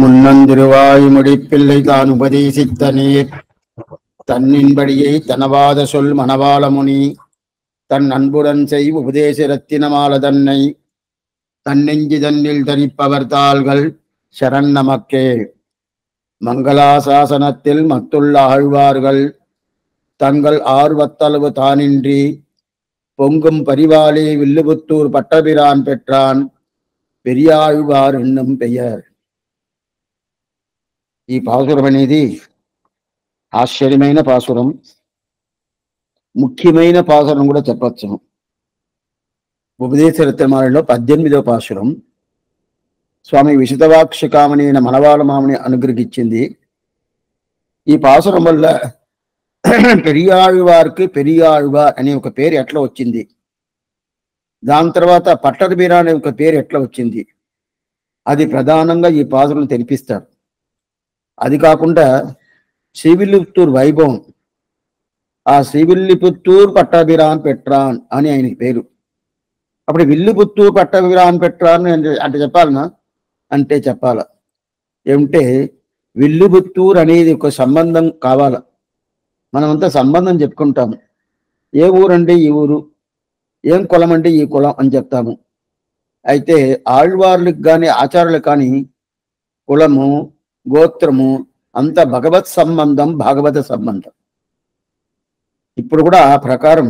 முன்னந்திருவாய் முடிப்பிள்ளை தான் உபதேசித்த நீர் தன்னின்படியை தனவாத சொல் மணவாள முனி தன் அன்புடன் செய் உபதேச ரத்தினமால தன்னை தன்னெஞ்சி தன்னில் தரிப்பவர் தாள்கள் சரண் நமக்கே. மங்களாசாசனத்தில் மத்துள்ள ஆழ்வார்கள் தங்கள் ஆர்வத்தளவு தானின்றி பொங்கும் பரிவாலே வில்லுபுத்தூர் பட்டபிரான் பெற்றான் పెరియాళ్వార్ ఎన్నం పెయ్యారు. ఈ పాసురం అనేది ఆశ్చర్యమైన పాసురం, ముఖ్యమైన పాసురం కూడా చెప్పచ్చు. ఉపదేశ రత్నమాలలో 18వ పాసురం. స్వామి విశుద్ధవాక్షకామని అయిన మనవాళ మామని అనుగ్రహించింది. ఈ పాసురం వల్ల పెరియాళ్వార్కి పెరియాళ్వార్ అనే ఒక పేరు ఎట్లా వచ్చింది, దాని తర్వాత పట్టర్బీరా అనే ఒక పేరు ఎట్లా వచ్చింది, అది ప్రధానంగా ఈ పాసురం తెలిపిస్తారు. అది కాకుండా శ్రీవిల్లిపుత్తూరు వైభవం, ఆ శ్రీవిల్లిపుత్తూరు పట్టభిరాన్ పెట్రాన్ అని ఆయనకి పేరు. అప్పుడు విల్లిపుత్తూరు పట్టభిరాన్ పెట్రాన్ అంటే చెప్పాలనా అంటే చెప్పాల. ఏమంటే విల్లిపుత్తూరు అనేది ఒక సంబంధం కావాల. మనమంతా సంబంధం చెప్పుకుంటాము. ఏ ఊరంటే ఈ ఊరు, ఏం కులం అంటే ఈ కులం అని చెప్తాము. అయితే ఆళ్వార్లకు కానీ ఆచార్యులకు కానీ కులము గోత్రము అంత భగవత్ సంబంధం, భాగవత సంబంధం. ఇప్పుడు కూడా ఆ ప్రకారం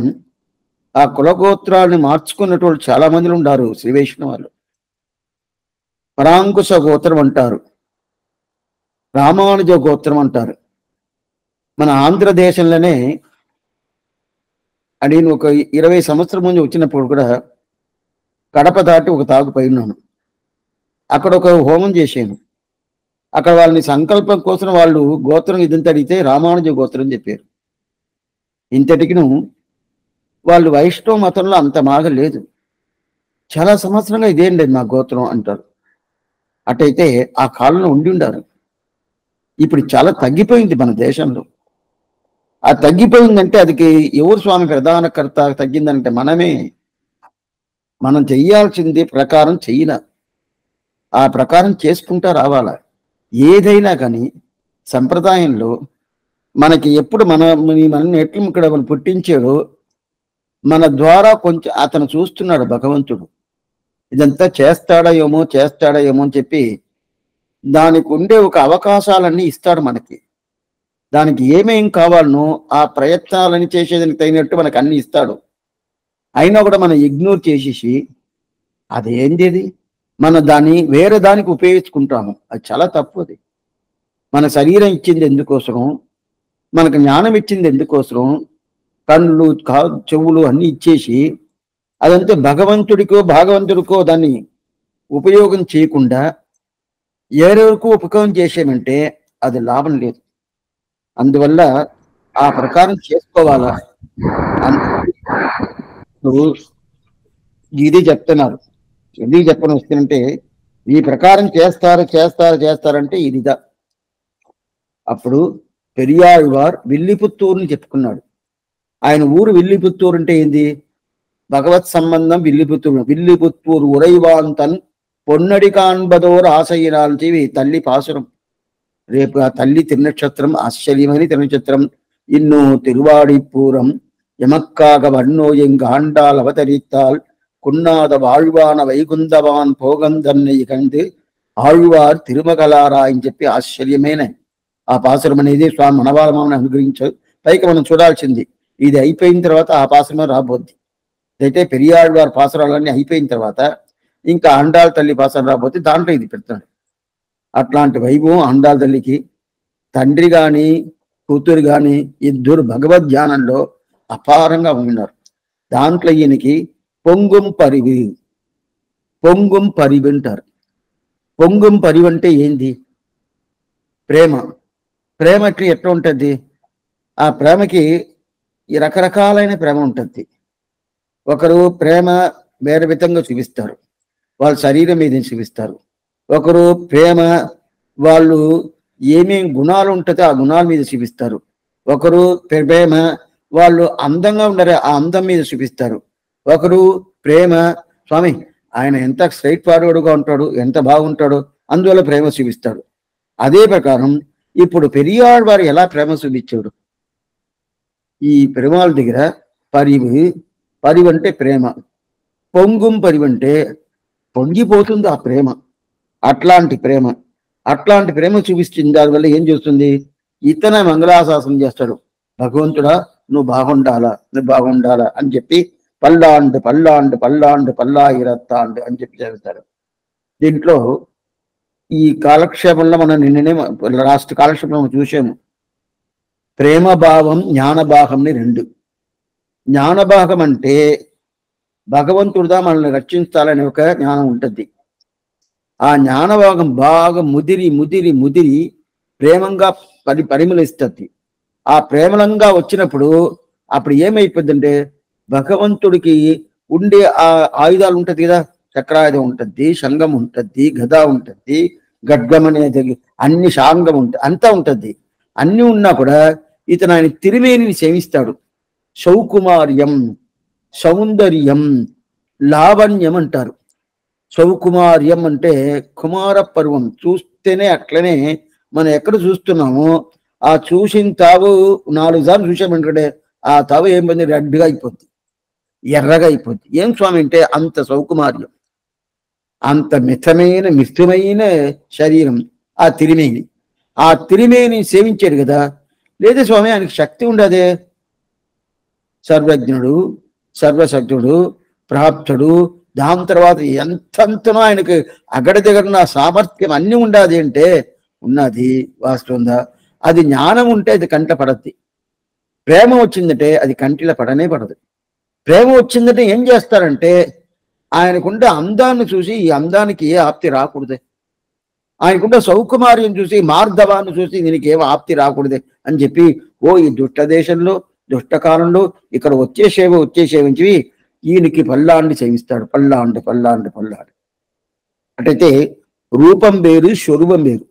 ఆ కులగోత్రాన్ని మార్చుకున్నటువంటి చాలా మంది ఉన్నారు. శ్రీ వైష్ణవాలు పరాంకుశ గోత్రం అంటారు, రామానుజ గోత్రం అంటారు. మన ఆంధ్రదేశంలోనే నేను ఒక 20 సంవత్సరం ముందు వచ్చినప్పుడు కూడా కడప దాటి ఒక తాగు పైనాను. అక్కడ ఒక హోమం చేశాను. అక్కడ వాళ్ళని సంకల్పం కోసం వాళ్ళు గోత్రం ఇదంత అడిగితే రామానుజ గోత్రం చెప్పారు. ఇంతటికిను వాళ్ళు వైష్ణవ మతంలో అంత మాగ లేదు. చాలా సంవత్సరంగా ఇదేం లేదు మా గోత్రం అంటారు. అటైతే ఆ కాలంలో ఉండి ఉండారు. ఇప్పుడు చాలా తగ్గిపోయింది మన దేశంలో. ఆ తగ్గిపోయిందంటే అదికి ఎవరు స్వామి ప్రధాన కర్త? తగ్గిందంటే మనమే. మనం చెయ్యాల్సింది ప్రకారం చెయ్యాల, ఆ ప్రకారం చేసుకుంటా రావాల. ఏదైనా కానీ సంప్రదాయంలో మనకి ఎప్పుడు మనల్ని ఎట్లు ఇక్కడ పుట్టించాడో మన ద్వారా కొంచెం అతను చూస్తున్నాడు భగవంతుడు. ఇదంతా చేస్తాడో ఏమో అని చెప్పి దానికి ఉండే ఒక అవకాశాలన్నీ ఇస్తాడు మనకి. దానికి ఏమేం కావాలనో ఆ ప్రయత్నాలని చేసేదానికి తగినట్టు మనకు అన్ని ఇస్తాడు. అయినా కూడా మనం ఇగ్నోర్ చేసేసి అదేంది మన దాన్ని వేరే దానికి ఉపయోగించుకుంటాము. అది చాలా తప్పు. అది మన శరీరం ఇచ్చింది ఎందుకోసం, మనకు జ్ఞానం ఇచ్చింది ఎందుకోసం, కళ్ళు చెవులు అన్ని ఇచ్చేసి అదంతా భాగవంతుడికో దాన్ని ఉపయోగం చేయకుండా ఎవరెవరికో ఉపయోగం చేసామంటే అది లాభం లేదు. అందువల్ల ఆ ప్రకారం చేసుకోవాలా. ఇది చెప్తున్నారు. ఎందుకు చెప్పని వస్తుందంటే ఈ ప్రకారం చేస్తారంటే ఇదిదా. అప్పుడు పెరియాళ్వార్ విల్లిపుత్తూరుని చెప్పుకున్నాడు. ఆయన ఊరు విల్లిపుత్తూరు అంటే ఏంది? భగవత్ సంబంధం. విల్లిపుత్తూరు ఉరైవాంతన్ పొన్నడి కాన్బదోర్ ఆశయినాలు చెవి తల్లి పాసురం. రేపు ఆ తల్లి తిరునక్షత్రం, ఆశ్చర్యమైన తిరునక్షత్రం. ఇన్నో తిరువాడిపూరం ఎమక్కాగ వన్నో ఎంగాండాల్ అవతరిత్తాల్ కున్నాద వాళ్వాన వైగుందవాన్ పోగందన్నై కంది ఆళ్వార్ తిరుమగలారా అని చెప్పి ఆశ్చర్యమైన ఆ పాసురం అనేది స్వామి మనవాళమామని అనుగ్రహించారు. పైకి మనం చూడాల్సింది ఇది అయిపోయిన తర్వాత ఆ పాసురమే రాబోద్ది. అయితే పెరియాళ్వార్ పాసురాలన్నీ అయిపోయిన తర్వాత ఇంకా ఆండాళ్ తల్లి పాసురం రాబోద్ది. దాంట్లో ఇది పెడతాడు. అట్లాంటి వైభవం ఆండాళ్ తల్లికి. తండ్రి కానీ కూతురు కానీ ఇద్దరు భగవద్ ధ్యానంలో అపారంగా ఉన్నారు. దాంట్లో ఈయనకి పొంగుం పరివి అంటారు. పొంగుం పరివి అంటే ఏంది? ప్రేమకి ఎట్లా ఉంటుంది? ఆ ప్రేమకి ఈ రకరకాలైన ప్రేమ ఉంటుంది. ఒకరు ప్రేమ వేరే విధంగా చూపిస్తారు, వాళ్ళ శరీరం మీద చూపిస్తారు. ఒకరు ప్రేమ వాళ్ళు ఏమేం గుణాలు ఉంటుందో ఆ గుణాల మీద చూపిస్తారు. ఒకరు ప్రేమ వాళ్ళు అందంగా ఉండరే ఆ అందం మీద చూపిస్తారు. ఒకరు ప్రేమ స్వామి ఆయన ఎంత స్ట్రైట్ ఫార్వర్డ్గా ఉంటాడు, ఎంత బాగుంటాడు, అందువల్ల ప్రేమ చూపిస్తాడు. అదే ప్రకారం ఇప్పుడు పెరియాళ్ వారు ఎలా ప్రేమ చూపించాడు ఈ పెరుమాళ్ దగ్గర. పరివు అంటే ప్రేమ, పొంగుం పరివు అంటే పొంగిపోతుంది ఆ ప్రేమ. అట్లాంటి ప్రేమ చూపిస్తుంది. దానివల్ల ఏం చేస్తుంది, ఇతనే మంగళాశాసనం చేస్తాడు. భగవంతుడా నువ్వు బాగుండాలా అని చెప్పి పల్లాండు పల్లాయిరత్తాండు అని చెప్పి చదువుతారు. దీంట్లో ఈ కాలక్షేపంలో మనం నిన్ననే లాస్ట్ కాలక్షేపంలో చూసాము. ప్రేమభావం జ్ఞానభాగంని రెండు. జ్ఞానభాగం అంటే భగవంతుడిదా మనల్ని రక్షించాలనే ఒక జ్ఞానం ఉంటుంది. ఆ జ్ఞానభాగం బాగా ముదిరి ప్రేమంగా పరిమళిస్తుంది. ఆ ప్రేమలంగా వచ్చినప్పుడు అప్పుడు ఏమైపోద్దంటే భగవంతుడికి ఉండే ఆ ఆయుధాలు ఉంటుంది కదా, చక్రాయుధం ఉంటుంది, శంగం ఉంటుంది, గద ఉంటుంది, గడ్గం అనేది అన్ని శాంగం ఉంటుంది, అంతా ఉంటుంది. అన్ని ఉన్నా కూడా ఇతను ఆయన తిరిమేనిని సేవిస్తాడు. సౌకుమార్యం, సౌందర్యం, లావణ్యం అంటారు. సౌకుమార్యం అంటే కుమార పర్వం. చూస్తేనే అట్లనే మనం ఎక్కడ చూస్తున్నామో ఆ చూసిన తావు 4 సార్లు చూసామంటే ఆ తావు ఏమైంది, రెడ్గా అయిపోద్ది, ఎర్రగా అయిపోద్ది. ఏం స్వామి అంటే అంత సౌకుమార్యం, అంత మితమైన శరీరం ఆ తిరిమేని. ఆ తిరిమేని సేవించాడు కదా. లేదా స్వామి ఆయనకి శక్తి ఉండదే, సర్వజ్ఞుడు, సర్వశక్తుడు, ప్రాప్తుడు, దాని తర్వాత ఎంతంతనో ఆయనకు అగడదిగడిన సామర్థ్యం అన్నీ ఉండాది అంటే ఉన్నది వాస్తవంగా. అది జ్ఞానం ఉంటే అది కంట పడద్ది. ప్రేమ వచ్చిందంటే అది కంటిలో పడనే పడదు. ప్రేమ వచ్చిందంటే ఏం చేస్తారంటే ఆయనకుంటే అందాన్ని చూసి ఈ అందానికి ఏ ఆప్తి రాకూడదే, ఆయనకుంటే సౌకుమార్యం చూసి మార్ధవాన్ని చూసి దీనికి ఏం ఆప్తి రాకూడదే అని చెప్పి ఈ దుష్ట దేశంలో దుష్టకాలంలో ఇక్కడ వచ్చేసేవించి ఈయనకి పల్లాండి సేవిస్తాడు. పల్లాండి. అటైతే రూపం వేరు, స్వరూపం వేరు.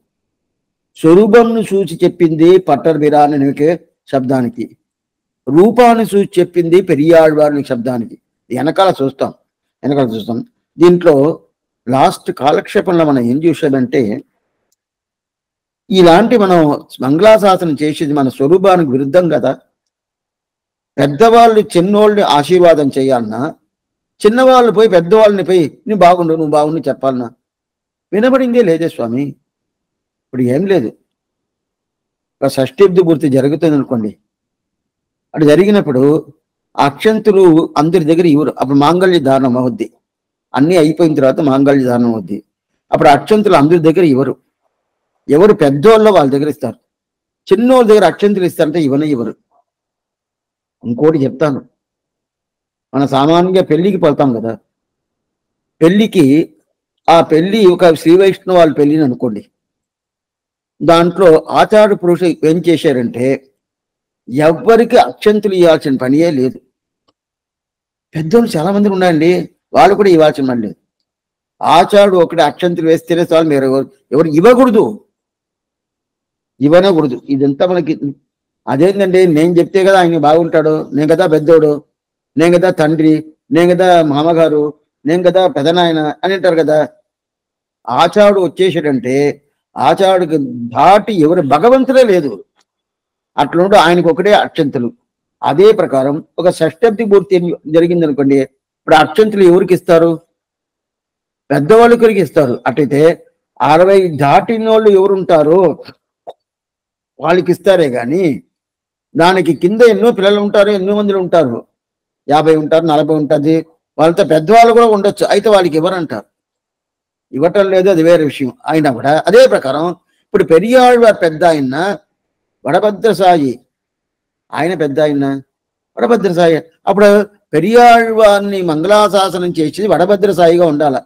స్వరూపంను చూసి చెప్పింది పట్టర్ బిరానికే శబ్దానికి, రూపాన్ని చూసి చెప్పింది పెరియాళ్వారిని శబ్దానికి. వెనకాల చూస్తాం. దీంట్లో లాస్ట్ కాలక్షేపంలో మనం ఏం చూసామంటే ఇలాంటి మనం మంగళాశాసనం చేసేది మన స్వరూపానికి విరుద్ధం కదా. పెద్దవాళ్ళు చిన్నోళ్ళని ఆశీర్వాదం చేయాలన్నా, చిన్నవాళ్ళు పోయి పెద్దవాళ్ళని పోయి నువ్వు బాగుండు చెప్పాలన్నా వినబడిందే లేదే స్వామి. ఇప్పుడు ఏం లేదు, ఒక షష్ఠీబ్ది పూర్తి జరుగుతుంది అనుకోండి. అటు జరిగినప్పుడు అక్షంతులు అందరి దగ్గర ఇవ్వరు. అప్పుడు మాంగళ్య ధారణం అవుద్ది. అన్నీ అయిపోయిన తర్వాత మాంగళ్య ధారణం అవుద్ది. అప్పుడు అక్షంతులు అందరి దగ్గర ఇవ్వరు. ఎవరు పెద్దోళ్ళో వాళ్ళ దగ్గర ఇస్తారు. చిన్నోళ్ళ దగ్గర అక్షంతులు ఇస్తారంటే ఇవ్వరు. ఇంకోటి చెప్తాను, మన సామాన్యంగా పెళ్లికి వెళ్తాం కదా. పెళ్లికి ఆ పెళ్లి ఒక శ్రీ వైష్ణవ వాళ్ళ పెళ్లిని అనుకోండి. దాంట్లో ఆచార పురుషులు ఏం చేశారంటే ఎవ్వరికి అక్షంతులు ఇవ్వాల్సిన పనియే లేదు. పెద్దోళ్ళు చాలా మంది ఉన్నాయండి, వాళ్ళు కూడా ఇవ్వాల్సిన పని లేదు. ఆచారుడు ఒకటి అక్షంతులు వేస్తేనే చాలు, మీరు ఎవరు ఇవ్వనకూడదు. ఇదంతా మనకి అదేంటండి, నేను చెప్తే కదా ఆయన బాగుంటాడు, నేను కదా పెద్దోడు, నేను కదా తండ్రి, నేను కదా మామగారు, నేను కదా పెదనాయన అని అంటారు కదా. ఆచారుడు వచ్చేసాడంటే ఆచారుడికి దాటి ఎవరు భగవంతుడే లేదు. అట్లుంటూ ఆయనకు ఒకటే అక్షంతులు. అదే ప్రకారం ఒక షష్ఠబ్ది పూర్తి జరిగిందనుకోండి, ఇప్పుడు అక్షంతులు ఎవరికి ఇస్తారు, పెద్దవాళ్ళకి ఇస్తారు. అటైతే 60 దాటిన వాళ్ళు ఎవరుంటారో వాళ్ళకి ఇస్తారే కానీ దానికి కింద ఎన్నో పిల్లలు ఉంటారు, ఎన్నో మందిలు ఉంటారు, 50 ఉంటారు, 40 ఉంటుంది, వాళ్ళతో పెద్దవాళ్ళు కూడా ఉండొచ్చు. అయితే వాళ్ళకి ఎవరంటారు, ఇవ్వటం లేదు, అది వేరే విషయం. అయినా కూడా అదే ప్రకారం ఇప్పుడు పెరియాళ్వారు పెద్ద ఆయన వడభద్రసాయి, ఆయన పెద్ద ఆయన వడభద్రసాయి. అప్పుడు పెరియాళ్వారిని మంగళాశాసనం చేసేది వడభద్రసాయిగా ఉండాల.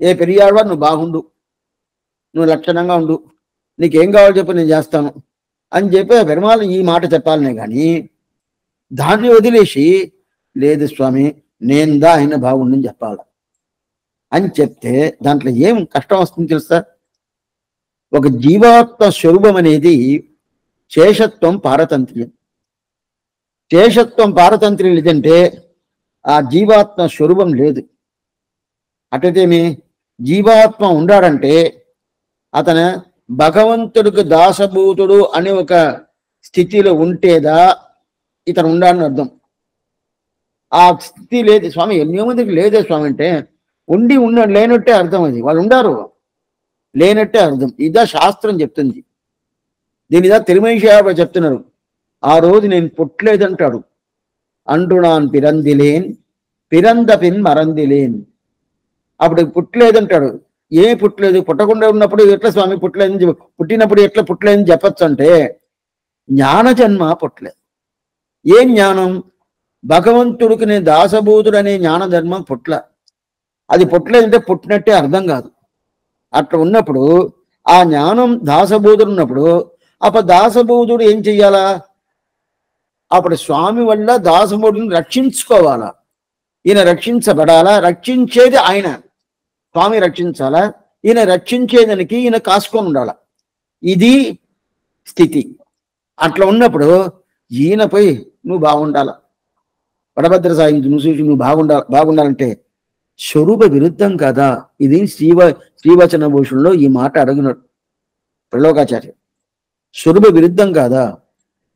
ఏ పెరియాళ్వారు నువ్వు బాగుండు, నువ్వు లక్షణంగా ఉండు, నీకేం కావాలో చెప్పు నేను చేస్తాను అని చెప్పి పెరుమాళ్ ఈ మాట చెప్పాలనే కానీ దాన్ని వదిలేసి లేదు స్వామి నేందా ఆయన బాగుండని చెప్పాల అని చెప్తే దాంట్లో ఏం కష్టం వస్తుంది తెలుసా. ఒక జీవాత్మ స్వరూపం అనేది శేషత్వం పారతంత్ర్యం. శేషత్వం పారతంత్ర్యం లేదంటే ఆ జీవాత్మ స్వరూపం లేదు. అటైతేమి జీవాత్మ ఉండాడంటే అతను భగవంతుడికి దాసభూతుడు అనే ఒక స్థితిలో ఉంటేదా ఇతను ఉండాలని అర్థం. ఆ స్థితి లేదు స్వామి, ఎన్నో మందికి లేదే స్వామి అంటే ఉన్నాడు లేనట్టే అర్థం. అది వాళ్ళు ఉండారు లేనట్టే అర్థం. ఇదా శాస్త్రం చెప్తుంది. దీనిదా తిరుమేష చెప్తున్నారు. ఆ రోజు నేను పుట్టలేదంటాడు. అంటున్నాను పిరందిలేన్ పిరంద పిన్ మరందిలేన్. అప్పుడు పుట్టలేదంటాడు. ఏ పుట్టలేదు, పుట్టకుండా ఉన్నప్పుడు ఎట్లా స్వామి పుట్టలేదని, పుట్టినప్పుడు ఎట్లా పుట్టలేదని చెప్పచ్చు అంటే జ్ఞాన జన్మ పుట్టలేదు. ఏ జ్ఞానం? భగవంతుడికి నేను దాసభూతుడు అనే జ్ఞాన ధర్మం పుట్ల. అది పుట్టలేదంటే పుట్టినట్టే అర్థం కాదు. అట్లా ఉన్నప్పుడు ఆ జ్ఞానం దాసభూతుడు ఉన్నప్పుడు అప్పుడు దాసభూతుడు ఏం చెయ్యాలా? అప్పుడు స్వామి వల్ల దాసభూతుడిని రక్షించుకోవాలా. ఈయన రక్షించబడాలా, రక్షించేది ఆయన. స్వామి రక్షించాలా, ఈయన రక్షించేదానికి ఈయన కాసుకొని ఉండాల. ఇది స్థితి. అట్లా ఉన్నప్పుడు ఈయనపై నువ్వు బాగుండాల, వడభద్ర సాయి నువ్వు చూసి నువ్వు బాగుండాలంటే స్వరూప విరుద్ధం కదా. ఇది శ్రీవచన భూషణంలో ఈ మాట అడుగున్నాడు త్రిలోకాచార్య. స్వరూప విరుద్ధం కాదా?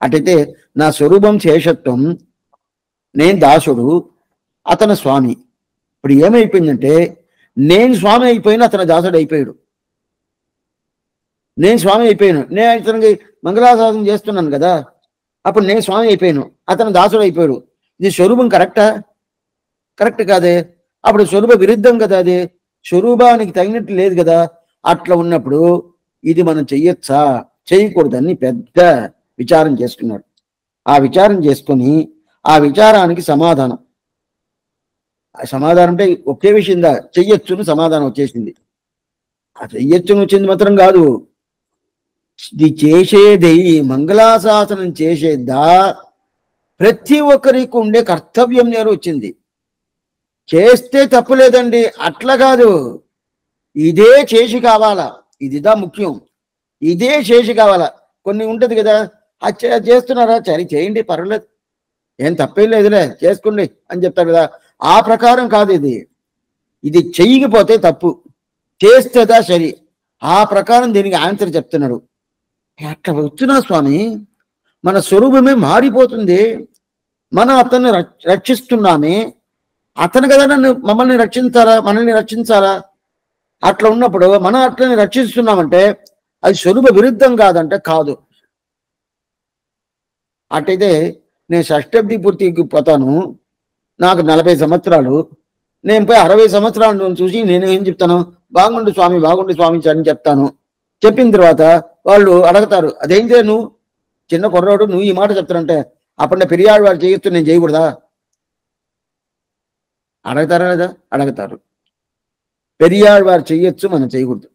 అటైతే నా స్వరూపం శేషత్వం, నేను దాసుడు, అతను స్వామి. ఇప్పుడు ఏమైపోయిందంటే నేను స్వామి అయిపోయిన అతను దాసుడు అయిపోయాడు. నేను స్వామి అయిపోయాను, నేను అతనికి మంగళాశాసనం చేస్తున్నాను కదా, అప్పుడు నేను స్వామి అయిపోయాను, అతను దాసుడు అయిపోయాడు. ఇది స్వరూపం కరెక్టా? కరెక్ట్ కాదే. అప్పుడు స్వరూప విరుద్ధం కదా. అది స్వరూపానికి తగినట్టు లేదు కదా. అట్లా ఉన్నప్పుడు ఇది మనం చెయ్యొచ్చా చేయకూడదని పెద్ద విచారం చేసుకున్నాడు. ఆ విచారం చేసుకొని ఆ విచారానికి సమాధానం అంటే ఒకే విషయంగా చెయ్యొచ్చును సమాధానం వచ్చేసింది. ఆ చెయ్యొచ్చును వచ్చింది మాత్రం కాదు, ఇది చేసేది మంగళాశాసనం చేసేద్దా ప్రతి ఒక్కరికి ఉండే కర్తవ్యం నేరు వచ్చింది. చేస్తే తప్పులేదండి, అట్లా కాదు, ఇదే చేసి కావాలా. ఇదిదా ముఖ్యం, ఇదే చేసి కావాలా. కొన్ని ఉంటది కదా, చేస్తున్నారా సరే చేయండి పర్వాలేదు, ఏం తప్పేం లేదులే చేసుకోండి అని చెప్తారు కదా. ఆ ప్రకారం కాదు ఇది. ఇది చెయ్యకపోతే తప్పు, చేస్తేదా సరి. ఆ ప్రకారం దీనికి ఆన్సర్ చెప్తున్నాడు. అట్లా వచ్చినా స్వామి మన స్వరూపమే మారిపోతుంది. మనం అతన్ని రక్షిస్తున్నామే, అతను కదా మమ్మల్ని రక్షించాలా, మనల్ని రక్షించాలా. అట్లా ఉన్నప్పుడు మనం అట్లని రక్షిస్తున్నామంటే అది స్వరూప విరుద్ధం కాదంటే కాదు. అట్టయితే నేను షష్ఠబ్ది పూర్తికి పోతాను, నాకు 40 సంవత్సరాలు, నేను పోయి 60 సంవత్సరాలను చూసి నేను ఏం చెప్తాను, బాగుండు స్వామి అని చెప్తాను. చెప్పిన తర్వాత వాళ్ళు అడగతారు, అదేంటే నువ్వు చిన్న కుర్రోడు నువ్వు ఈ మాట చెప్తానంటే అప్పుడు పెరియాడు వాడు చేయొచ్చు, నేను చేయకూడదా? అడగతారా లేదా? అడగతారు. పెరియాడు వారు చేయొచ్చు, మనం చేయకూడదు.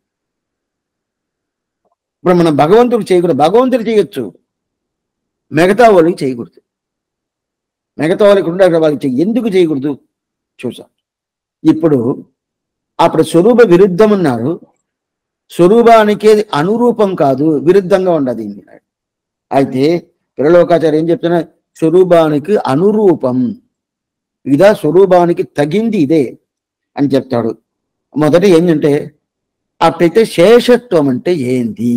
ఇప్పుడు మనం భగవంతుడు చేయకూడదు, భగవంతుడు చేయొచ్చు, మిగతా వాళ్ళకి చేయకూడదు. మిగతా వాళ్ళకి ఉండాలి, వాళ్ళకి ఎందుకు చేయకూడదు చూసా. ఇప్పుడు అప్పుడు స్వరూప విరుద్ధం అన్నారు. స్వరూపానికి అనురూపం కాదు, విరుద్ధంగా ఉండదు. అయితే త్రిలోకాచార్య ఏం చెప్తున్నా, స్వరూపానికి అనురూపం, ఇదా స్వరూపానికి తగింది ఇదే అని చెప్తాడు. మొదట ఏంటంటే అట్లయితే శేషత్వం అంటే ఏంది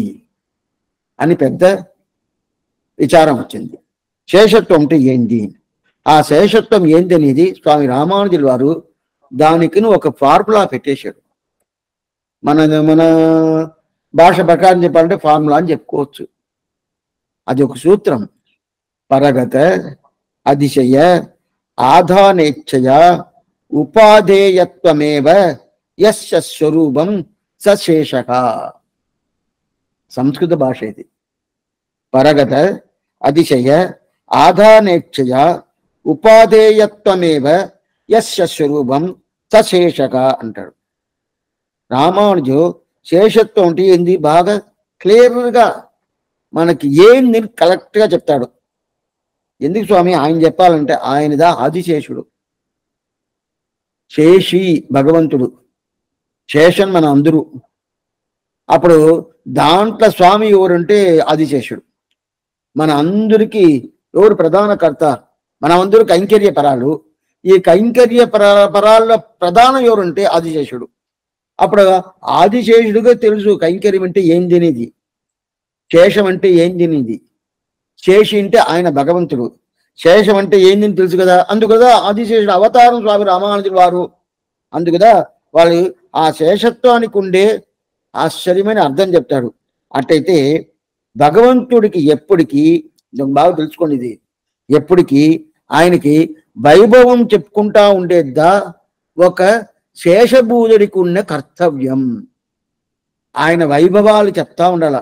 అని పెద్ద విచారం వచ్చింది. శేషత్వం అంటే ఏంది, ఆ శేషత్వం ఏంది అనేది స్వామి రామానుజుల వారు దానికి ఒక ఫార్ములా పెట్టేశాడు. మన భాష ప్రకారం చెప్పాలంటే ఫార్ములా అని చెప్పుకోవచ్చు. అది ఒక సూత్రం. పరగత అతిశయ ఆధానేచ్ఛయ ఉపాధేయత్వమేవ యస్య స్వరూపం సశేషః. సంస్కృత భాష ఇది. పరగత అతిశయ ఆధానేచ్ఛయ ఉపాధేయత్వమేవ యస్య స్వరూపం సశేషః అంటాడు. రామానుజు శేషత్వం అంటే ఏంది బాగా క్లియర్గా మనకి ఏంది కరెక్ట్గా చెప్తాడు. ఎందుకు స్వామి ఆయన చెప్పాలంటే ఆయనదా ఆదిశేషుడు, శేషి భగవంతుడు, శేషన్ మన అందరూ. అప్పుడు దాంట్లో స్వామి ఎవరంటే ఆదిశేషుడు. మన అందరికీ ఎవరు ప్రధాన కర్త, మనం అందరూ కైంకర్య పరాలు. ఈ కైంకర్య పరాల ప్రధాన ఎవరంటే ఆదిశేషుడు. అప్పుడు ఆదిశేషుడిగా తెలుసు కైంకర్యం అంటే ఏంది అనేది, శేషం అంటే ఏంది అనేది. శేషి అంటే ఆయన భగవంతుడు, శేషం అంటే ఏందని తెలుసు కదా. అందుకదా ఆదిశేషుడు అవతారం స్వామి రామానుజులు వారు. అందుకదా వాళ్ళు ఆ శేషత్వానికి ఉండే ఆశ్చర్యమైన అర్థం చెప్తాడు. అట్టయితే భగవంతుడికి ఎప్పటికీ బాగా తెలుసుకోండి, ఇది ఎప్పటికీ ఆయనకి వైభవం చెప్పుకుంటా ఉండేద్దా ఒక శేషభూతుడికి ఉన్న కర్తవ్యం. ఆయన వైభవాలు చెప్తా ఉండాల.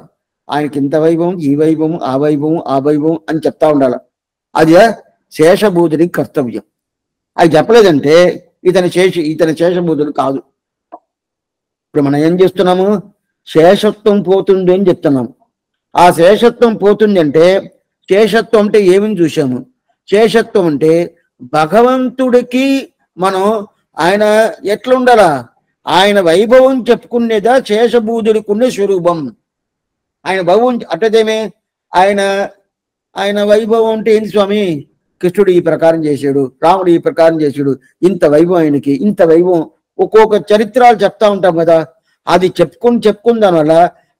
ఆయనకి ఇంత వైభవం, ఈ వైభవం, ఆ వైభవం, ఆ వైభవం అని చెప్తా ఉండాల. అది శేషభూతుడికి కర్తవ్యం. అది చెప్పలేదంటే ఇతని శేషభూతుడు కాదు. ఇప్పుడు మనం ఏం చేస్తున్నాము, శేషత్వం పోతుంది అని చెప్తున్నాము. ఆ శేషత్వం పోతుంది అంటే, శేషత్వం అంటే ఏమని చూసాము, శేషత్వం అంటే భగవంతుడికి మనం ఆయన ఎట్లుండాలా, ఆయన వైభవం చెప్పుకునేదా శేషభూతుడికి ఉండే స్వరూపం. ఆయన వైభవం అట్టదేమే, ఆయన వైభవం అంటే ఏంటి స్వామి, కృష్ణుడు ఈ ప్రకారం చేశాడు, రాముడు ఈ ప్రకారం చేశాడు, ఇంత వైభవం ఆయనకి, ఇంత వైభవం. ఒక్కొక్క చరిత్రలు చెప్తా ఉంటాం కదా, అది చెప్పుకుని దానివల్ల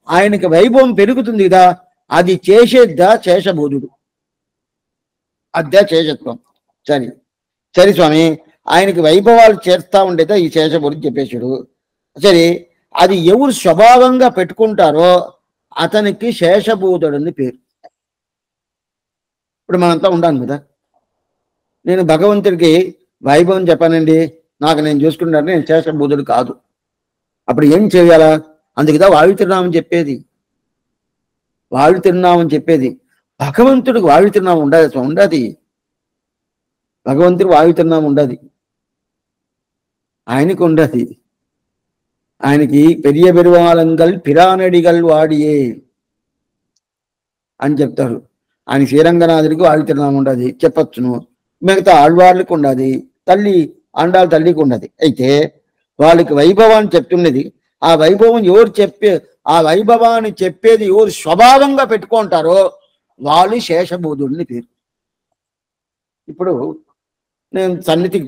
ఆయనకి వైభవం పెరుగుతుంది కదా, అది చేసేద్దా శేషభూతుడు, అద్దా శేషత్వం. సరే స్వామి, ఆయనకి వైభవాలు చేస్తా ఉండేదా ఈ శేషభూతుడు చెప్పేశాడు. సరే, అది ఎవరు స్వభావంగా పెట్టుకుంటారో అతనికి శేషభూతుడు అని పేరు. ఇప్పుడు మనంతా ఉండాలి కదా, నేను భగవంతుడికి వైభవం చెప్పానండి, నాకు నేను చూసుకుంటాను, నేను శేషభూతుడు కాదు. అప్పుడు ఏం చేయాలా, అందుకుదా వాయు తిరునామం చెప్పేది. భగవంతుడికి వాయు తిరునామం ఉండదు. భగవంతుడికి వాయు తిరునామం ఉండదు, ఆయనకు ఉండదు. ఆయనకి పెరియ పెరువాలంగల్ పిరానడిగల్ వాడియే అని చెప్తారు. ఆయన శ్రీరంగనాథుడికి వాయు తిరునామం ఉండదు, చెప్పచ్చును. మిగతా ఆళ్వార్లకు ఉండదు, ఆండాళ్ళ తల్లికి ఉండదు. అయితే వాళ్ళకి వైభవాన్ని చెప్తున్నది, ఆ వైభవం ఆ వైభవాన్ని చెప్పేది ఎవరు స్వభావంగా పెట్టుకుంటారో వాళ్ళు శేషభూతుడిని పేరు. ఇప్పుడు నేను సన్నిధికి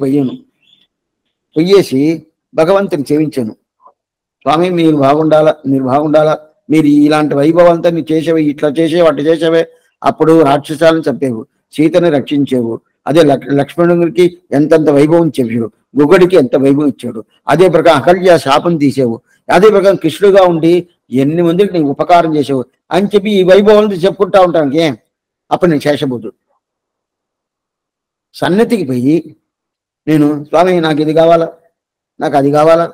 పోయేసి భగవంతుని సేవించాను. స్వామి మీరు బాగుండాలా, మీరు ఇలాంటి వైభవంతా మీరు చేసేవి, ఇట్లా చేసేవి, అట్లా చేసేవే. అప్పుడు రాక్షసాలను చంపేవు, సీతని రక్షించేవు. అదే లక్ష్మణుడికి ఎంతంత వైభవం చెప్పాడు, గుగడికి ఎంత వైభవం ఇచ్చాడు. అదే ప్రకారం అకల్య శాపం తీసేవు. అదే ప్రకారం కృష్ణుడుగా ఉండి ఎన్ని మందికి నీకు ఉపకారం చేసేవు అని చెప్పి ఈ వైభవాలను చెప్పుకుంటా ఉంటాను. అప్పుడు నేను శేషభూతుడు. సన్నిధికి పోయి నేను స్వామి నాకు ఇది కావాలా, నాకు అది కావాలా,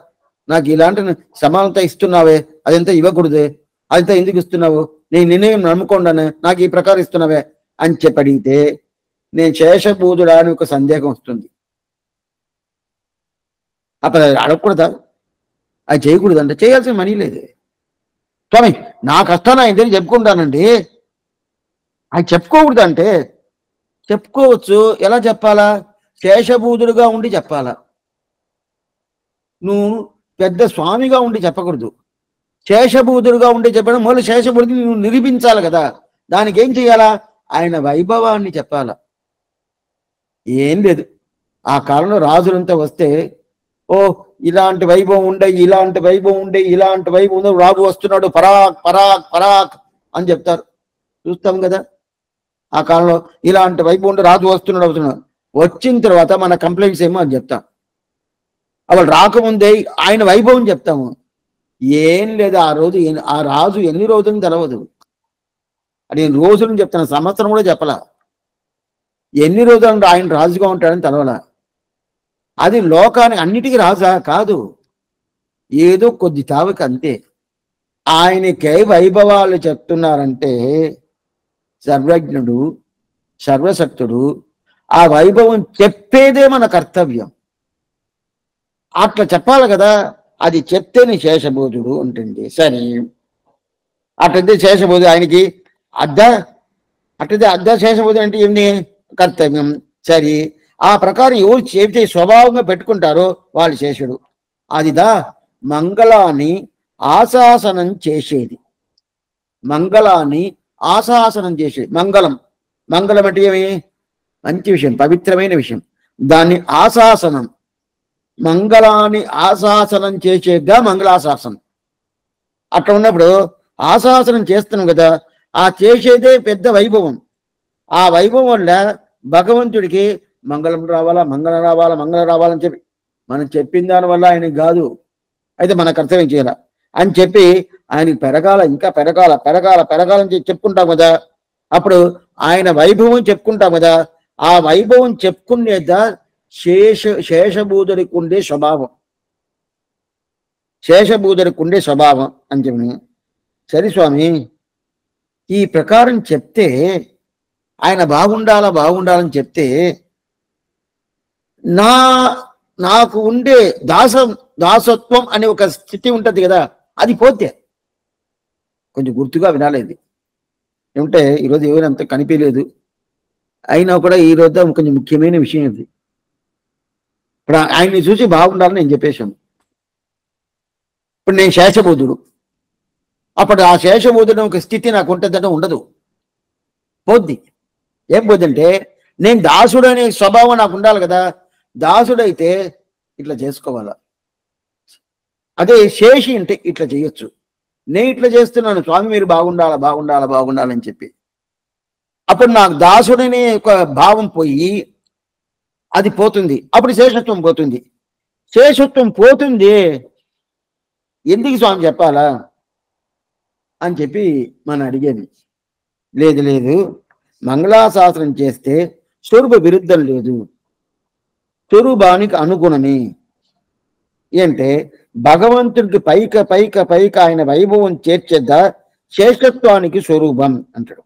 నాకు ఇలాంటి సమానత ఇస్తున్నావే, అదంతా ఇవ్వకూడదే, అదంతా ఎందుకు ఇస్తున్నావు, నేను నిర్ణయం నమ్ముకోండానే, నాకు ఈ ప్రకారం ఇస్తున్నావే అని చెప్పి అడిగితే నేను శేషభూతుడా అని ఒక సందేహం వస్తుంది. అప్పుడు అడగకూడదా, అది చేయకూడదంటే చేయాల్సిన మనీ లేదే. స్వామి నా కష్టాన్ని ఆయన దగ్గర చెప్పుకుంటానండి, అది చెప్పుకోకూడదంటే చెప్పుకోవచ్చు. ఎలా చెప్పాలా, శేషభూతుడుగా ఉండి చెప్పాలా. నువ్వు పెద్ద స్వామిగా ఉండి చెప్పకూడదు, శేషభూతుడుగా ఉండి చెప్పడం. మొదలు శేషభూతుడిని నువ్వు నిరూపించాలి కదా. దానికి ఏం చేయాలా, ఆయన వైభవాన్ని చెప్పాలా. ఏం లేదు, ఆ కాలంలో రాజులంతా వస్తే ఇలాంటి వైభవం ఉండే, ఇలాంటి వైభవం రాజు వస్తున్నాడు, పరాక్ పరాక్ పరాక్ అని చెప్తారు, చూస్తాం కదా. ఆ కాలంలో ఇలాంటి వైభవం ఉండే, రాజు వస్తున్నాడు. వచ్చిన తర్వాత మన కంప్లైంట్స్ ఏమో అని చెప్తాం. అప్పుడు రాకముందే ఆయన వైభవం చెప్తాము. ఏం లేదు, ఆ రాజు ఎన్ని రోజులు తెలవదు. నేను రోజులను చెప్తాను, సంవత్సరం కూడా చెప్పలా. ఎన్ని రోజులు ఆయన రాజుగా ఉంటాడని తెలవలా. అది లోకానికి అన్నిటికీ రాజా కాదు, ఏదో కొద్ది తావకి అంతే. ఆయనకే వైభవాలు చెప్తున్నారంటే సర్వజ్ఞుడు, సర్వశక్తుడు, ఆ వైభవం చెప్పేదే మన కర్తవ్యం. అట్లా చెప్పాలి కదా, అది చెప్తేనే శేషభూతుడు ఉంటుంది. సరే, అట్లయితే శేషభూతుడు ఆయనకి అట్లయితే శేషభూతుడు అంటే ఏంటి, కర్తవ్యం. సరే, ఆ ప్రకారం ఎవరు చేస్తే స్వభావంగా పెట్టుకుంటారో వాళ్ళు శేషుడు. అదిదా మంగళాన్ని ఆశాసనం చేసేది. మంగళం అంటే ఏమి, మంచి విషయం, పవిత్రమైన విషయం. దాన్ని ఆశాసనం, మంగళాన్ని ఆశాసనం చేసేగా మంగళాశాసనం. అట్లా ఉన్నప్పుడు ఆశాసనం చేస్తున్నాం కదా, ఆ చేసేదే పెద్ద వైభవం. ఆ వైభవం వల్ల భగవంతుడికి మంగళం రావాలా, మంగళం రావాలా, మంగళం రావాలని చెప్పి మనం చెప్పిన దానివల్ల ఆయనకి కాదు, అయితే మన కర్తవ్యం చేయాల అని చెప్పి ఆయనకి పెరగాల, ఇంకా పెరగాల పెరగాల పెరగాలని చెప్పుకుంటాం కదా. అప్పుడు ఆయన వైభవం చెప్పుకుంటాం కదా, ఆ వైభవం చెప్పుకునేదా శేషభూతుడికి ఉండే స్వభావం, శేషభూతుడికి ఉండే స్వభావం అని చెప్పి. సరే స్వామి, ఈ ప్రకారం చెప్తే ఆయన బాగుండాలని చెప్తే నాకు ఉండే దాసత్వం అనే ఒక స్థితి ఉంటుంది కదా, అది పోతే కొంచెం గుర్తుగా వినాలేదు. ఏమంటే ఈరోజు ఎవరంత కనిపించలేదు, అయినా కూడా ఈరోజు కొంచెం ముఖ్యమైన విషయం ఇది. ఇప్పుడు ఆయన్ని చూసి బాగుండాలని నేను చెప్పేశాను. ఇప్పుడు నేను శేషబోధుడు, అప్పుడు ఆ శేషబోధుడు ఒక స్థితి నాకు ఉంటుందంటే ఉండదు, పోద్ది. ఏం పోద్దంటే నేను దాసుడు అనే స్వభావం నాకు ఉండాలి కదా, దాసుడైతే ఇట్లా చేసుకోవాలా, అదే శేషి అంటే ఇట్లా చేయొచ్చు. నేను ఇట్లా చేస్తున్నాను స్వామి మీరు బాగుండాలని చెప్పి, అప్పుడు నాకు దాసుడనే ఒక భావం పోయి అది పోతుంది, అప్పుడు శేషత్వం పోతుంది. శేషత్వం పోతుంది ఎందుకు స్వామి చెప్పాలా అని చెప్పి మనం అడిగేది. లేదు మంగళాశాసనం చేస్తే స్వరూప విరుద్ధం లేదు, స్వరూపానికి అనుగుణమే. ఏంటే భగవంతుడికి పైక ఆయన వైభవం చేర్చేద్దా శేషత్వానికి స్వరూపం అంటాడు.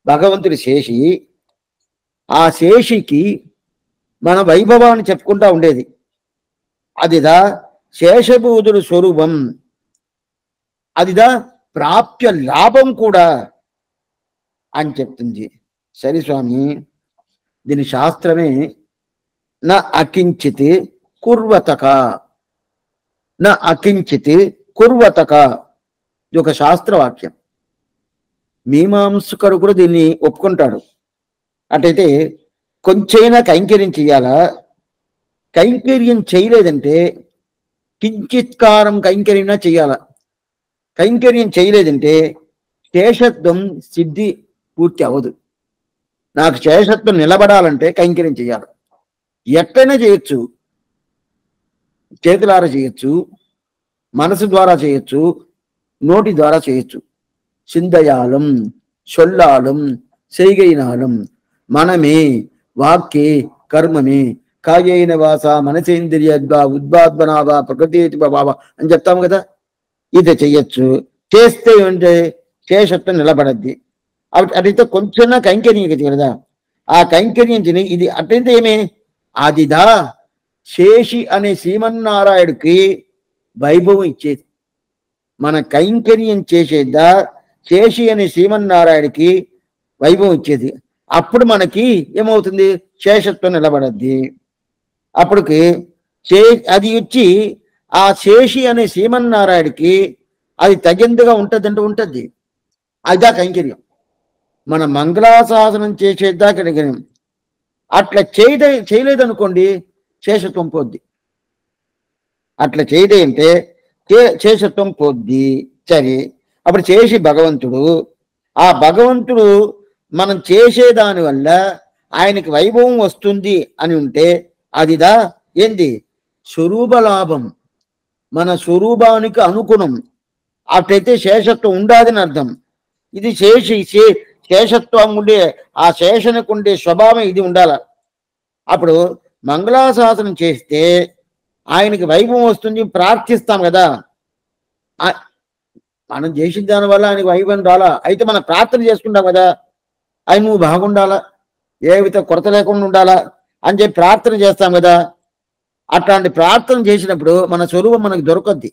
భగవంతుడి శేషి, ఆ శేషికి మన వైభవాన్ని చెప్పుకుంటా ఉండేది, అదిదా శేషభూతుడు స్వరూపం, అదిదా ప్రాప్య లాభం కూడా అని చెప్తుంది. సరే స్వామి, దీని శాస్త్రమే నా అకించిత్ కుర్వతక, నా అకించిత్ కుర్వతక, ఇది ఒక శాస్త్రవాక్యం. మీమాంసకుడు కూడా దీన్ని ఒప్పుకుంటాడు. అటైతే కొంచెమైనా కైంకర్యం చెయ్యాలా, కైంకర్యం చేయలేదంటే కించిత్కారం కైంకర్యం చెయ్యాల, కైంకర్యం చేయలేదంటే శేషత్వం సిద్ధి పూర్తి అవ్వదు. నాకు శేషత్వం నిలబడాలంటే కైంకర్యం చేయాలి. ఎక్కడైనా చేయొచ్చు, చేతులారా చేయొచ్చు, మనసు ద్వారా చేయొచ్చు, నోటి ద్వారా చేయొచ్చు. చిందయాలం సొల్లాలం செய்கையினாலும் మనమే వాక్యే కర్మమే కాయేన వాస మనసేంద్రియద్వా ఉద్వాద్వనావా ప్రకృతి భావ అని చెప్తాము కదా. ఇది చెయ్యొచ్చు, చేస్తే అంటే శేషత్వం నిలబడద్ది. అటైతే కొంచెం కైంకర్యం కదా, ఆ కైంకర్యం తిని ఇది అటైతే ఏమే అదిదా శేషి అనే శ్రీమన్నారాయణుడికి వైభవం ఇచ్చేది. మన కైంకర్యం చేసేదా శేషి అనే శ్రీమన్నారాయణుడికి వైభవం ఇచ్చేది. అప్పుడు మనకి ఏమవుతుంది, శేషత్వం నిలబడద్ది. అప్పటికి అది ఇచ్చి ఆ శేషి అనే శ్రీమన్నారాయణుడికి అది తగిందుగా ఉంటుందంటే ఉంటుంది. అదా కైంకర్యం. మన మంగళాశాసనం చేసేదా కైంకర్యం. అట్లా చేయలేదనుకోండి శేషత్వం పోద్ది. అట్లా చేయదే అంటే శేషత్వం పోద్ది. సరే, అప్పుడు చేసి భగవంతుడు, ఆ భగవంతుడు మనం చేసేదాని వల్ల ఆయనకి వైభవం వస్తుంది అని ఉంటే అదిదా ఏంది స్వరూప లాభం, మన స్వరూపానికి అనుగుణం. అట్లయితే శేషత్వం ఉండాలని అర్థం. ఇది శేషత్వం ఉండే ఆ శేషనికి ఉండే స్వభావం ఇది ఉండాల. అప్పుడు మంగళాశాసనం చేస్తే ఆయనకి వైభవం వస్తుంది, ప్రార్థిస్తాం కదా. మనం చేసిన దానివల్ల ఆయనకి వైభవం రాలా, అయితే మనం ప్రార్థన చేసుకుంటాం కదా, ఆయన నువ్వు బాగుండాలా, ఏ విధ కొరత లేకుండా ఉండాలా అని చెప్పి ప్రార్థన చేస్తాం కదా. అట్లాంటి ప్రార్థన చేసినప్పుడు మన స్వరూపం మనకు దొరకద్ది,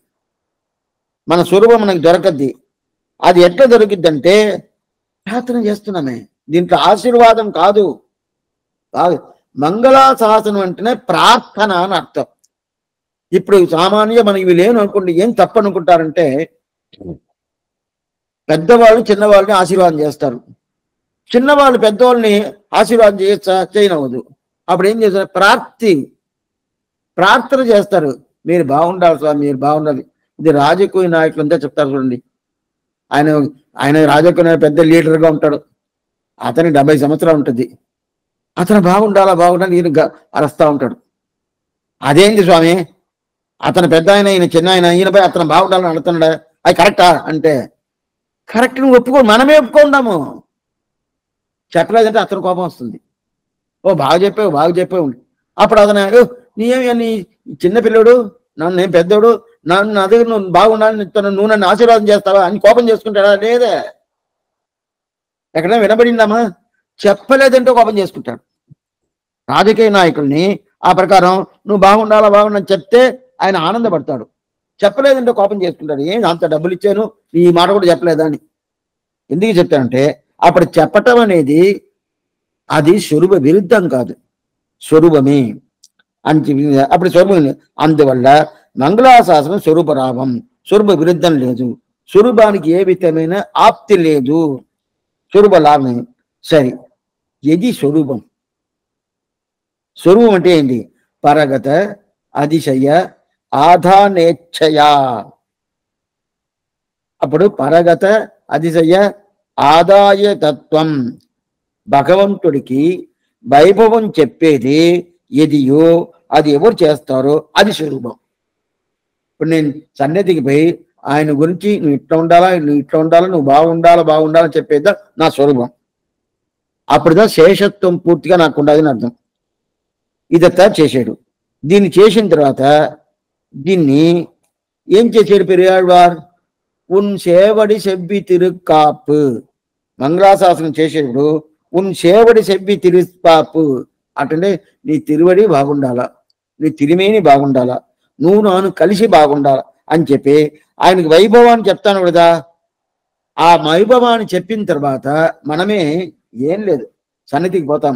మన స్వరూపం మనకు దొరకద్ది. అది ఎట్లా దొరికిద్దంటే ప్రార్థన చేస్తున్నామే, దీంట్లో ఆశీర్వాదం కాదు. మంగళాశాసనం అంటేనే ప్రార్థన అని అర్థం. ఇప్పుడు సామాన్యంగా మనకి ఇవి లేను అనుకోండి, ఏం తప్పనుకుంటారంటే పెద్దవాళ్ళు చిన్నవాళ్ళని ఆశీర్వాదం చేస్తారు, చిన్నవాళ్ళు పెద్దవాళ్ళని ఆశీర్వాదం చేయనవద్దు. అప్పుడు ఏం చేస్తారు, ప్రార్థన చేస్తారు, మీరు బాగుండాలి స్వామి, మీరు బాగుండాలి. ఇది రాజకీయ నాయకులంతా చెప్తారు చూడండి. ఆయన ఆయన రాజకీయ పెద్ద లీడర్గా ఉంటాడు, అతనికి 70 సంవత్సరాలు ఉంటుంది, అతను బాగుండాలా బాగుండాలి ఈయన అరుస్తూ ఉంటాడు. అదేంటి స్వామి, అతను పెద్ద ఆయన, ఈయన చిన్న ఆయన, ఈయనపై అతను బాగుండాలని అడుగుతున్నాడా, అది కరెక్టా అంటే, కరెక్ట్ నువ్వు ఒప్పుకో, మనమే ఒప్పుకుంటాము. చెప్పలేదంటే అతను కోపం వస్తుంది. ఓ బాగా చెప్పావు. అప్పుడు అతను నీయేమి నీ చిన్నపిల్లడు, నేను పెద్దోడు, నా దగ్గర నువ్వు బాగుండాలని నువ్వు నన్ను ఆశీర్వాదం చేస్తావా అని కోపం చేసుకుంటాడా? లేదే. ఎక్కడైనా వినబడిందామా? చెప్పలేదంటే కోపం చేసుకుంటాడు. రాజకీయ నాయకుల్ని ఆ ప్రకారం నువ్వు బాగుండాలని చెప్తే ఆయన ఆనందపడతాడు, చెప్పలేదంటే కోపం చేసుకుంటాడు. ఏం అంత డబ్బులు ఇచ్చాను ఈ మాట కూడా చెప్పలేదా అని. ఎందుకు చెప్తానంటే అప్పుడు చెప్పటం అనేది అది స్వరూప విరుద్ధం కాదు, స్వరూపమే అని చెప్పి అప్పుడు స్వరూపం. అందువల్ల మంగళాశాసనం స్వరూపరావం, స్వరూప విరుద్ధం లేదు, స్వరూపానికి ఏ విధమైన ఆప్తి లేదు, స్వరూప లాభం. సరే, ఇది స్వరూపం. స్వరూపం అంటే ఏంటి? పరగత అతిశయ ఆధానేచ్ఛయ. అప్పుడు పరగత అతిశయ ఆదాయ తత్వం, భగవంతుడికి వైభవం చెప్పేది ఎదియో అది ఎవరు చేస్తారో అది స్వరూపం. ఇప్పుడు నేను సన్నిధికి పోయి ఆయన గురించి నువ్వు ఇట్లా ఉండాలా, నువ్వు బాగుండాలని చెప్పేదా నా స్వరూపం. అప్పుడుదా శేషత్వం పూర్తిగా నాకు ఉండదని అర్థం. ఇదంతా చేశాడు. దీన్ని చేసిన తర్వాత దీన్ని ఏం చేశాడు పెరియాళ్వార్? ఉన్ సేవడి సెవ్వి తిరుక్కాపు, మంగళాశాసనం చేసేప్పుడు ఉన్ సేవడి సెవ్వి తిరుక్కాపు అంటే నీ తిరువడి బాగుండాలా, నీ తిరిమేని బాగుండాలా, నువ్వు నాను కలిసి బాగుండాలా అని చెప్పి ఆయనకి వైభవాన్ని చెప్తాను కదా. ఆ వైభవాన్ని చెప్పిన తర్వాత మనమే ఏం లేదు సన్నిధికి పోతాం.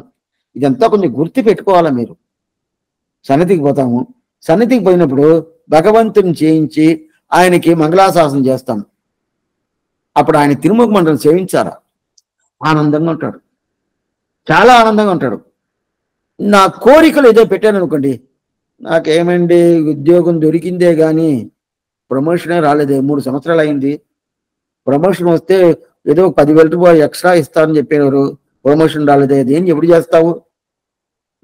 ఇదంతా కొంచెం గుర్తు పెట్టుకోవాలా మీరు. సన్నిధికి పోతాము, సన్నిధికి పోయినప్పుడు భగవంతుని చేయించి ఆయనకి మంగళాశాసనం చేస్తాం. అప్పుడు ఆయన తిరుముఖ మండలం సేవించారా, ఆనందంగా ఉంటాడు, చాలా ఆనందంగా ఉంటాడు. నా కోరికలు ఏదో పెట్టాను అనుకోండి, నాకేమండి ఉద్యోగం దొరికిందే కానీ ప్రమోషనే రాలేదే, 3 సంవత్సరాలు అయింది. ప్రమోషన్ వస్తే ఏదో 10,000 రూపాయలు ఎక్స్ట్రా ఇస్తారని చెప్పేవారు, ప్రమోషన్ రాలేదే, అదేం ఎప్పుడు చేస్తావు?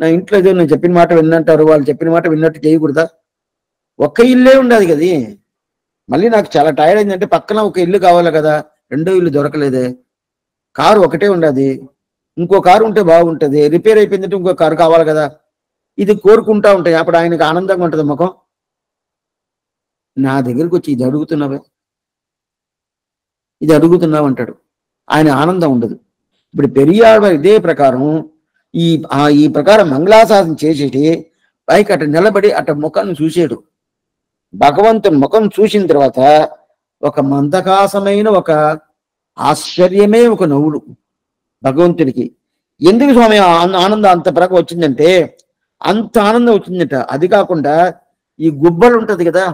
నా ఇంట్లో ఏదో నేను చెప్పిన మాట విన్నంటారు, వాళ్ళు చెప్పిన మాట విన్నట్టు చేయకూడదా? ఒక్క ఇల్లే ఉండదు కదా. మళ్ళీ నాకు చాలా టైర్డ్ అయిందంటే పక్కన ఒక ఇల్లు కావాలి కదా, 2వ ఇల్లు దొరకలేదే. కారు ఒకటే ఉండదు, ఇంకో కారు ఉంటే బాగుంటుంది, రిపేర్ అయిపోయిందంటే ఇంకో కారు కావాలి కదా. ఇది కోరుకుంటా ఉంటాయి. అప్పుడు ఆయనకు ఆనందంగా ఉంటుంది ముఖం. నా దగ్గరికి వచ్చి ఇది అడుగుతున్నావు అంటాడు, ఆయన ఆనందం ఉండదు. ఇప్పుడు పెరియాళ్వార్ ఇదే ప్రకారం ఈ ప్రకారం మంగళాశాసనం చేసేటి పైకి అట నిలబడి అట ముఖాన్ని చూసాడు. భగవంతుని ముఖం చూసిన తర్వాత ఒక మందకాసమైన ఒక ఆశ్చర్యమే ఒక నవ్వుడు భగవంతుడికి. ఎందుకు స్వామి ఆనందం అంత ప్రకారం వచ్చిందంటే, అంత ఆనందం వచ్చిందట. అది కాకుండా ఈ గుబ్బలు ఉంటది కదా,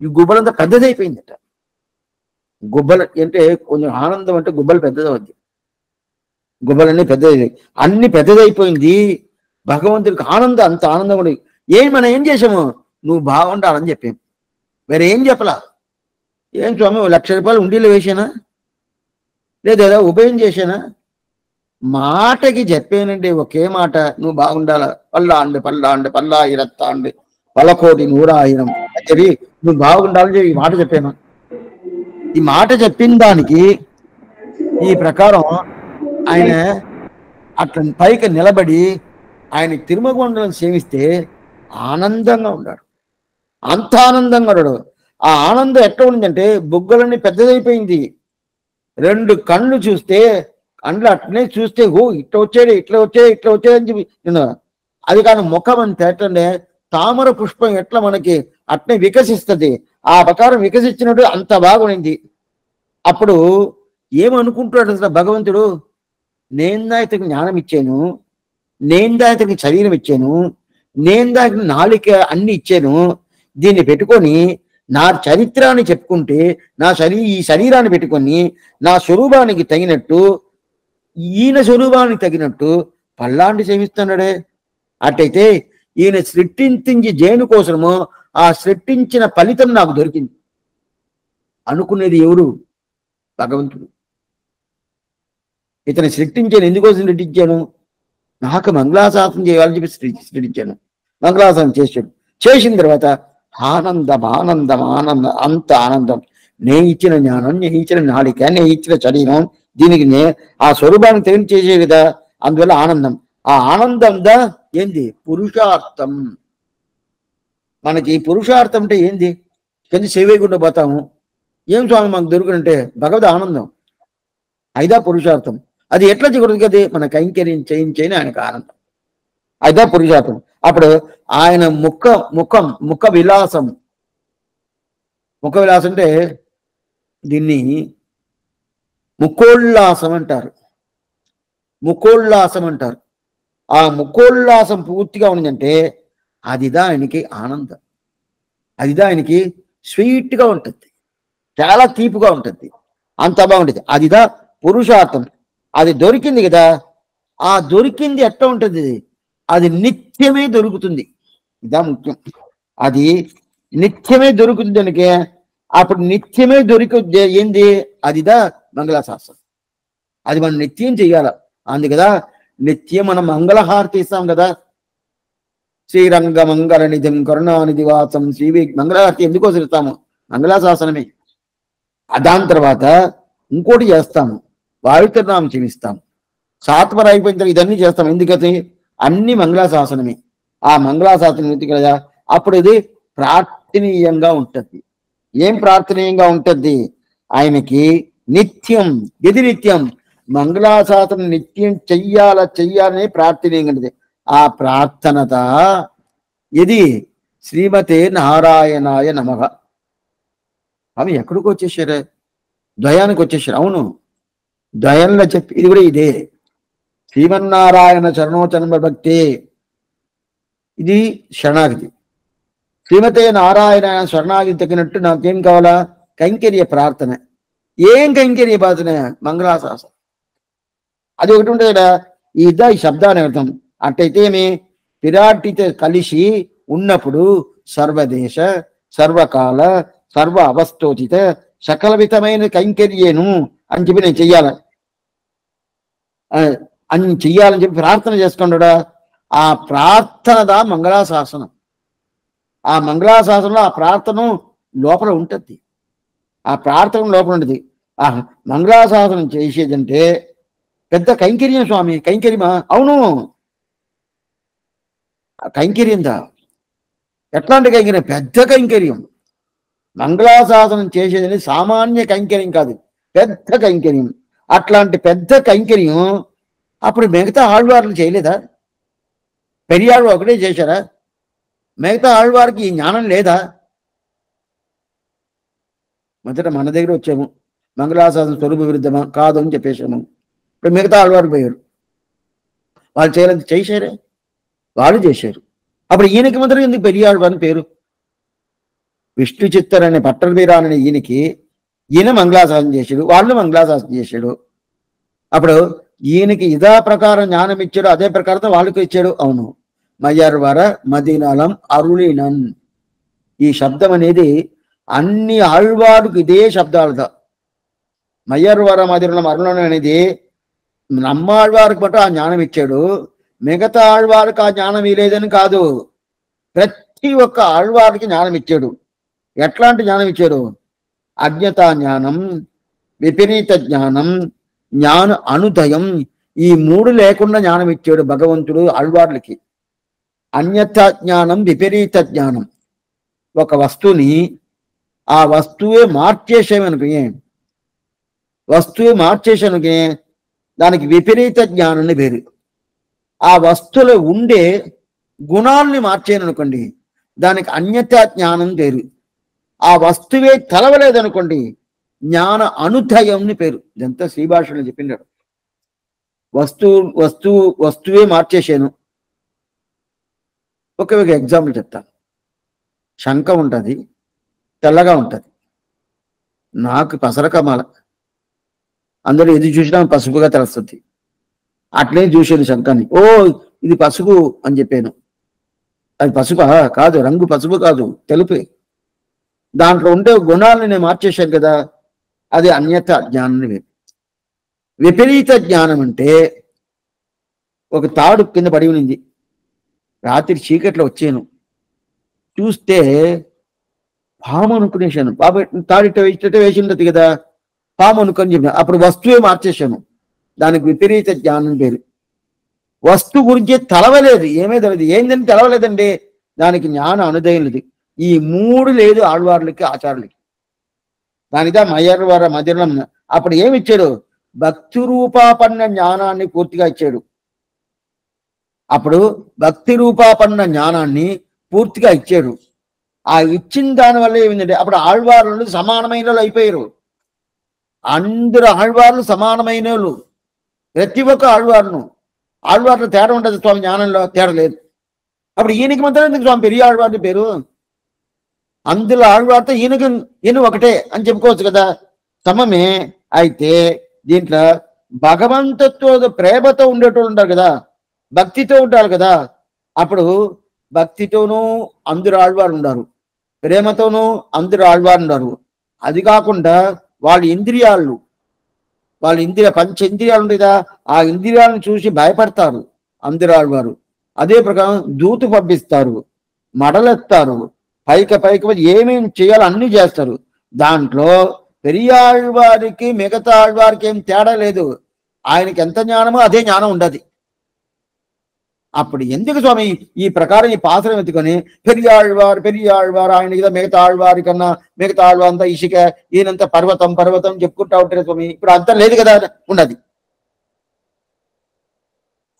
ఈ గుబ్బలంతా పెద్దదైపోయిందట. గుబ్బలు అంటే కొంచెం ఆనందం అంటే గుబ్బలు పెద్దదవుద్ది, గుబ్బలన్నీ పెద్దది, అన్ని పెద్దదైపోయింది. భగవంతుడికి ఆనందం, అంత ఆనందం కూడా. మనం ఏం చేసాము? నువ్వు బాగుండాలని చెప్పాము, వేరే ఏం చెప్పలా. ఏం స్వామి 1,00,000 రూపాయలు ఉండీలో వేసానా, లేదా ఉభయం చేశానా? మాటకి చెప్పానండి, ఒకే మాట, నువ్వు బాగుండాలా, పల్లా ఇరత్తాండి పలకోటి 100,000 చెప్పి నువ్వు బాగుండాలని ఈ మాట చెప్పాను. ఈ మాట చెప్పిన దానికి ఈ ప్రకారం ఆయన అట్లా పైకి నిలబడి ఆయన తిరుమల మండలం సేవిస్తే ఆనందంగా ఉన్నాడు, అంత ఆనందంగా ఉన్నాడు. ఆ ఆనందం ఎట్లా ఉందంటే బుగ్గలన్నీ పెద్దదైపోయింది. 2 కళ్ళు చూస్తే కళ్ళు అట్లనే చూస్తే ఇట్లా వచ్చాడు అని చెప్పి అది కానీ ముఖం అని తేటండే తామర పుష్పం ఎట్లా మనకి అట్నే వికసిస్తుంది, ఆ ప్రకారం వికసించినట్టు అంత బాగుంది. అప్పుడు ఏమనుకుంటాడు అసలు భగవంతుడు? నేందా ఇతనికి జ్ఞానం ఇచ్చాను, నేందా ఇతనికి శరీరం ఇచ్చాను, నేందా ఇతనికి నాలిక అన్ని ఇచ్చాను, దీన్ని పెట్టుకొని నా చరిత్రాన్ని చెప్పుకుంటే ఈ శరీరాన్ని పెట్టుకొని నా స్వరూపానికి తగినట్టు, ఈయన స్వరూపానికి తగినట్టు పల్లాంటి సేవిస్తున్నాడే. అట్టయితే ఈయన సృష్టించి జేను కోసము ఆ సృష్టించిన ఫలితం నాకు దొరికింది. అనుకునేది ఎవరు? భగవంతుడు. ఇతను సృష్టించాను, ఎందుకోసం సృష్టించాను? నాకు మంగళాశాసనం చేయాలని చెప్పి సృష్టించాను. మంగళాశాసనం చేశాడు. చేసిన తర్వాత ఆనందం ఆనందం ఆనందం, అంత ఆనందం. నేను ఇచ్చిన జ్ఞానం, నేను ఇచ్చిన నాళిక, నేను ఇచ్చిన శరీరం, దీనికి ఆ స్వరూపాన్ని తెలియ చేసే కదా, అందువల్ల ఆనందం. ఆ ఆనందం ఏంది? పురుషార్థం. మనకి పురుషార్థం అంటే ఏంది? కింద సేవేయకుండా పోతాము, ఏం స్వామి మాకు దొరుకునంటే భగవద్ ఆనందం. అయిదా పురుషార్థం. అది ఎట్లా జరుగుతుంది కదా? మన కైంకర్యం చేయించని ఆయనకు ఆనందం. అయిదా పురుషార్థం. అప్పుడు ఆయన ముఖ విలాసం. ముఖ విలాసం అంటే దీన్ని ముఖోల్లాసం అంటారు. ముఖోల్లాసం అంటారు. ఆ ముఖోల్లాసం పూర్తిగా ఉందంటే అదిదా ఆయనకి ఆనందం. అదిదా ఆయనకి స్వీట్గా ఉంటుంది, చాలా తీపుగా ఉంటుంది, అంత బాగుంటుంది. అదిదా పురుషార్థం. అది దొరికింది కదా, ఆ దొరికింది ఎట్లా ఉంటుంది? అది నిత్యమే దొరుకుతుంది. ఇదా ముఖ్యం. అది నిత్యమే దొరుకుతుంది దానికి. అప్పుడు నిత్యమే ఏంది? అదిదా మంగళాశాసనం. అది మనం నిత్యం చెయ్యాల. అందుకదా నిత్యం మనం మంగళహారతి ఇస్తాం కదా. శ్రీరంగ మంగళ నిధిం కరుణానిధి వాసం శ్రీ మంగళహారతి ఎందుకోసం ఇస్తాము? మంగళాశాసనమే. దాని తర్వాత ఇంకోటి చేస్తాము, వాయుతనామం చెవిస్తాము, సాత్వర అయిపోయిన తర్వాత ఇదన్నీ చేస్తాం. ఎందుకని? అన్ని మంగళాశాసనమే. ఆ మంగళాశాసనం ఎందుకు కదా, అప్పుడు ఇది ప్రార్థనీయంగా ఉంటుంది. ఏం ప్రార్థనీయంగా ఉంటుంది? ఆయనకి నిత్యం, ఇది నిత్యం మంగళాశాసనం నిత్యం చెయ్యాలని ప్రార్థనీయంగా ఉంటుంది. ఆ ప్రార్థనత ఇది శ్రీమతే నారాయణాయ నమః. అవి ఎక్కడికి వచ్చేసారు? ద్వయానికి వచ్చేసారు. అవును, ద్వయంలో చెప్పి ఇది కూడా ఇదే. శ్రీమన్నారాయణ చరణోచరణ భక్తి, ఇది శరణాగతి. శ్రీమతే నారాయణ శరణాగతి తగినట్టు నాకేం కావాలా? కైంకర్య ప్రార్థన. ఏం కైంకర్య ప్రార్థన? మంగళాశాసనం. అది ఒకటి ఉంటుంది కదా. ఈ శబ్దాన్ని అర్థం అట్టయితే ఏమి? విరాటితో కలిసి ఉన్నప్పుడు సర్వదేశ సర్వకాల సర్వ అవస్థోచిత సకల విధమైన కైంకర్యేను అని చెప్పి నేను చెయ్యాల అని చెయ్యాలని చెప్పి ప్రార్థన చేసుకున్నాడా. ఆ ప్రార్థనదా మంగళాశాసనం. ఆ మంగళాశాసనంలో ఆ ప్రార్థన లోపల ఉంటుంది. ఆ ప్రార్థన లోపల ఉంటుంది. ఆ మంగళాశాసనం చేసేదంటే పెద్ద కైంకర్యం స్వామి. కైంకర్యమా? అవును, కైంకర్యందా. ఎట్లాంటి కైంకర్యం? పెద్ద కైంకర్యం. మంగళాశాసనం చేసేదని సామాన్య కైంకర్యం కాదు, పెద్ద కైంకర్యం. అట్లాంటి పెద్ద కైంకర్యం అప్పుడు మిగతా ఆళ్వార్లు చేయలేదా? పెరియాళ్ళు ఒకటే చేశారా? మిగతా ఆళ్వారికి ఈ జ్ఞానం లేదా? మొదట మన దగ్గర వచ్చాము, మంగళాశాసనం స్వరూప విరుద్ధమా కాదు అని చెప్పేశాము. ఇప్పుడు మిగతా ఆళ్వారు పోయారు, వాళ్ళు చేయలేదు, చేశారే, వాళ్ళు చేశారు. అప్పుడు ఈయనకి మాత్రం ఎందుకు పెరియాడు అని పేరు? విష్ణు చిత్తర్ అనే పట్టణ వీరాలని ఈయనకి, ఈయన మంగళాశాసనం చేశాడు, వాళ్ళు మంగళాశాసనం చేశాడు. అప్పుడు ఈయనకి ఇదా ప్రకారం జ్ఞానం ఇచ్చాడు, అదే ప్రకారంతో వాళ్ళకి ఇచ్చాడు. అవును, మయ్యర్వర మదీనాలం అరుళినన్. ఈ శబ్దం అనేది అన్ని ఆళ్వారుకు ఇదే శబ్దాలతో. మయ్యర్వర మదీనాలం అరుళన్ అనేది నమ్మాళ్వారికి బట్టి ఆ జ్ఞానం ఇచ్చాడు. మిగతా ఆళ్వారికి ఆ జ్ఞానం ఇలేదని కాదు, ప్రతి ఒక్క ఆళ్వారికి జ్ఞానం ఇచ్చాడు. ఎట్లాంటి జ్ఞానం ఇచ్చాడు? అజ్ఞతా జ్ఞానం, విపరీత జ్ఞానం, జ్ఞాన అనుదయం, ఈ మూడు లేకుండా జ్ఞానం ఇచ్చాడు భగవంతుడు ఆళ్వార్లకి. అన్యథ జ్ఞానం, విపరీత జ్ఞానం. ఒక వస్తువుని ఆ వస్తువే మార్చేసానుకే దానికి విపరీత జ్ఞానాన్ని పేరు. ఆ వస్తువులో ఉండే గుణాలని మార్చాను అనుకోండి, దానికి అన్యథ జ్ఞానం పేరు. ఆ వస్తువే తెలవలేదనుకోండి, జ్ఞాన అనుదయంని పేరు. ఇదంతా శ్రీభాషలో చెప్పినాడు. వస్తువే మార్చేసాను. ఒక ఎగ్జాంపుల్ చెప్తాను. శంఖ ఉంటుంది, తెల్లగా ఉంటుంది. నాకు పసరకమాల, అందరూ ఎది చూసినా పసుపుగా తెలుస్తుంది. అట్లే చూశాను శంఖాన్ని, ఓ ఇది పసుపు అని చెప్పాను. అది పసుపా? కాదు, రంగు పసుపు కాదు, తెలుపే. దాంట్లో ఉండే గుణాలను నేను మార్చేశాను కదా, అది అన్యత జ్ఞానం. విపరీత జ్ఞానం అంటే ఒక తాడు కింద పడి ఉంది, రాత్రి చీకట్లో వచ్చాను, చూస్తే పాము అనుకునేశాను. బాబు తాడిట వేసి ఉండదు కదా, పాము అనుకొని చెప్పాను. అప్పుడు వస్తువే మార్చేశాను. దానికి విపరీత జ్ఞానం పేరు. వస్తువు గురించి తెలవలేదు, ఏమీ తెలియదు. ఏందని తెలవలేదండి, దానికి జ్ఞానం అనుదయం లేదు. ఈ మూడు లేదు ఆళ్వార్లకి ఆచార్యులకి. దానిదా మయర్వర మధురం. అప్పుడు ఏమి ఇచ్చాడు? భక్తి రూపాపన్న జ్ఞానాన్ని పూర్తిగా ఇచ్చాడు. అప్పుడు భక్తి రూపాపన్న జ్ఞానాన్ని పూర్తిగా ఇచ్చాడు. ఆ ఇచ్చిన దాని వల్ల ఏమిందంటే అప్పుడు ఆళ్వార్లు సమానమైన వాళ్ళు అయిపోయారు. అందరూ ఆళ్వార్లు సమానమైన వాళ్ళు. ప్రతి ఒక్క ఆళ్వార్లు తేడా ఉండదు స్వామి, జ్ఞానంలో తేడా లేదు. అప్పుడు ఈయనకి మాత్రం ఎందుకు స్వామి పెరియ ఆళ్వార్ని పేరు? అందులో ఆళ్వార్తో ఈయన ఒకటే అని చెప్పుకోవచ్చు కదా, సమమే. అయితే దీంట్లో భగవంతత్వ ప్రేమతో ఉండేటోళ్ళు ఉంటారు కదా, భక్తితో ఉంటారు కదా. అప్పుడు భక్తితోనూ అందరు ఆళ్వారు ఉన్నారు, ప్రేమతోనూ అందరు ఆళ్వారు ఉన్నారు. అది కాకుండా వాళ్ళ పంచ ఇంద్రియాలు ఉంటాయి కదా, ఆ ఇంద్రియాలను చూసి భయపడతారు అందరు ఆళ్వారు. అదే ప్రకారం దూత పంపిస్తారు, మడలెత్తారు, పైకి ఏమేమి చేయాలో అన్ని చేస్తారు. దాంట్లో పెరియాళ్వారికి మిగతా ఆళ్వారికి ఏం తేడా లేదు. ఆయనకి ఎంత జ్ఞానమో అదే జ్ఞానం ఉండదు. అప్పుడు ఎందుకు స్వామి ఈ ప్రకారం ఈ పాత్రం ఎత్తుకొని పెరియాళ్వారు ఆయన కదా మిగతా ఆళ్వారి కన్నా, మిగతా ఆళ్వారు అంతా ఇసుక, ఈయనంతా పర్వతం చెప్పుకుంటా ఉంటారు స్వామి. ఇప్పుడు అంతా లేదు కదా ఉండదు.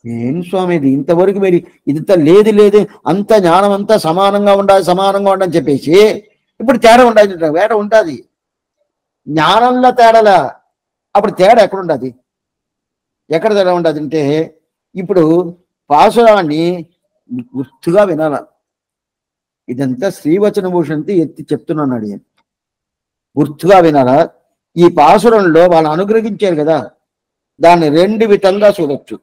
ఏం స్వామి ఇది ఇంతవరకు మీరు ఇంత లేదు, అంత జ్ఞానం అంతా సమానంగా ఉండాలని చెప్పేసి ఇప్పుడు తేడా ఉండాలి. వేట ఉంటుంది జ్ఞానంలో తేడాలా. అప్పుడు తేడా ఎక్కడ ఉండదు? ఎక్కడ తేడా ఉండదు అంటే ఇప్పుడు పాసురాన్ని గుర్తుగా వినాల. ఇదంతా శ్రీవచన భూషణ్తో ఎత్తి చెప్తున్నాను అడిగాను, గుర్తుగా వినాలా. ఈ పాసురంలో వాళ్ళు అనుగ్రహించారు కదా, దాన్ని రెండు విధంగా చూడొచ్చు.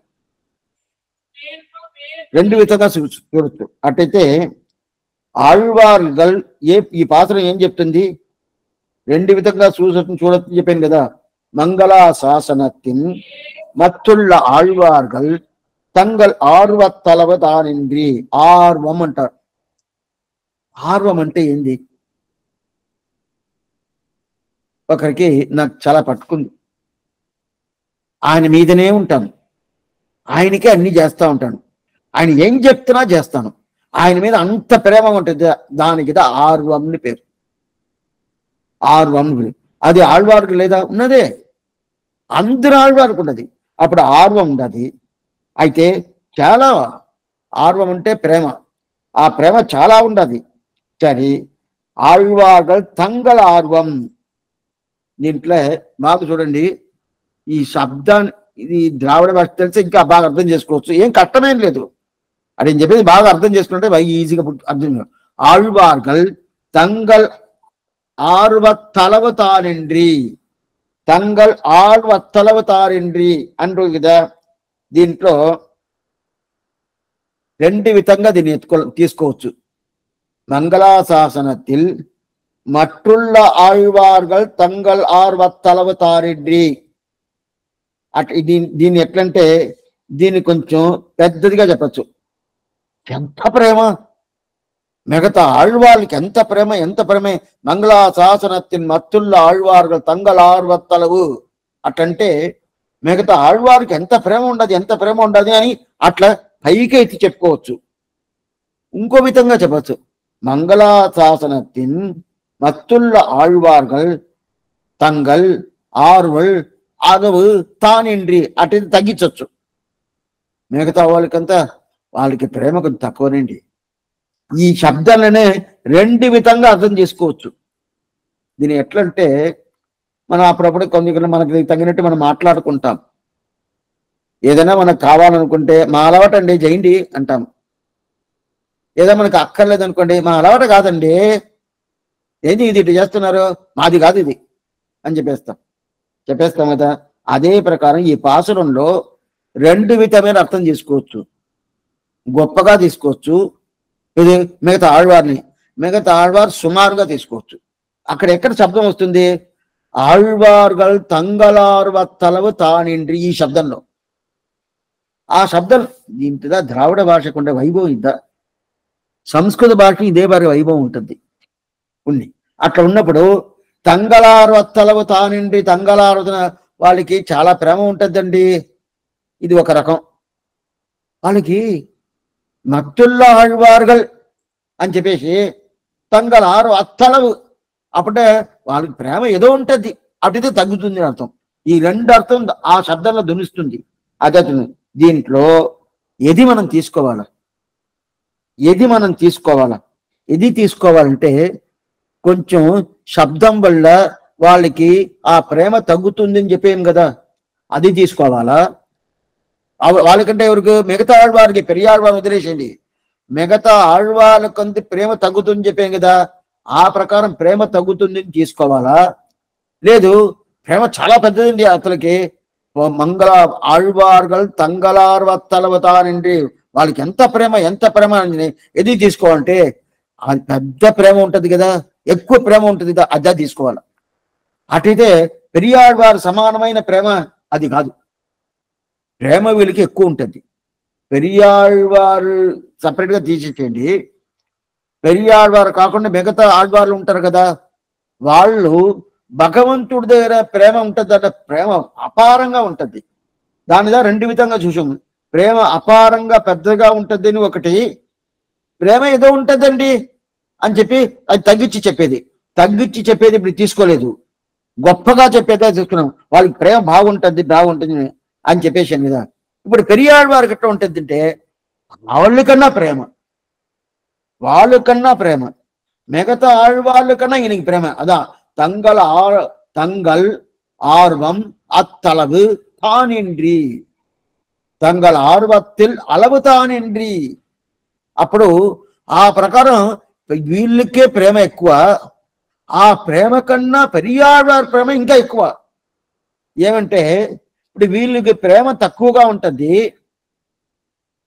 అట్టయితే ఆళ్వార్గల్ ఈ పాత్ర ఏం చెప్తుంది? రెండు విధంగా చూడొచ్చు చెప్పాను కదా. మంగళా శాసనத்தின் మత్తుళ్ళ ఆళ్వార్గల్ తంగల్ ఆర్వత్తలవదానింద్రి. ఆర్వం అంటారు. ఆర్వం అంటే ఏంది? ఒకరికి నాకు చాలా పట్టుకుంది, ఆయన మీదనే ఉంటాను, ఆయనకే అన్ని చేస్తూ ఉంటాను, ఆయన ఏం చెప్తున్నా చేస్తాను, ఆయన మీద అంత ప్రేమ ఉంటుంది. దానికి ఆర్వంని పేరు. ఆర్వం అది ఆళ్వార్కు లేదా? ఉన్నదే, అందరూ ఆళ్వార్కు ఉన్నది. అప్పుడు ఆర్వం ఉండదు. అయితే చాలా ఆర్వం అంటే ప్రేమ, ఆ ప్రేమ చాలా ఉండదు. సరే, ఆళ్వార్గల్ తంగల్ ఆర్వం. దీంట్లో మాకు చూడండి, ఈ శబ్దాన్ని ఇది ద్రావిడ భాష తెలిసి ఇంకా బాగా అర్థం చేసుకోవచ్చు, ఏం కష్టమేం లేదు. అని చెప్పేది బాగా అర్థం చేసుకుంటే బాగా ఈజీగా అర్థం. ఆళ్వార్గల్ తంగల్ ఆర్వత్తలవతారెండ్రి, తంగల్ ఆర్వత్తలవతారెండ్రి అంటారు కదా. దీంట్లో రెండు విధంగా దీన్ని తీసుకోవచ్చు. మంగళాశాసనத்தில் మట్టుళ్ళ ఆళ్వార్గల్ తంగల్ ఆర్వత్తలవతారెండ్రి. దీన్ని ఎట్లంటే దీన్ని కొంచెం పెద్దదిగా చెప్పచ్చు. ఎంత ప్రేమ మిగతా ఆళ్వార్లకి, ఎంత ప్రేమ. మంగళాశాసనத்தின் మత్తుళ్ళ ఆళ్వార్గల్ తంగల్ ఆర్వత్తలవు అట్లంటే మిగతా ఆళ్వారికి ఎంత ప్రేమ ఉండదు అని అట్లా పైకి ఎత్తి చెప్పుకోవచ్చు. ఇంకో విధంగా చెప్పచ్చు. మంగళాశాసనத்தின் మత్తుళ్ళ ఆళ్వార్గల్ తంగల్ ఆర్వల్ అగవు తానిండ్రి అటు తగ్గించవచ్చు. మిగతా వాళ్ళకి ప్రేమ కొంచెం తక్కువనండి. ఈ శబ్దాలనే రెండు విధంగా అర్థం చేసుకోవచ్చు. దీన్ని ఎట్లంటే మనం అప్పుడప్పుడు కొంచెం మనకి తగినట్టు మనం మాట్లాడుకుంటాం. ఏదైనా మనకు కావాలనుకుంటే మా అలవాటు అండి చేయండి అంటాం. ఏదో మనకు అక్కర్లేదు అనుకోండి, మా అలవాటు కాదండి, ఏంది ఇది ఇటు చేస్తున్నారు, మాది కాదు ఇది అని చెప్పేస్తాం కదా. అదే ప్రకారం ఈ పాసురంలో రెండు విధమైన అర్థం చేసుకోవచ్చు. గొప్పగా తీసుకోవచ్చు, ఇది మిగతా ఆళ్వార్ సుమారుగా తీసుకోవచ్చు. అక్కడ ఎక్కడ శబ్దం వస్తుంది? ఆళ్వార్గల్ తంగలార్వత్తలవు తానిండ్రి, ఈ శబ్దంలో. ఆ శబ్దం ఇంతదా ద్రావిడ భాషకు ఉండే వైభవం ఇద్దా, సంస్కృత భాష ఇదే వారి వైభవం ఉంటుంది ఉంది. అట్లా ఉన్నప్పుడు తంగలార్వత్తలవు తానిండ్రి, తంగలారుతున్న వాళ్ళకి చాలా ప్రేమ ఉంటుందండి. ఇది ఒక రకం. వాళ్ళకి మత్తుల్ల ఆళ్వార్గల్ అని చెప్పేసి తంగలారు అత్తలవు, అప్పుడే వాళ్ళకి ప్రేమ ఏదో ఉంటుంది, అటుతే తగ్గుతుంది అర్థం. ఈ రెండు అర్థం ఆ శబ్దంలో ధ్వనిస్తుంది. అదే దీంట్లో ఏది మనం తీసుకోవాలా? ఏది తీసుకోవాలంటే కొంచెం శబ్దం వల్ల వాళ్ళకి ఆ ప్రేమ తగ్గుతుంది అని చెప్పేం కదా, అది తీసుకోవాలా? వాళ్ళకంటే ఎవరికి? మిగతా ఆళ్వారికి, పెరియాళ్వారు వదిలేసేయండి, మిగతా ఆళ్వాళ్ళకంత ప్రేమ తగ్గుతుంది చెప్పాం కదా, ఆ ప్రకారం ప్రేమ తగ్గుతుంది తీసుకోవాలా? లేదు ప్రేమ చాలా పెద్దదండి అతనికి, మంగళ ఆళ్వార్గల్ తంగలార్వత్తలవతానండి, వాళ్ళకి ఎంత ప్రేమ అని ఎది తీసుకోవాలంటే అది పెద్ద ప్రేమ ఉంటుంది కదా, ఎక్కువ ప్రేమ ఉంటుంది కదా, అదే తీసుకోవాలి. అటైతే పెరియాళ్వారు సమానమైన ప్రేమ అది కాదు, ప్రేమ వీళ్ళకి ఎక్కువ ఉంటుంది. పెరియాళ్వారు సపరేట్గా తీసేసేయండి, పెరియాళ్వారు కాకుండా మిగతా ఆళ్వార్లు ఉంటారు కదా, వాళ్ళు భగవంతుడి దగ్గర ప్రేమ ఉంటుంది అంటే ప్రేమ అపారంగా ఉంటుంది. దానిదా రెండు విధంగా చూసాము. ప్రేమ అపారంగా పెద్దగా ఉంటుంది అని ఒకటి, ప్రేమ ఏదో ఉంటుందండి అని చెప్పి అది తగ్గించి చెప్పేది ఇప్పుడు తీసుకోలేదు, గొప్పగా చెప్పేదే తీసుకున్నాం. వాళ్ళకి ప్రేమ బాగుంటుంది అని చెప్పేసాను కదా. ఇప్పుడు పెరియాళ్వారికి ఎట్లా ఉంటుంది అంటే వాళ్ళకన్నా ప్రేమ మిగతా ఆళ్వాళ్ళ కన్నా ఈయనకి ప్రేమ. అదా తంగల్ ఆర్వం అత్తలవు తానిండ్రి, తంగల్ ఆర్వత్తిల్ అలవు తానిండ్రి. అప్పుడు ఆ ప్రకారం వీళ్ళకే ప్రేమ ఎక్కువ, ఆ ప్రేమ కన్నా పెరియాళ్వారి ప్రేమ ఇంకా ఎక్కువ. ఏమంటే ఇప్పుడు వీళ్ళకి ప్రేమ తక్కువగా ఉంటుంది,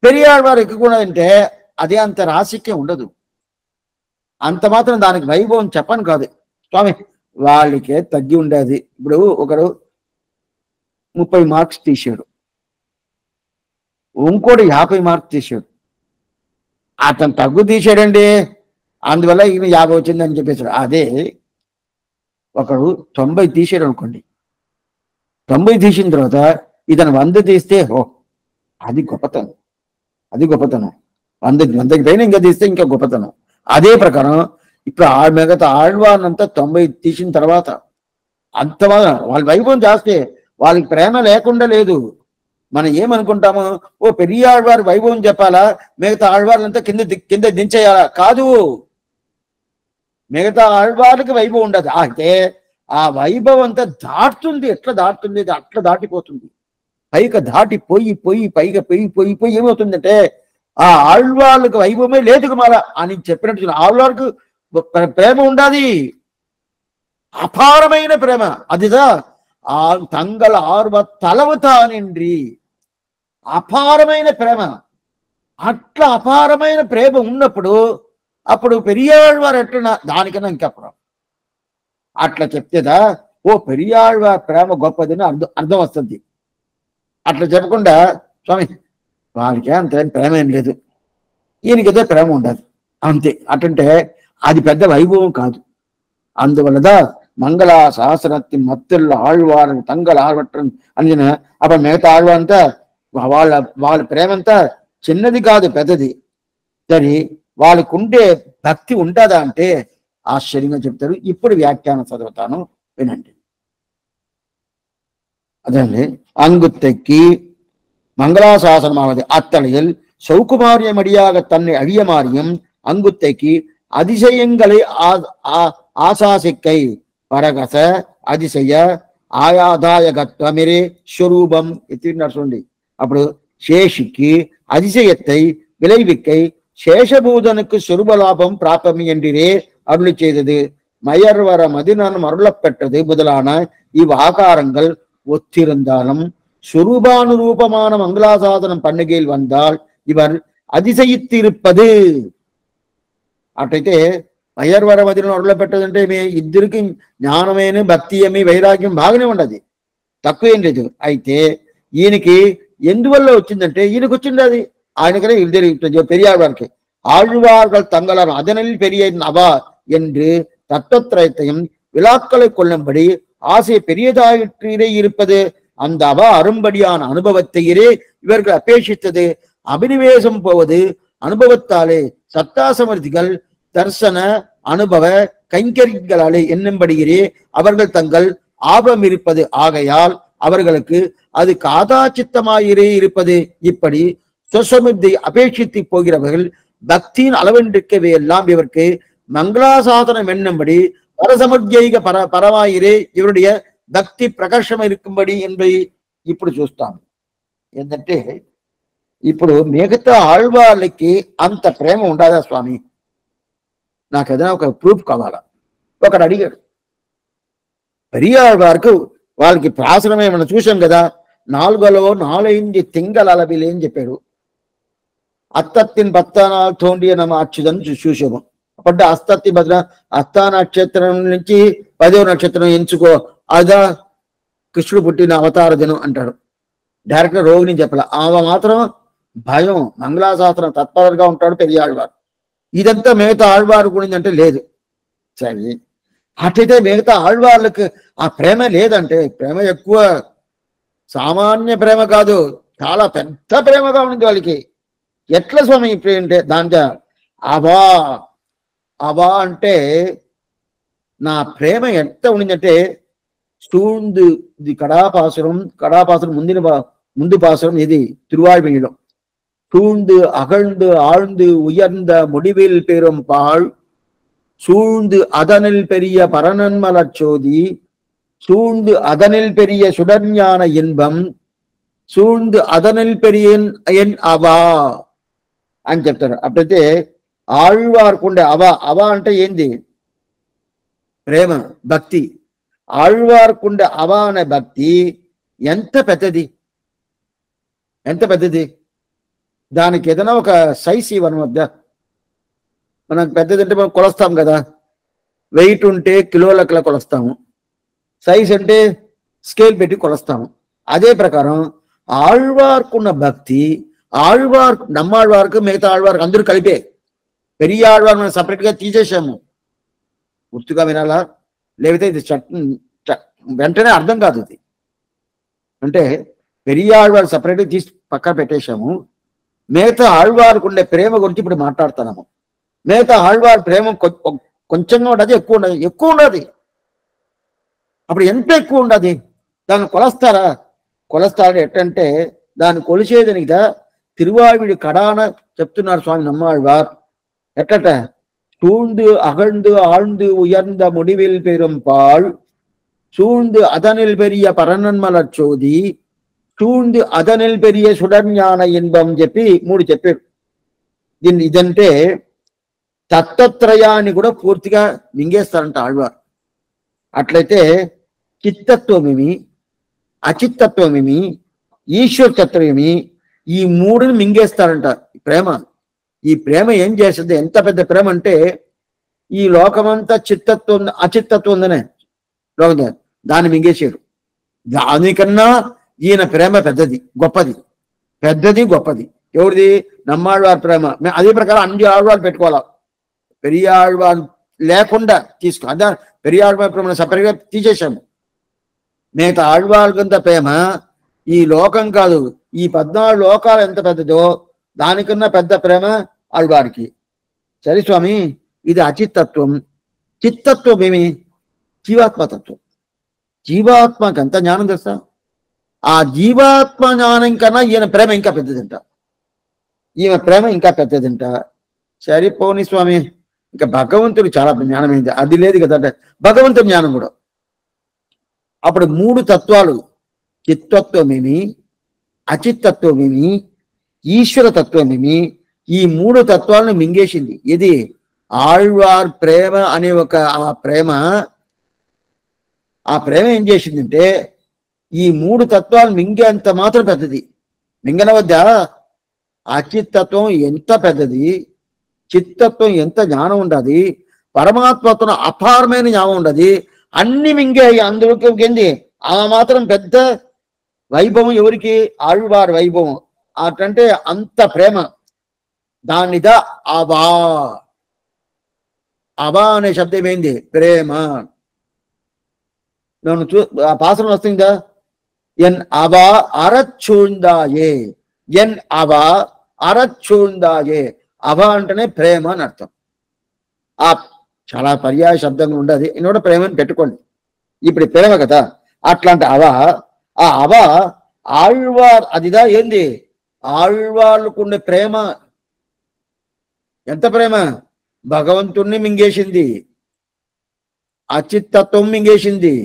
పెరియాళ్వారు ఎక్కువ అంటే అదే అంత రాశికే ఉండదు. అంత మాత్రం దానికి వైభవం చెప్పను కాదు స్వామి, వాళ్ళకే తగ్గి ఉండేది. ఇప్పుడు ఒకరు 30 మార్క్స్ తీసాడు, ఇంకోటి 50 మార్క్స్ తీసాడు, అతను తగ్గు తీసాడండి, అందువల్ల ఈయన 50 వచ్చిందని చెప్పేసాడు. అదే ఒకడు 90 తీసాడు అనుకోండి, 90 తీసిన తర్వాత ఇతను 100 తీస్తే అది గొప్పతనం, 100కి పైన ఇంకా తీస్తే ఇంకా గొప్పతనం. అదే ప్రకారం ఇప్పుడు మిగతా ఆళ్వార్నంతా 90 తీసిన తర్వాత అంత వాళ్ళ వైభవం చేస్తే వాళ్ళకి ప్రేమ లేకుండా లేదు. మనం ఏమనుకుంటాము, పెరియాళ్వారి వైభవం చెప్పాలా, మిగతా ఆళ్వార్లంతా కింద దించేయాలా? కాదు, మిగతా ఆళ్వార్లకి వైభవం ఉండదు. అయితే ఆ వైభవం అంతా దాటుతుంది. ఎట్లా దాటుతుంది? అట్లా దాటిపోతుంది, పైకి దాటిపోయి పైగా పోయి ఏమవుతుందంటే ఆ ఆళ్వార్లకు వైభవమే లేదు మళ్ళా అని చెప్పినట్టు ఆళ్వార్కు ప్రేమ ఉండాలి, అపారమైన ప్రేమ. అదిదా ఆ తంగల ఆర్వత్తలవుతానిండ్రి, అపారమైన ప్రేమ. అట్లా అపారమైన ప్రేమ ఉన్నప్పుడు అప్పుడు పెరియాళ్వారు ఎట్లా దానికన్నా ఇంకెప్పుడు అట్లా చెప్తేదా పెరియాళ్వారి ప్రేమ గొప్పదని అర్థం వస్తుంది. అట్లా చెప్పకుండా స్వామి వాళ్ళకే అంత ప్రేమ ఏం లేదు, ఈయనకేదో ప్రేమ ఉండదు అంతే అటుంటే అది పెద్ద వైభవం కాదు. అందువల్లదా మంగళ సహస్రత్తి మత్తుల్లో ఆళ్వారు తంగల ఆర్వట్టం అని అప్పుడు మిగతా ఆళ్వారంతా వాళ్ళ ప్రేమంతా చిన్నది కాదు, పెద్దది. సరే వాళ్ళకు ఉండే భక్తి ఉంటుందా అంటే ఆశ్చర్యంగా చెప్తారు. ఇప్పుడు వ్యాఖ్యానం చదువుతాను, వినండి. అదే அங்குத்தைக்கு மங்களாசாசனமாவது அத்தனையில் சௌகுமாரியமடியாக தன்னை அழியமாரியும் அங்குத்தைக்கு அதிசயங்களை ஆசாசிக்கை பரகச அதிசய ஆயாதாயகத்வமிரே ஸ்வரூபம் எத்தினார். అప్పుడు శేషికి அதிசயத்தை விளைவிக்கை சேஷபூதனுக்கு சொருபலாபம் பிராபமி என்றே அருளி செய்தது. மயர்வர மதினம் அருளப்பெற்றது முதலான இவ் ஆகாரங்கள் ஒத்திருந்தாலும் சுரூபானுரூபமான மங்களாசாதனம் பண்டிகையில் வந்தால் இவர் அதிசயித்திருப்பது అటైతే అయ్యర్వార మధ్యలో అడుగులో పెట్టదంటే మీ ఇద్దరికి జ్ఞానమేమి భక్తి ఏమి వైరాగ్యం బాగానే ఉండదు, తక్కువేం లేదు. అయితే ఈయనకి ఎందువల్ల వచ్చిందంటే ఈయనకు వచ్చింది అది, ఆయనకనే ఇది పెరియాழ்వార్కి ஆழ்வார்கள் தங்களால் அதனில் பெரிய அவா என்று தத்துவத்திரயத்தையும் விழாக்களை கொள்ளும்படி ஆசை பெரியதாயிற்றே இருப்பது அந்த அவா அரும்படியான அனுபவத்தையே இவர்கள் அபேட்சித்தது. அபினிவேசம் போவது அனுபவத்தாலே சத்தாசமர்த்திகள் தர்சன அனுபவ கைங்கரிகளாலே என்னும்படியே அவர்கள் தங்கள் ஆபம் இருப்பது. ஆகையால் அவர்களுக்கு அது காதாச்சித்தமாயிரே இருப்பது. இப்படி சுசமிருத்தி அபேட்சித்து போகிறவர்கள் பக்தியின் அளவென்றிருக்கவே எல்லாம் இவருக்கு மங்களாசாதனம் என்னும்படி పరసమధ్యైక పరమాయిరే ఇవరుడియ భక్తి ప్రకర్షమ ఇరుక్కుబడి என்பதை ఇప్పుడు చూస్తాము. ఏంటంటే ఇప్పుడు మిగతా ఆళ్వార్లకి అంత ప్రేమ ఉండదా స్వామి, నాకు ఏదైనా ఒక ప్రూఫ్ కావాలా. ఒకడు అడిగాడు, పెరియాళ్వార్కు వాళ్ళకి ప్రాసనం ఏమన్నా చూసాం కదా, 4 తింగళ అలవిలే అని చెప్పాడు. అత్తత్తిన్ పత్తానాలు తోండి నమ్మ అచ్చుదని చూసాము. అప్పుడు అస్తత్తి భద్ర అస్తా నక్షత్రం నుంచి 10వ నక్షత్రం ఎంచుకో, అదా కృష్ణుడు పుట్టిన అవతార దినం అంటాడు. డైరెక్ట్ రోగిని చెప్పాల. ఆమె మాత్రం భయం, మంగళాశాస్త్రం తత్పరగా ఉంటాడు పెరియాళ్వారు. ఇదంతా మిగతా ఆళ్వారు గురించి అంటే లేదు. సరే, అట్లయితే మిగతా ఆళ్వార్లకు ఆ ప్రేమ లేదంటే, ప్రేమ ఎక్కువ సామాన్య ప్రేమ కాదు, చాలా పెద్ద ప్రేమగా ఉంది వాళ్ళకి. ఎట్లా స్వామి అంటే దాంట్లో అవా అవా అంటే నా ప్రేమ ఎంత ఉండిందంటే సూందు, ఇది కడాపాసురం ముందు పాసురం ఇది తిరువాళ్మొழிలో. சூழ்ந்து அகழ்ந்து ஆழ்ந்து உயர்ந்த முடிவில் பெறும் பால் சூழ்ந்து அதனில் பெரிய பரநன்மலச்சோதி சூழ்ந்து அதனில் பெரிய சுடர்ஞான இன்பம் சூழ்ந்து அதனில் பெரிய ఎన్ అవా అని చెప్తారు. అప్పుడైతే ఆళ్వార్కుండే అవా అంటే ఏంది? ప్రేమ, భక్తి. ఆళ్వార్కుండే అవా అనే భక్తి ఎంత పెద్దది, ఎంత పెద్దది. దానికి ఏదైనా ఒక సైజ్ ఇవ్వను వద్ద. మనకు పెద్దది అంటే మనం కొలుస్తాం కదా, వెయిట్ ఉంటే కిలోలకలా కొలుస్తాము, సైజ్ అంటే స్కేల్ పెట్టి కొలుస్తాము. అదే ప్రకారం ఆళ్వార్కున్న భక్తి, నమ్మాళ్వార్కు మిగతా ఆళ్వార్కు అందరూ కలిపే. పెరియ ఆళ్వార్ మనం సపరేట్గా తీసేసాము. గుర్తుగా వినాలా, లేకపోతే ఇది వెంటనే అర్థం కాదు. ఇది అంటే పెరియ ఆళ్వార్ సపరేట్గా తీసి పక్కన పెట్టేశాము. మిగతా ఆళ్వార్కు ఉండే ప్రేమ గురించి ఇప్పుడు మాట్లాడుతున్నాము. మిగతా ఆళ్వార్ ప్రేమ కొంచెంగా ఉండదు, ఎక్కువ ఉండదు. అప్పుడు ఎంత ఎక్కువ ఉండదు, దాన్ని కొలస్తారా ఎట్టంటే దాన్ని కొలిచేదనిగా తిరువావిడి కడాన చెప్తున్నారు స్వామి నమ్మాళ్వార్. ఎట్టట சூழ்ந்து அகழ்ந்து ஆழ்ந்து உயர்ந்த முடிவில் பெறும் பால் சூழ்ந்து அதனில் பெரிய పరనన్మలచ్చోది సూழ்ந்து అదనిల్ పెరియ సుడర్జ్ఞాన ఇన్బం చెప్పి 3 చెప్పారు. ఇదంటే తత్వత్రయాన్ని కూడా పూర్తిగా మింగేస్తారంట ఆళ్వార్. అట్లయితే చిత్తత్వమేమి, అచిత్తత్వమేమి, ఈశ్వర తత్వమేమి, ఈ 3ని మింగేస్తారంట ప్రేమ. ఈ ప్రేమ ఏం చేస్తుంది? ఎంత పెద్ద ప్రేమ అంటే ఈ లోకమంతా చిత్తత్వం అచిత్తత్వం ఉందనే లోకం, దాన్ని మింగేసారు. దానికన్నా ఈయన ప్రేమ గొప్పది. ఎవరిది? నమ్మాళ్వార్ ప్రేమ. అదే ప్రకారం అన్ని ఆళ్వార్లు పెట్టుకోవాలా, పెరియ ఆళ్వార్ లేకుండా అదే పెరియ ఆళ్వార్ ప్రేమ సపరేట్గా తీసేసాము. మిగతా ఆళ్వార్కంత ప్రేమ ఈ లోకం కాదు, ఈ 14 లోకాలు ఎంత పెద్దదో దానికన్నా పెద్ద ప్రేమ ఆళ్వారికి. సరే స్వామి, ఇది అచిత్తత్వం. చిత్తత్వం ఏమి? జీవాత్మతత్వం. జీవాత్మకి ఎంత జ్ఞానం తెలుసా? ఆ జీవాత్మ జ్ఞానం కన్నా ఈయన ప్రేమ ఇంకా పెద్దదంట. సరిపోని స్వామి, ఇంకా భగవంతుడు చాలా జ్ఞానమైంది, అది లేదు కదా అంటే భగవంతుడి జ్ఞానం కూడా. అప్పుడు 3 తత్వాలు, చిత్తత్వమేమి, అచిత్తత్వమేమి, ఈశ్వర తత్వమేమి, ఈ 3 తత్వాలను మింగేసింది. ఇది ఆళ్వార్ ప్రేమ అనే ఒక ఆ ప్రేమ ఏం చేసిందంటే ఈ 3 తత్వాలు మింగేంత మాత్రం పెద్దది. మింగన వద్ద అచిత్తత్వం ఎంత పెద్దది, చిత్తత్వం ఎంత జ్ఞానం ఉండదు, పరమాత్మత్వం అపారమైన జ్ఞానం ఉండదు, అన్ని మింగే అందులోకి ఏంది ఆ మాత్రం పెద్ద వైభవం ఎవరికి? ఆళ్వారి వైభవం. అటంటే అంత ప్రేమ. దానిదా అవా. అవా అనే శబ్దం ఏంది? ప్రేమ. నన్ను ఆ పాసరం వస్తుందా? ఎన్ అవా అరచూందాయే, ఎన్ అవా అరచూందాయే. అవ అంటేనే ప్రేమ అని అర్థం. ఆ చాలా పర్యాయ శబ్దంగా ఉండదు, ఇన్నోడ ప్రేమని పెట్టుకోండి. ఇప్పుడు ప్రేమ కదా, అట్లాంటి అవ. ఆ అవ ఆళ్వార్ అదిదా ఏంది? ఆళ్వార్లకుండే ప్రేమ. ఎంత ప్రేమ? భగవంతుణ్ణి మింగేసింది, అచిత్తత్వం మింగేసింది,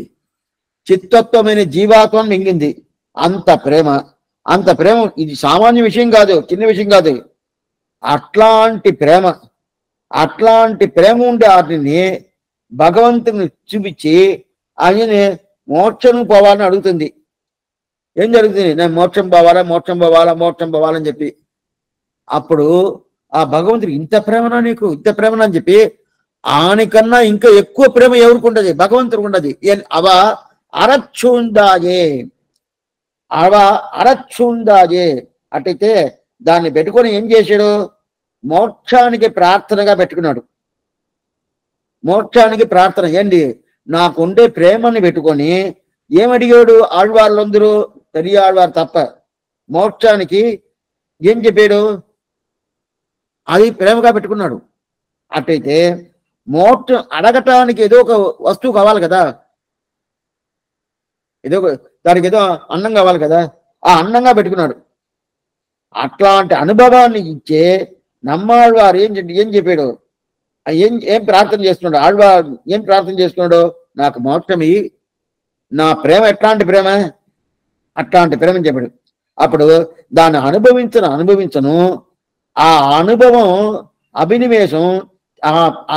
చిత్తత్వమైన జీవాత్వం మింగింది. అంత ప్రేమ, అంత ప్రేమ. ఇది సామాన్య విషయం కాదు, చిన్న విషయం కాదు. అట్లాంటి ప్రేమ, అట్లాంటి ప్రేమ ఉండే వాటిని భగవంతుని చూపించి ఆయన మోక్షం పోవాలని అడుగుతుంది. ఏం జరుగుతుంది? నేను మోక్షం పోవాలా, మోక్షం పోవాలా, మోక్షం పోవాలని చెప్పి, అప్పుడు ఆ భగవంతుడికి ఇంత ప్రేమనా, నీకు ఇంత ప్రేమనా అని చెప్పి, ఆయనకన్నా ఇంకా ఎక్కువ ప్రేమ ఎవరికి ఉండదు? భగవంతుడికి ఉండదు. అవ అరచుందాయే, అవ అరచుందాయే. అటైతే దాన్ని పెట్టుకొని ఏం చేశాడు? మోక్షానికి ప్రార్థనగా పెట్టుకున్నాడు. మోక్షానికి ప్రార్థన ఏంటి? నాకుండే ప్రేమని పెట్టుకొని ఏమడిగాడు? ఆళ్వార్లందరూ, పెరియ ఆళ్వారు తప్ప, మోక్షానికి ఏం చెప్పాడు? అది ప్రేమగా పెట్టుకున్నాడు. అట్టయితే మోక్షం అడగటానికి ఏదో ఒక వస్తువు కావాలి కదా, ఏదో దానికి ఏదో అన్నం కావాలి కదా, ఆ అన్నంగా పెట్టుకున్నాడు. అట్లాంటి అనుభవాన్ని ఇచ్చే నమ్మాళ్వారు ఏం చెప్పాడు? ఏం ప్రార్థన చేస్తున్నాడు? ఆళ్వారు ఏం ప్రార్థన చేస్తున్నాడు? నాకు మోక్షమి, నా ప్రేమ ఎట్లాంటి ప్రేమ? అట్లాంటి ప్రేమ అని చెప్పాడు. అప్పుడు దాన్ని అనుభవించను ఆ అనుభవం, అభినివేశం,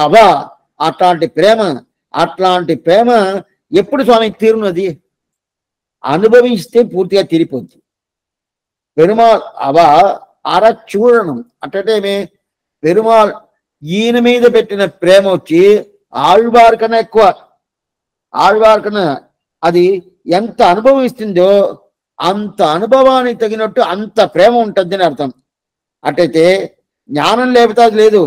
అవ అట్లాంటి ప్రేమ. అట్లాంటి ప్రేమ ఎప్పుడు స్వామికి తీరున్నది? అనుభవిస్తే పూర్తిగా తీరిపోద్ది. పెరుమాళ్ అవ అరచూడనం అంటే పెరుమాళ్ ఈయన మీద పెట్టిన ప్రేమ వచ్చి ఆళ్వార్ కన్నా ఎక్కువ. ఆళ్వార్ కన్నా అది ఎంత అనుభవిస్తుందో అంత అనుభవానికి తగినట్టు అంత ప్రేమ ఉంటుంది అని అర్థం. అట్టయితే జ్ఞానం లేకపోతే అది లేదు.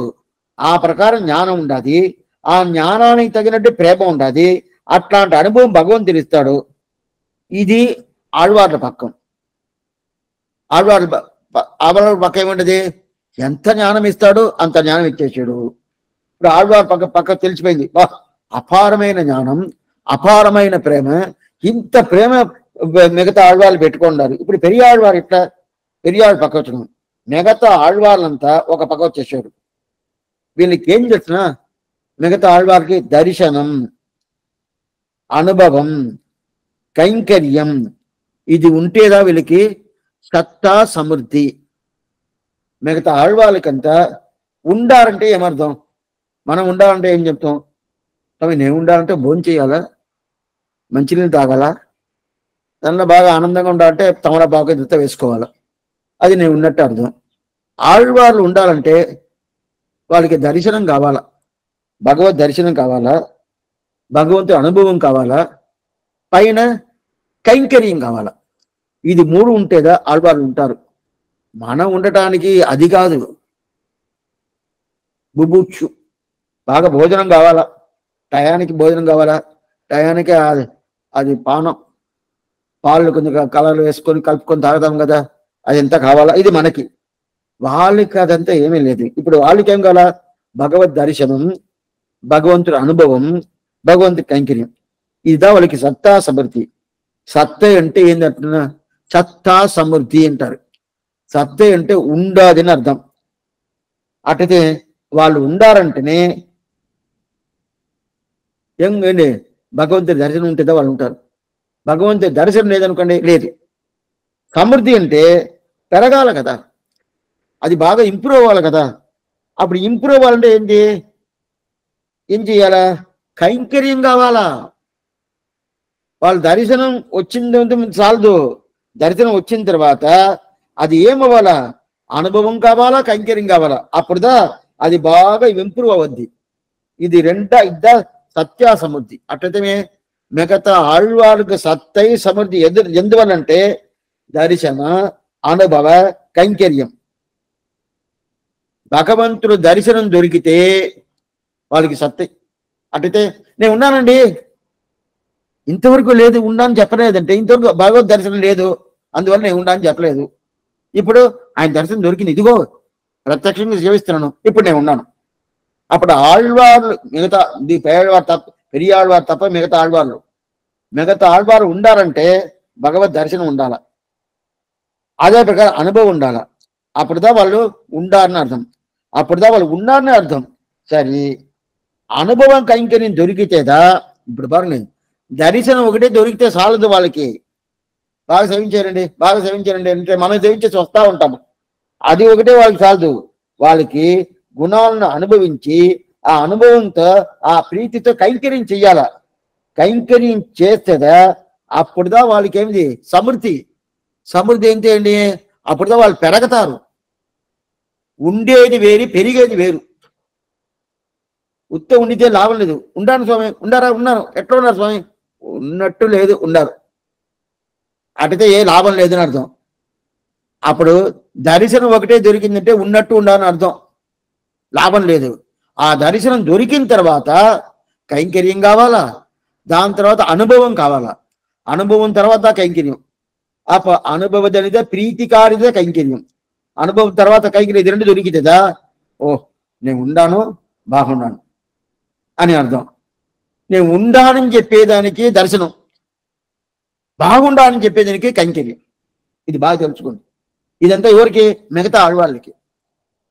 ఆ ప్రకారం జ్ఞానం ఉండాది, ఆ జ్ఞానానికి తగినట్టు ప్రేమ ఉండాది. అట్లాంటి అనుభవం భగవంతుడు ఇస్తాడు. ఇది ఆళ్వార్ల పక్కం. ఆళ్వార్ల పక్క ఏముంటది? ఎంత జ్ఞానం ఇస్తాడు అంత జ్ఞానం ఇచ్చేసాడు. ఇప్పుడు ఆళ్వార్ పక్క తెలిసిపోయింది, అపారమైన జ్ఞానం, అపారమైన ప్రేమ. ఇంత ప్రేమ మిగతా ఆళ్వార్లు పెట్టుకున్నారు. ఇప్పుడు పెరియ ఆళ్వారు ఇట్లా, పెరియాళ్ళు పక్క వచ్చిన మిగతా ఆళ్వార్లంతా ఒక పక్క వచ్చేసాడు. వీళ్ళకి ఏం చేస్తున్నా? మిగతా ఆళ్వార్కి దర్శనం, అనుభవం, కైంకర్యం ఇది ఉంటేదా వీళ్ళకి సత్తా సమృద్ధి. మిగతా ఆళ్వాళ్ళకంతా ఉండాలంటే ఏమర్థం? మనం ఉండాలంటే ఏం చెప్తాం? నేను ఉండాలంటే భోజనం చేయాలా, మంచినీళ్ళు తాగాలా, దానిలో బాగా ఆనందంగా ఉండాలంటే తమలపాకు ఇంత వేసుకోవాలా, అది నేను ఉన్నట్టు అర్థం. ఆళ్వార్లు ఉండాలంటే వాళ్ళకి దర్శనం కావాలా, భగవద్ దర్శనం కావాలా, భగవంతుడి అనుభవం కావాలా, పైన కైంకర్యం కావాలా. ఇది మూడు ఉంటేదా ఆళ్వార్లు ఉంటారు. మనం ఉండటానికి అది కాదు. బుబుచ్చు బాగా భోజనం కావాలా, టయానికి భోజనం కావాలా, టయానికి అది పానం, పాలు కొంచెం కలర్లు వేసుకొని కలుపుకొని తాగుతాం కదా, అది ఎంత కావాలా. ఇది మనకి. వాళ్ళకి అదంతా ఏమీ లేదు. ఇప్పుడు వాళ్ళకి ఏం కావాలా? భగవద్ దర్శనం, భగవంతుడి అనుభవం, భగవంతుడి కైంకర్యం. ఇదా వాళ్ళకి సత్తా సమృద్ధి. సత్త అంటే ఏంటంటున్నా? సత్తా సమృద్ధి అంటారు. సత్త అంటే ఉండాది అని అర్థం. అటైతే వాళ్ళు ఉండారంటేనే ఏంటండి భగవంతుడి దర్శనం ఉంటుందా వాళ్ళు ఉంటారు. భగవంతుడి దర్శనం లేదనుకోండి, లేదు. సమృద్ధి అంటే పెరగాల కదా, అది బాగా ఇంప్రూవ్ అవ్వాలి కదా. అప్పుడు ఇంప్రూవ్ అవ్వాలంటే ఏంటి? ఏం చేయాలా? కైంకర్యం కావాలా. వాళ్ళ దర్శనం వచ్చిందంటే చాలదు. దర్శనం వచ్చిన తర్వాత అది ఏమవ్వాలా? అనుభవం కావాలా, కైంకర్యం కావాలా. అప్పుడుదా అది బాగా ఇంప్రూవ్ అవద్ది. ఇది ఇద్ద సత్య సమృద్ధి. అట్లయితే మిగతా ఆళ్వాళ్ళకు సత్తై సమృద్ధి ఎందువల్లంటే దర్శన అనుభవ కైంకర్యం. భగవంతుడు దర్శనం దొరికితే వాళ్ళకి సత్తై. అట్లయితే నేను ఉన్నానండి, ఇంతవరకు లేదు, ఉన్నాను చెప్పలేదంటే ఇంతవరకు భగవద్ దర్శనం లేదు, అందువల్ల నేను ఉన్నాను చెప్పలేదు. ఇప్పుడు ఆయన దర్శనం దొరికింది, ఇదిగో ప్రత్యక్షంగా సేవిస్తున్నాను, ఇప్పుడు నేను ఉన్నాను. అప్పుడు ఆళ్వార్లు మిగతా పెరియాళ్వారు తప్ప మిగతా ఆళ్వారు ఉండాలంటే భగవద్ దర్శనం ఉండాల, అదే ప్రకారం అనుభవం ఉండాల. అప్పుడుదా వాళ్ళు ఉండారని అర్థం, అప్పుడుదా వాళ్ళు ఉన్నారని అర్థం. సరే, అనుభవం కైంకర్యం దొరికితేదా? ఇప్పుడు బాగా దర్శనం ఒకటే దొరికితే చాలదు వాళ్ళకి. బాగా సేవించారండి అంటే మనం సేవించేసి వస్తూ ఉంటాము, అది ఒకటే వాళ్ళకి చాలదు. వాళ్ళకి గుణాలను అనుభవించి ఆ అనుభవంతో ఆ ప్రీతితో కైంకర్యం చెయ్యాల. కైంకర్యం చేస్తేదా అప్పుడుదా వాళ్ళకి ఏమిది సమృద్ధి ఏంటి అండి? అప్పుడుదా వాళ్ళు పెరగతారు. ఉండేది వేరు, పెరిగేది వేరు. ఉండితే లాభం లేదు. ఉండాను స్వామి, ఉన్నాను, ఎట్లా ఉన్నారు స్వామి? ఉన్నట్టు లేదు, ఉన్నారు. అటైతే ఏ లాభం లేదని అర్థం. అప్పుడు దర్శనం ఒకటే దొరికిందంటే ఉన్నట్టు ఉండాలని అర్థం, లాభం లేదు. ఆ దర్శనం దొరికిన తర్వాత కైంకర్యం కావాలా, దాని తర్వాత అనుభవం కావాలా, అనుభవం తర్వాత కైంకర్యం. అనుభవ జనిత ప్రీతికారిత కైంకర్యం, అనుభవం తర్వాత కైంకర్యం. ఇది రెండు దొరికితేదా ఓ నేను ఉండాను, బాగున్నాను అని అర్థం. నేను ఉండానని చెప్పేదానికి దర్శనం, బాగుండాలని చెప్పేదానికి కైంకర్యం. ఇది బాగా తెలుసుకోండి. ఇదంతా ఎవరికి? మిగతా ఆళ్వాళ్ళకి.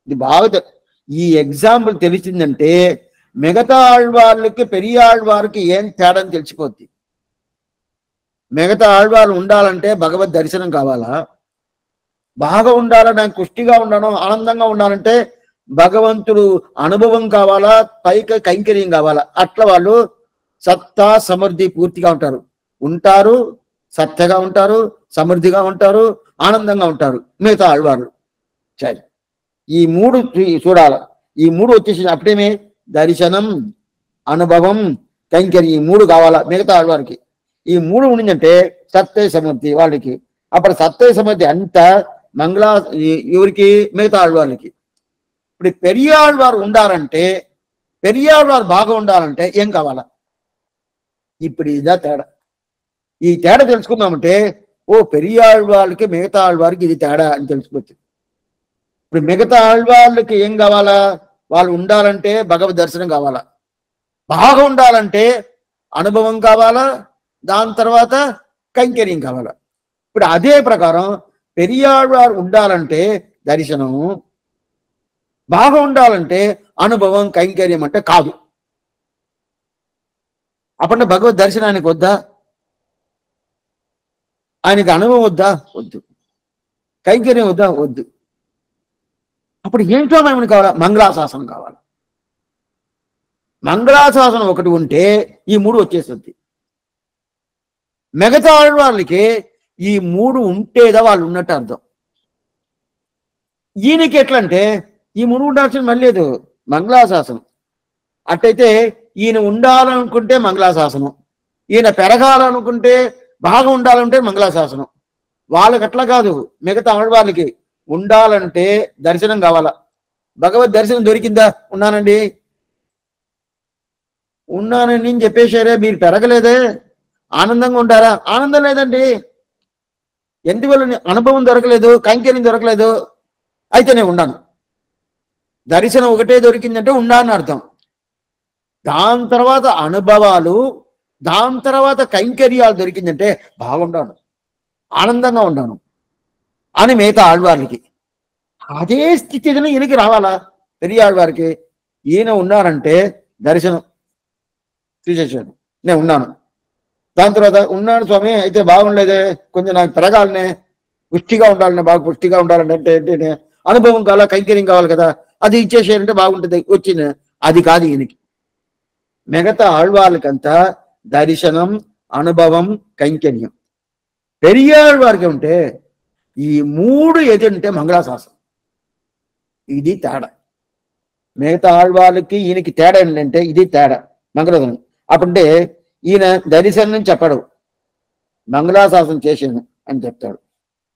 ఇది బాగా ఈ ఎగ్జాంపుల్ తెలిసిందంటే మిగతా ఆళ్వాళ్ళకి పెరియాళ్వారికి ఏం తేడా అని తెలిసిపోద్ది. మిగతా ఆళ్వాళ్ళు ఉండాలంటే భగవద్ దర్శనం కావాలా, బాగా ఉండాలా, నాకు పుష్టిగా ఉండాను, ఆనందంగా ఉండాలంటే భగవంతుడు అనుభవం కావాలా, పైకి కైంకర్యం కావాలా. అట్లా వాళ్ళు సత్తా సమృద్ధి పూర్తిగా ఉంటారు, సత్యగా ఉంటారు, సమృద్ధిగా ఉంటారు, ఆనందంగా ఉంటారు మిగతా ఆళ్వాళ్ళు. సరే, ఈ మూడు చూడాల. ఈ మూడు వచ్చేసి అప్పుడేమే దర్శనం, అనుభవం, కైంకర్యం, ఈ మూడు కావాలా మిగతా ఆళ్వారికి. ఈ మూడు ఉండిందంటే సత్య సమృద్ధి వాళ్ళకి. అప్పుడు సత్య సమృద్ధి అంతా మంగళా ఎవరికి? మిగతా ఆళ్వాళ్ళకి. ఇప్పుడు పెరియాళ్వారు ఉండాలంటే, పెరియాళ్వారు బాగా ఉండాలంటే ఏం కావాలా? ఇప్పుడు ఇదా తేడా. ఈ తేడా తెలుసుకున్నామంటే పెరియాళ్వాళ్ళకి మిగతా ఆళ్వారికి ఇది తేడా అని తెలిసిపోతుంది. ఇప్పుడు మిగతా ఆళ్వాళ్ళకి ఏం కావాలా? వాళ్ళు ఉండాలంటే భగవద్ దర్శనం కావాలా, బాగా ఉండాలంటే అనుభవం కావాలా, దాని తర్వాత కైంకర్యం కావాలా. ఇప్పుడు అదే ప్రకారం పెరియాళ్వారు ఉండాలంటే దర్శనము, బాగా ఉండాలంటే అనుభవం, కైంకర్యం అంటే కాదు. అప్పుడు భగవద్ దర్శనానికి వద్దా? ఆయనకి అనుభవం వద్దా? వద్దు. కైంకర్యం వద్దా? వద్దు. అప్పుడు ఏంటో మనం కావాలా? మంగళాశాసనం కావాలి. మంగళాశాసనం ఒకటి ఉంటే ఈ మూడు వచ్చేస్తుంది. మిగతా వాళ్ళకి ఈ మూడు ఉంటేదా వాళ్ళు ఉన్నట్టు అర్థం. ఈయనకి ఎట్లంటే ఈ మూడు ఉండాల్సిన మళ్ళీ లేదు, మంగళాశాసనం. అట్టయితే ఈయన ఉండాలనుకుంటే మంగళాశాసనం, ఈయన పెరగాలనుకుంటే బాగా ఉండాలంటే మంగళాశాసనం. వాళ్ళకి అట్లా కాదు. మిగతా ఆడవాళ్ళకి ఉండాలంటే దర్శనం కావాలా. భగవద్ దర్శనం దొరికిందా? ఉన్నానని చెప్పేశారే, మీరు పెరగలేదే, ఆనందంగా ఉంటారా? ఆనందం లేదండి. ఎందువల్ల? అనుభవం దొరకలేదు, కైంకర్యం దొరకలేదు. అయితే నేను ఉన్నాను. దర్శనం ఒకటే దొరికిందంటే ఉన్నాను అర్థం. దాని తర్వాత అనుభవాలు, దాని తర్వాత కైంకర్యాలు దొరికిందంటే బాగుండాను, ఆనందంగా ఉన్నాను అని మిగతా ఆళ్వార్లకి. అదే స్థితిని ఈయనకి రావాలా? పెరియాళ్వారికి. ఈయన ఉన్నారంటే దర్శనం తీసేసాడు, నేను ఉన్నాను. దాని తర్వాత ఉన్నాను స్వామి, అయితే బాగుండలేదే, కొంచెం నాకు పెరగాలనే, పుష్టిగా ఉండాలనే, బాగా పుష్టిగా ఉండాలంటే ఏంటంటే అనుభవం కావాలా, కైంకర్యం కావాలి కదా, అది ఇచ్చేసారంటే బాగుంటుంది. వచ్చిన అది కాదు ఈయనకి. మిగతా ఆళ్వాళ్ళకంతా దర్శనం, అనుభవం, కైంకర్యం. పెరియాళ్వారికి ఉంటే ఈ మూడు ఏదంటే మంగళాశాసనం. ఇది తేడా. మిగతా ఆళ్వాళ్ళకి ఈయనకి తేడా ఏంటంటే ఇది తేడా మంగళాశాసనం. అప్పుడంటే ఈయన దర్శనం చెప్పడు, మంగళాశాసనం చేశాను అని చెప్తాడు.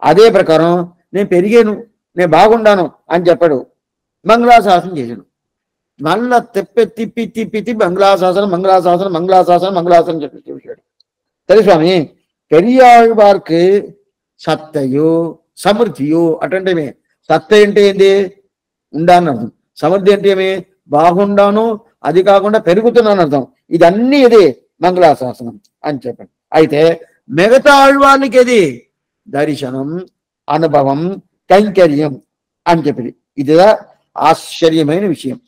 అదే ప్రకారం నేను పెరిగాను, నేను బాగుండాను అని చెప్పాడు, మంగళాశాసనం చేశాడు. మళ్ళా తిప్పి తిప్పి తిప్పి తిప్పి మంగళాశాసనం మంగళాశాసనం మంగళాశాసనం మంగళాశాసనం చెప్పాడు. సరే స్వామి, పెరియాళ్వార్కి సత్తయో సమృద్ధియో అటంటే సత్త అంటే ఏంది? ఉండాలని అర్థం. సమృద్ధి అంటే ఏమి? బాగుండాను, అది కాకుండా పెరుగుతున్నాను అర్థం. ఇదన్నీ ఇది మంగళాశాసనం అని చెప్పండి. అయితే మిగతా ఆళ్వాళ్ళకి ఏది? దర్శనం, అనుభవం, కైంకర్యం అని చెప్పింది. ఇదిగా ఆశ్చర్యమైన విషయం.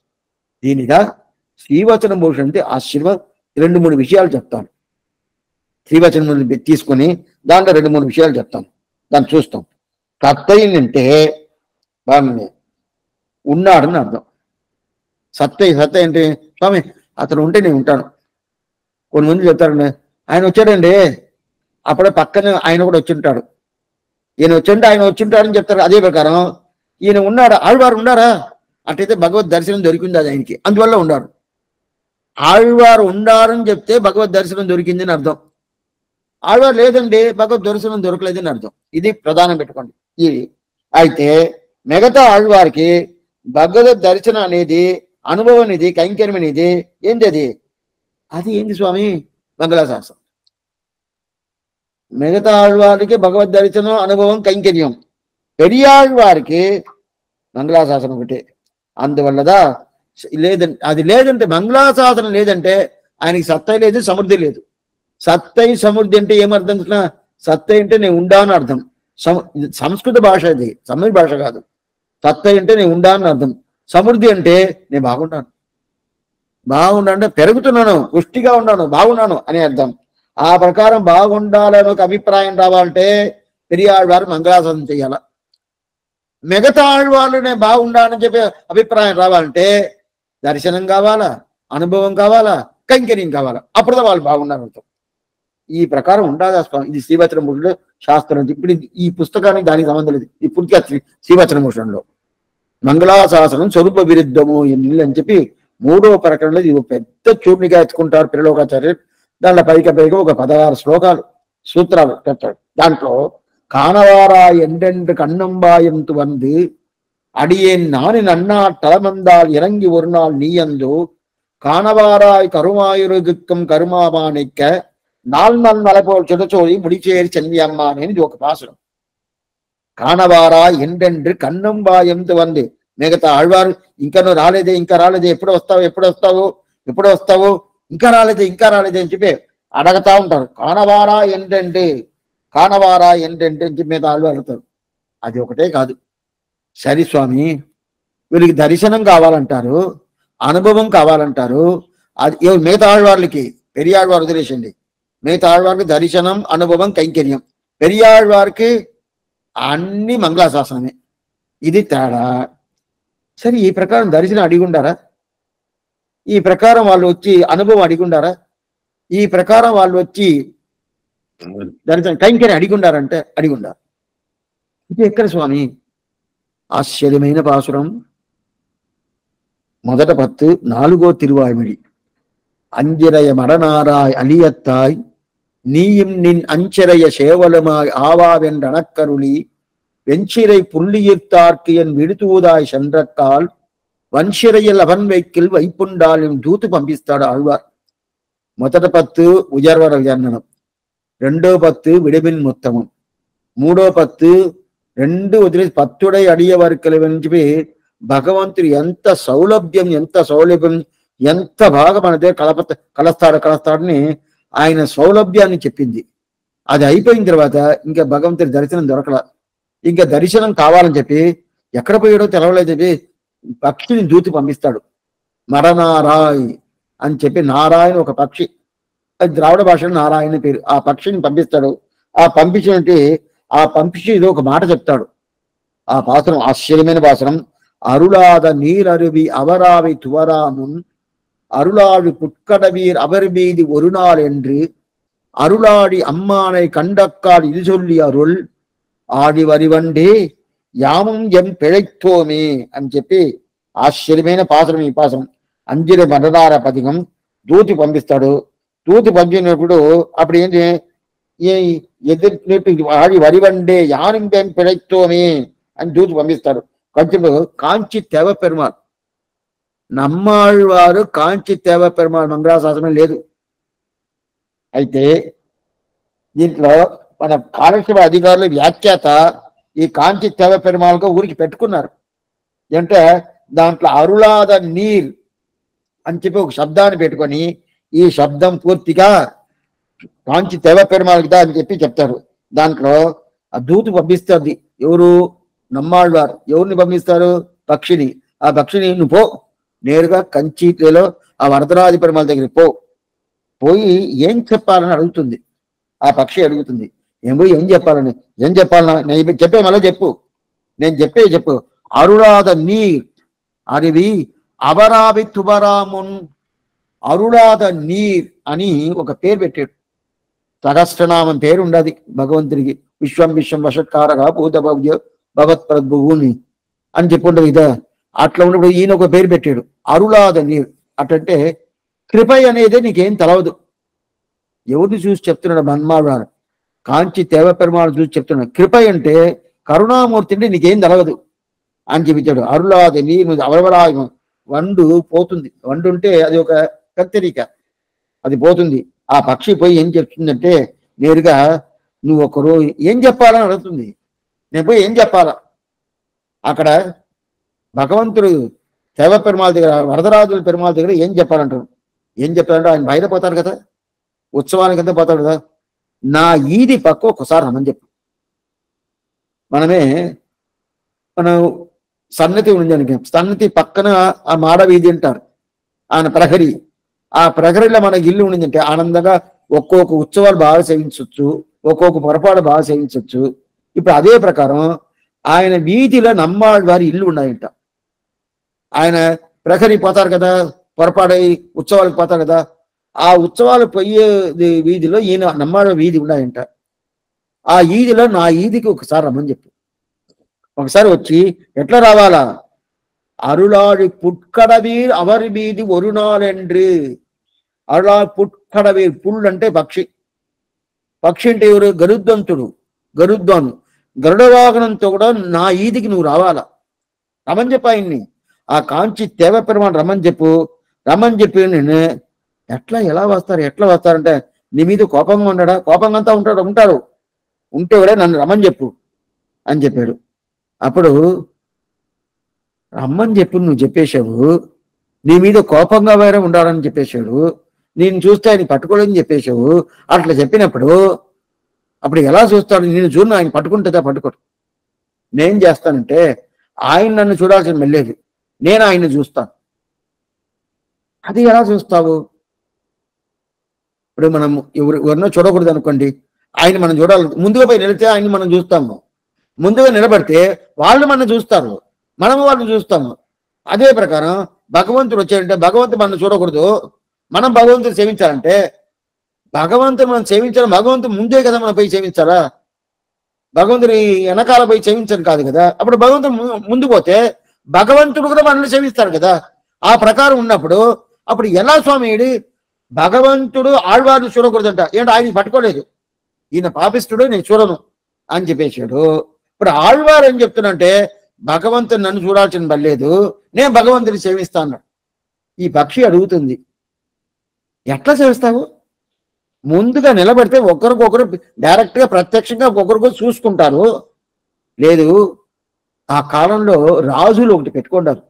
దీనిగా శ్రీవచన భూషణ్ అంటే ఆశ్చర్యం. 2-3 విషయాలు చెప్తాను. శ్రీవచనం తీసుకొని దాంట్లో 2-3 విషయాలు చెప్తాను, దాన్ని చూస్తాం. సత్తయ్య అంటే బాగుంది, ఉన్నాడని అర్థం. సత్తయ్య అంటే స్వామి అతను ఉంటే నేను ఉంటాను. కొంతమంది చెప్తారండి, ఆయన వచ్చాడండి, అప్పుడే పక్కన ఆయన కూడా వచ్చింటాడు, ఈయన వచ్చింటే ఆయన వచ్చింటాడని చెప్తారు. అదే ప్రకారం ఈయన ఉన్నాడా? ఆళ్వారు ఉన్నారా? అట్లయితే భగవద్ దర్శనం దొరికింది అది ఆయనకి, అందువల్ల ఉండారు. ఆళ్వారు ఉండారని చెప్తే భగవద్ దర్శనం దొరికింది అని అర్థం. ఆళ్వారు లేదండి, భగవద్ దర్శనం దొరకలేదని అర్థం. ఇది ప్రధానం పెట్టుకోండి. ఇది అయితే మిగతా ఆళ్వారికి భగవద్ దర్శనం అనేది, అనుభవం అనేది, కైంకర్యం అనేది ఏంటి? అది ఏంది స్వామి? మంగళాశాసనం. మిగతా ఆళ్వారికి భగవద్ దర్శనం, అనుభవం, కైంకర్యం. పెరియాళ్వారికి మంగళాశాసనం ఒకటే. అందువల్లదా లేదంటే అది లేదంటే మంగళాశాసనం లేదంటే ఆయనకి సత్తై లేదు, సమృద్ధి లేదు. సత్తై సమృద్ధి అంటే ఏమర్థం? సత్తై అంటే నేను ఉండాను అర్థం. సంస్కృత భాష, ఇది తమిళ భాష కాదు. సత్తై అంటే నేను ఉండాను అర్థం. సమృద్ధి అంటే నేను బాగున్నాను, బాగుండాలంటే పెరుగుతున్నాను, పుష్టిగా ఉన్నాను, బాగున్నాను అనే అర్థం. ఆ ప్రకారం బాగుండాలని ఒక అభిప్రాయం రావాలంటే పెరియాళ్వారు మంగళాశాసనం చేయాల. మిగతా ఆళ్వాళ్ళు నేను బాగుండాలని చెప్పి అభిప్రాయం రావాలంటే దర్శనం కావాలా, అనుభవం కావాలా, కైంకర్యం కావాలా, అప్పుడు వాళ్ళు బాగున్నారు అర్థం. ఈ ప్రకారం ఉండాలి. ఇది శ్రీవచన భూషణంలో శాస్త్రం. ఇప్పుడు ఈ పుస్తకానికి దానికి సంబంధం లేదు. ఈ పూర్తిగా శ్రీవచన భూషణంలో మంగళాశాసనం స్వరూప విరుద్ధము అని చెప్పి 3వ ప్రకరణలో ఇది పెద్ద చూపునిగా ఎత్తుకుంటారు పిల్లలోకాచార్యులు. దాంట్లో పైకి ఒక 16 శ్లోకాలు, సూత్రాలు చెప్తాడు. దాంట్లో காணவாராய் என்றென்று கண்ணம்பாயந்து வந்து அடியேன் நானின் அண்ணா தலமந்தால் இறங்கி ஒரு நாள் நீயந்தோ காணவாராய் கருமாயுருதுக்கம் கருமாவானிக்க நாள் மலை போல் சுடச்சோதி முடிச்சேரி செல்வி அம்மானேன்னு ఇది ఒక పాసురం. కానవారాయ్ ఎండెండ్రు కన్నంబాయంతు వంది. మిగతా ఆళ్వారు ఇంకా నువ్వు రాలేదే, ఇంకా రాలేదే, ఎప్పుడు వస్తావు, ఎప్పుడు వస్తావు, ఎప్పుడు వస్తావు, ఇంకా రాలేదే, ఇంకా రాలేదే అని చెప్పి అడగతా ఉంటారు. కానవారా ఏంటంటే కానవారా ఏంటంటే అని చెప్పి మీద ఆళ్వారు అడుగుతారు. అది ఒకటే కాదు. సరే స్వామి, వీళ్ళకి దర్శనం కావాలంటారు, అనుభవం కావాలంటారు. అది మిగతా ఆళ్వార్లకి పెరియాళ్వారు వదిలేసండి. మిగతా ఆళ్వారికి దర్శనం, అనుభవం, కైంకర్యం. పెరియాళ్వారికి అన్ని మంగళాశాసనమే. ఇది తేడా. సరే, ఈ ప్రకారం దర్శనం అడిగుండారా? ఈ ప్రకారం వాళ్ళు వచ్చి అనుభవం అడిగుండారా? ఈ ప్రకారం వాళ్ళు వచ్చి దర్శనం కైంకర్యం అడిగుండారంటే అడిగుండారు. ఇది ఎక్కడ స్వామి? ఆశ్చర్యమైన పాసురం. మొదట 10 4వ తిరువాய்மொழி. அஞ்சிரைய மடனாராய் அலியத்தாய் நீயும் நின் அஞ்சரைய சேவலுமாய் ஆவாவென்ற அணக்கருளி வெஞ்சிரை புள்ளியிர்த்தார்க்கு என் விடுதூதாய் சென்றக்கால் வன்சிரையில் அவன் வைக்கில் வைப்புண்டாலும் దూతు పంపిస్తాడు ఆళ్వార్. మొదట 10 ఉజర్వర విజర్ణనం, 2వ 10 విడిమిన్ మొత్తమం, 3వ 10 2 వదిలేసి 10 అడియవర్కలు చెప్పి భగవంతుడు ఎంత సౌలభ్యం, ఎంత సౌలభ్యం, ఎంత బాగా మన దగ్గర కలస్తాడని ఆయన సౌలభ్యాన్ని చెప్పింది. అది అయిపోయిన తర్వాత ఇంకా భగవంతుడి దర్శనం దొరకల. ఇంకా దర్శనం కావాలని చెప్పి ఎక్కడ పోయాడో తెలవలేదు చెప్పి పక్షిని దూతి పంపిస్తాడు. మరనారాయ్ అని చెప్పి, నారాయణ ఒక పక్షి, అది ద్రావిడ భాషలో నారాయణ పేరు. ఆ పక్షిని పంపిస్తాడు. ఆ పంపించినట్టు ఆ పంపించి ఇది ఒక మాట చెప్తాడు. ఆ పాసనం ఆశ్చర్యమైన పాసనం. అరుళాద నీరరువి అవరావి తువరామున్ அருளாடி புட்கடவீர் அவர் மீது ஒரு நாள் என்று அருளாடி அம்மானை கண்டக்கால் இது சொல்லி అరుల్ ఆడి వరివండే యామం ఎం పిழைతోమే అని చెప్పి ఆశ్చర్యమైన పాసరం ఈ పాసరం. అంజలి మరదార పదికం దూతి పంపిస్తాడు. దూతి పంపినప్పుడు అప్పుడు ఏంటి, ఎదుటి వాడి వరివండే యానింపెన్ పిழைత్తోమే అని దూతి పంపిస్తాడు. కొంచెం కాంచి తెవ పెరుమాళ్, నమ్మాళ్ళవారు కాంచి తేవ పెరుమాళ్ మంగళాశాసనం లేదు. అయితే దీంట్లో మన కాలక్షేప అధికారులు వ్యాఖ్యాత ఈ కాంచి తేవ పెరుమాళ్గా ఊరికి పెట్టుకున్నారు. అంటే దాంట్లో అరుళాద నీర్ అని చెప్పి ఒక శబ్దాన్ని పెట్టుకొని ఈ శబ్దం పూర్తిగా కాంచి తేవ పెరుమాళ్దా అని చెప్పి చెప్తారు. దాంట్లో ఆ దూతి పంపిస్తుంది ఎవరు, నమ్మాళ్ళవారు. ఎవరిని పంపిస్తారు, పక్షిని. ఆ పక్షిని నువ్వు పో, నేరుగా కంచిలో ఆ వరదరాజ పెరుమాళ్ దగ్గరికి పోయి ఏం చెప్పాలని అడుగుతుంది. ఆ పక్షి అడుగుతుంది, ఏం పోయి ఏం చెప్పాలని. ఏం చెప్పాలన్నా నేను చెప్పే మళ్ళీ చెప్పు, నేను చెప్పు. అరుళాద నీర్ అరివి అబరావి తుబరామున్, అరుళాద నీర్ అని ఒక పేరు పెట్టాడు. సహస్రనామం పేరు ఉండదు భగవంతుడికి. విశ్వం విశ్వం వషత్కారగా భూత భవ్య భగవత్ ప్రద్భువుని అని చెప్పుండదు ఇదా. అట్లా ఉన్నప్పుడు ఈయన ఒక పేరు పెట్టాడు అరుళాద నీర్. అటంటే కృపై అనేది నీకేం తెలవదు. ఎవరిని చూసి చెప్తున్నాడు మన్మాడు, కాంచి తేవ పెరుమాళ్ చూసి చెప్తున్నాడు. కృపై అంటే కరుణామూర్తి అంటే నీకేం తెలవదు అని చెప్పించాడు. అరుళాద నీరు అవరవరాయం, వండు పోతుంది. వండు ఉంటే అది ఒక కత్తెరిక, అది పోతుంది. ఆ పక్షి పోయి ఏం చెప్తుందంటే నేరుగా నువ్వు ఒకరు ఏం చెప్పాలని అడుగుతుంది. నేను పోయి ఏం చెప్పాలా, అక్కడ భగవంతుడు దేవ పెరుమాళ్ దగ్గర వరదరాజుల పెరుమాళ్ దగ్గర ఏం చెప్పాలంటారు. ఏం చెప్పాలంటే ఆయన బయట పోతాడు కదా, ఉత్సవానికి అంతా పోతాడు కదా, నా ఈది పక్క ఒకసారి రమ్మని చెప్పు. మనం సన్నతి ఉంది, సన్నతి పక్కన ఆ మాడ వీధి అంటారు, ఆయన ప్రహరీ. ఆ ప్రహరీలో మన ఇల్లు ఉండిందంటే ఆనందంగా ఒక్కొక్క ఉత్సవాలు బాగా సేవించవచ్చు, ఒక్కొక్క పొరపాటు బాగా సేవించవచ్చు. ఇప్పుడు అదే ప్రకారం ఆయన వీధిలో నమ్మాళ్ళ వారి ఇల్లు ఉన్నాయంట. ఆయన ప్రహరీ పోతారు కదా, పొరపాటు ఉత్సవాలకు పోతారు కదా, ఆ ఉత్సవాలు పోయే వీధిలో ఈయన నమ్మాళ్ళ వీధి ఉన్నాయంట. ఆ ఈదిలో నా ఈదికి ఒకసారి రమ్మని చెప్పు. ఒకసారి వచ్చి ఎట్లా రావాలా, అరుళాడి పుట్కడవీర్ అవరి వీధి ఒరునాలెండ్రి. అరుళా పుట్కడవీర్, పుళ్ళు అంటే పక్షి. పక్షి అంటే ఎవరు, గరుద్వంతుడు, గరుద్వాను. గరుడ వాహనంతో కూడా నా ఈదికి నువ్వు రావాలా, రమ్మని చెప్పు ఆయన్ని. ఆ కాంచి తేవ పెరుమాళ్ రమ్మని చెప్పు. రమ్మని చెప్పి నేను ఎలా వస్తారంటే నీ మీద కోపంగా ఉన్నాడా, కోపంగా అంతా ఉంటారు ఉంటే కూడా నన్ను రమ్మని చెప్పు అని చెప్పాడు. అప్పుడు రమ్మని చెప్పు నువ్వు చెప్పేశావు, నీ మీద కోపంగా వేరే ఉండాలని చెప్పేశాడు, నేను చూస్తే ఆయన పట్టుకోలేదని చెప్పేశావు. అట్లా చెప్పినప్పుడు అప్పుడు ఎలా చూస్తాడు, నేను చూడను, ఆయన పట్టుకుంటుందా పట్టుకోడు. నేను చేస్తానంటే ఆయన నన్ను చూడాల్సిన వెళ్ళలేదు, నేను ఆయన్ని చూస్తాను. అది ఎలా చూస్తావు? ఇప్పుడు మనం ఎవరినో చూడకూడదు అనుకోండి, ఆయన మనం చూడాలి. ముందుగా పోయి నిలిస్తే ఆయన్ని మనం చూస్తాము, ముందుగా నిలబడితే వాళ్ళు మనం చూస్తారు, మనము వాళ్ళని చూస్తాము. అదే ప్రకారం భగవంతుడు వచ్చాడంటే భగవంతుడు మనం చూడకూడదు, మనం భగవంతుడు సేవించాలంటే భగవంతుడు మనం సేవించాలి. భగవంతుడు ముందే కదా మనం పోయి సేవించాలా, భగవంతుని వెనకాల పోయి సేవించడం కాదు కదా. అప్పుడు భగవంతుడు ముందు పోతే భగవంతుడు కూడా మనల్ని సేవిస్తాడు కదా. ఆ ప్రకారం ఉన్నప్పుడు అప్పుడు ఎలా స్వామి భగవంతుడు ఆళ్వారిని చూడకూడదంట, ఏంటి ఆయన పట్టుకోలేదు, ఈయన పాపిస్తుడు నేను చూడను అని చెప్పేశాడు. ఇప్పుడు ఆళ్వారు ఏం చెప్తున్నంటే భగవంతుడు నన్ను చూడాల్సిన పర్లేదు, నేను భగవంతుని సేవిస్తాను. ఈ పక్షి అడుగుతుంది, ఎట్లా సేవిస్తావు? ముందుగా నిలబడితే ఒకరికొకరు డైరెక్ట్ గా ప్రత్యక్షంగా ఒకరికొకరు చూసుకుంటారు. లేదు, ఆ కాలంలో రాజులు ఒకటి పెట్టుకుంటారు,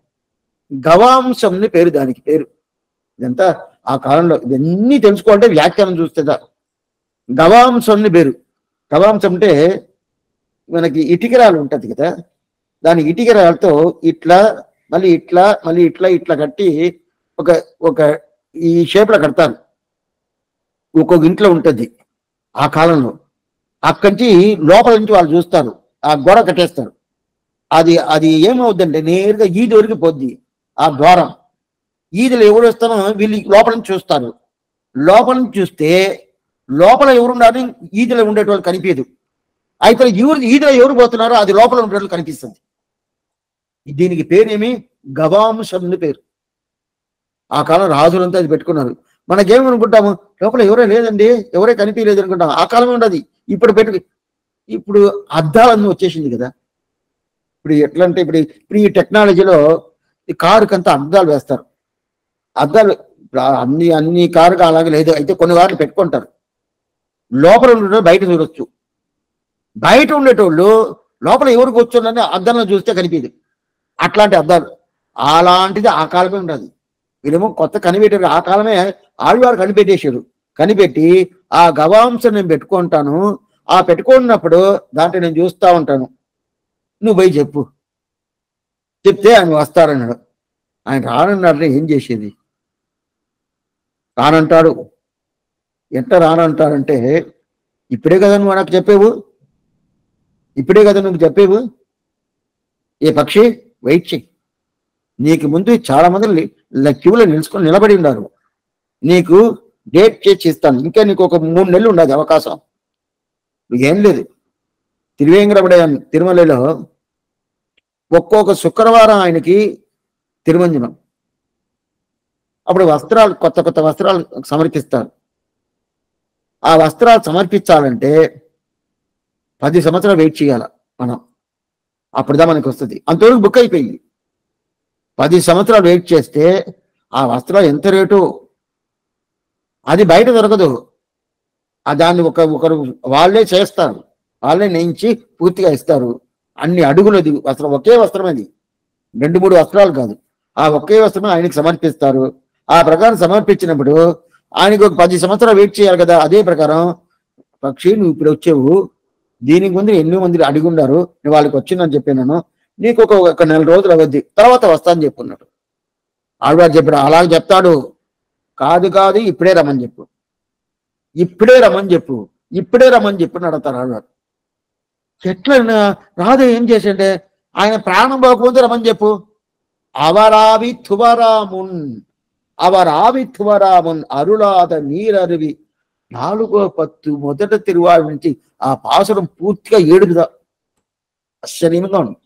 గవాంశంని పేరు, దానికి పేరు. ఇదంతా ఆ కాలంలో ఇవన్నీ తెలుసుకోవాలంటే వ్యాఖ్యానం చూస్తేదా. గవాంశంని పేరు. గవాంశం అంటే మనకి ఇటుకరాలు ఉంటది కదా, దాని ఇటుకరాలతో ఇట్లా మళ్ళీ ఇట్లా మళ్ళీ ఇట్లా ఇట్లా కట్టి ఒక ఈ షేప్లో కడతారు. ఒక్కొక్క ఇంట్లో ఉంటుంది ఆ కాలంలో. అక్కడి నుంచి లోపల నుంచి వాళ్ళు చూస్తారు, ఆ గోడ కట్టేస్తారు. అది ఏమవుద్దంటే నేరుగా ఈది వరకు పోద్ది ఆ ద్వారం. ఈదిలో ఎవరు వస్తారో వీళ్ళు లోపల నుంచి చూస్తారు. లోపల నుంచి చూస్తే లోపల ఎవరున్నారని ఈదిలో ఉండేటోళ్ళు కనిపించదు. అయితే ఈదిలో ఎవరు పోతున్నారో అది లోపల ఉండేటోళ్ళు కనిపిస్తుంది. దీనికి పేరేమి గవాంశం పేరు. ఆ కాలం రాజులంతా అది పెట్టుకున్నారు. మనకేమనుకుంటాము, లోపల ఎవరే లేదండి, ఎవరే కనిపించలేదు అనుకుంటాం. ఆ కాలమే ఉండదు. ఇప్పుడు అద్దాలన్నీ వచ్చేసింది కదా. ఇప్పుడు ఎట్లా అంటే ఇప్పుడు ఈ టెక్నాలజీలో ఈ కారుకంతా అద్దాలు వేస్తారు. అద్దాలు అన్ని కారుగా అలాగే లేదు. అయితే కొన్ని వారిని పెట్టుకుంటారు. లోపల ఉండేటోళ్ళు బయట చూడొచ్చు. బయట ఉండేటోళ్ళు లోపల ఎవరు కూర్చున్నారని అద్దంలో చూస్తే కనిపించదు. అట్లాంటి అద్దాలు. అలాంటిది ఆ కాలమే ఉండదు. వీళ్ళేమో కొత్త కనిపెట్టారు. ఆ కాలమే ఆళ్వారు కనిపెట్టేశారు. కనిపెట్టి ఆ గవాంశం నేను పెట్టుకుంటాను, ఆ పెట్టుకున్నప్పుడు దాంట్లో నేను చూస్తా ఉంటాను, నువ్వు పోయి చెప్పు. చెప్తే ఆయన వస్తారన్నాడు. ఆయన రానన్నాడు. ఏం చేసేది? రానంటాడు. ఎంత రానంటాడంటే, ఇప్పుడే కదా నువ్వు నాకు చెప్పేవు, ఇప్పుడే కదా నువ్వు చెప్పేవు. ఏ పక్షి వెయిట్ చెయ్యి. నీకు ముందు చాలా మంది క్యూలో నిలబడి ఉన్నారు. నీకు డేట్ చేసి ఇస్తాను. ఇంకా నీకు ఒక 3 నెలలు ఉండదు అవకాశం. ఏం లేదు. తిరువేంద్రపడయాన్ని తిరుమలలో ఒక్కొక్క శుక్రవారం ఆయనకి తిరుమంజనం. అప్పుడు వస్త్రాలు, కొత్త కొత్త వస్త్రాలు సమర్పిస్తారు. ఆ వస్త్రాలు సమర్పించాలంటే 10 సంవత్సరాలు వెయిట్ చేయాల మనం. అప్పుడుదా మనకి వస్తుంది. అంతవరకు బుక్ అయిపోయింది. 10 సంవత్సరాలు వెయిట్ చేస్తే ఆ వస్త్రాలు ఎంత రేటు, అది బయట దొరకదు. దాన్ని ఒకరు వాళ్ళే చేస్తారు. వాళ్ళే నేయించి పూర్తిగా ఇస్తారు. అన్ని అడుగులది వస్త్రం, ఒకే వస్త్రం అది, 2-3 వస్త్రాలు కాదు. ఆ ఒకే వస్త్రం ఆయనకి సమర్పిస్తారు. ఆ ప్రకారం సమర్పించినప్పుడు ఆయనకు ఒక 10 సంవత్సరాలు వెయిట్ చేయాలి కదా. అదే ప్రకారం పక్షి నువ్వు ఇప్పుడు వచ్చేవు, దీనికి ముందు ఎన్నో మంది అడిగి ఉన్నారు, నేను వాళ్ళకి వచ్చిందని చెప్పాను, నీకు ఒక నెల రోజులు అవద్ది, తర్వాత వస్తానని చెప్పున్నాడు. ఆళ్వారు చెప్పాడు. అలాగే చెప్తాడు. కాదు కాదు, ఇప్పుడే రమ్మని చెప్పు, ఇప్పుడే రమ్మని చెప్పు, ఇప్పుడే రమ్మని చెప్పి అడతారు ఆళ్వారు. ఎట్లా రాదు? ఏం చేసంటే, ఆయన ప్రాణం పోకపోతే రమ్మని చెప్పు. అవరావి తువరామున్, అవరావి తువరామున్ అరుళాద నీరరువి 4వ పత్తు మొదట తిరువాడి నుంచి ఆ పాసురం పూర్తిగా ఏడుపుదా ఆశ్చర్యంగా ఉంది.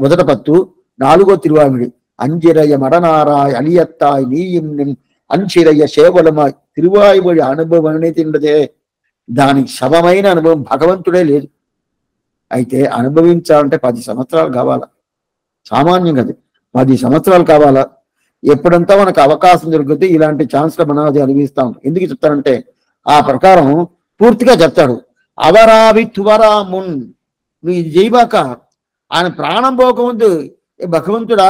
మొదట పత్తు 4వ తిరువామిడి. అంజిరయ్య మడనారాయ్ అలియత్తాయ్ నీయం అంచిరయ్య సేవలమాయ్ తిరువాయుబడి అనుభవం అనేది ఉండదే. దానికి సమమైన అనుభవం భగవంతుడే లేదు. అయితే అనుభవించాలంటే 10 సంవత్సరాలు కావాలా, సామాన్యం కదా. 10 సంవత్సరాలు కావాలా. ఎప్పుడంతా మనకు అవకాశం దొరికితే ఇలాంటి ఛాన్స్లో మనం అది అనుభవిస్తాం. ఎందుకు చెప్తానంటే ఆ ప్రకారం పూర్తిగా చెప్తాడు. అవరావి తువరామున్, నువ్వు ఇది చేయబాక. ఆయన ప్రాణం పోకముందు, భగవంతుడా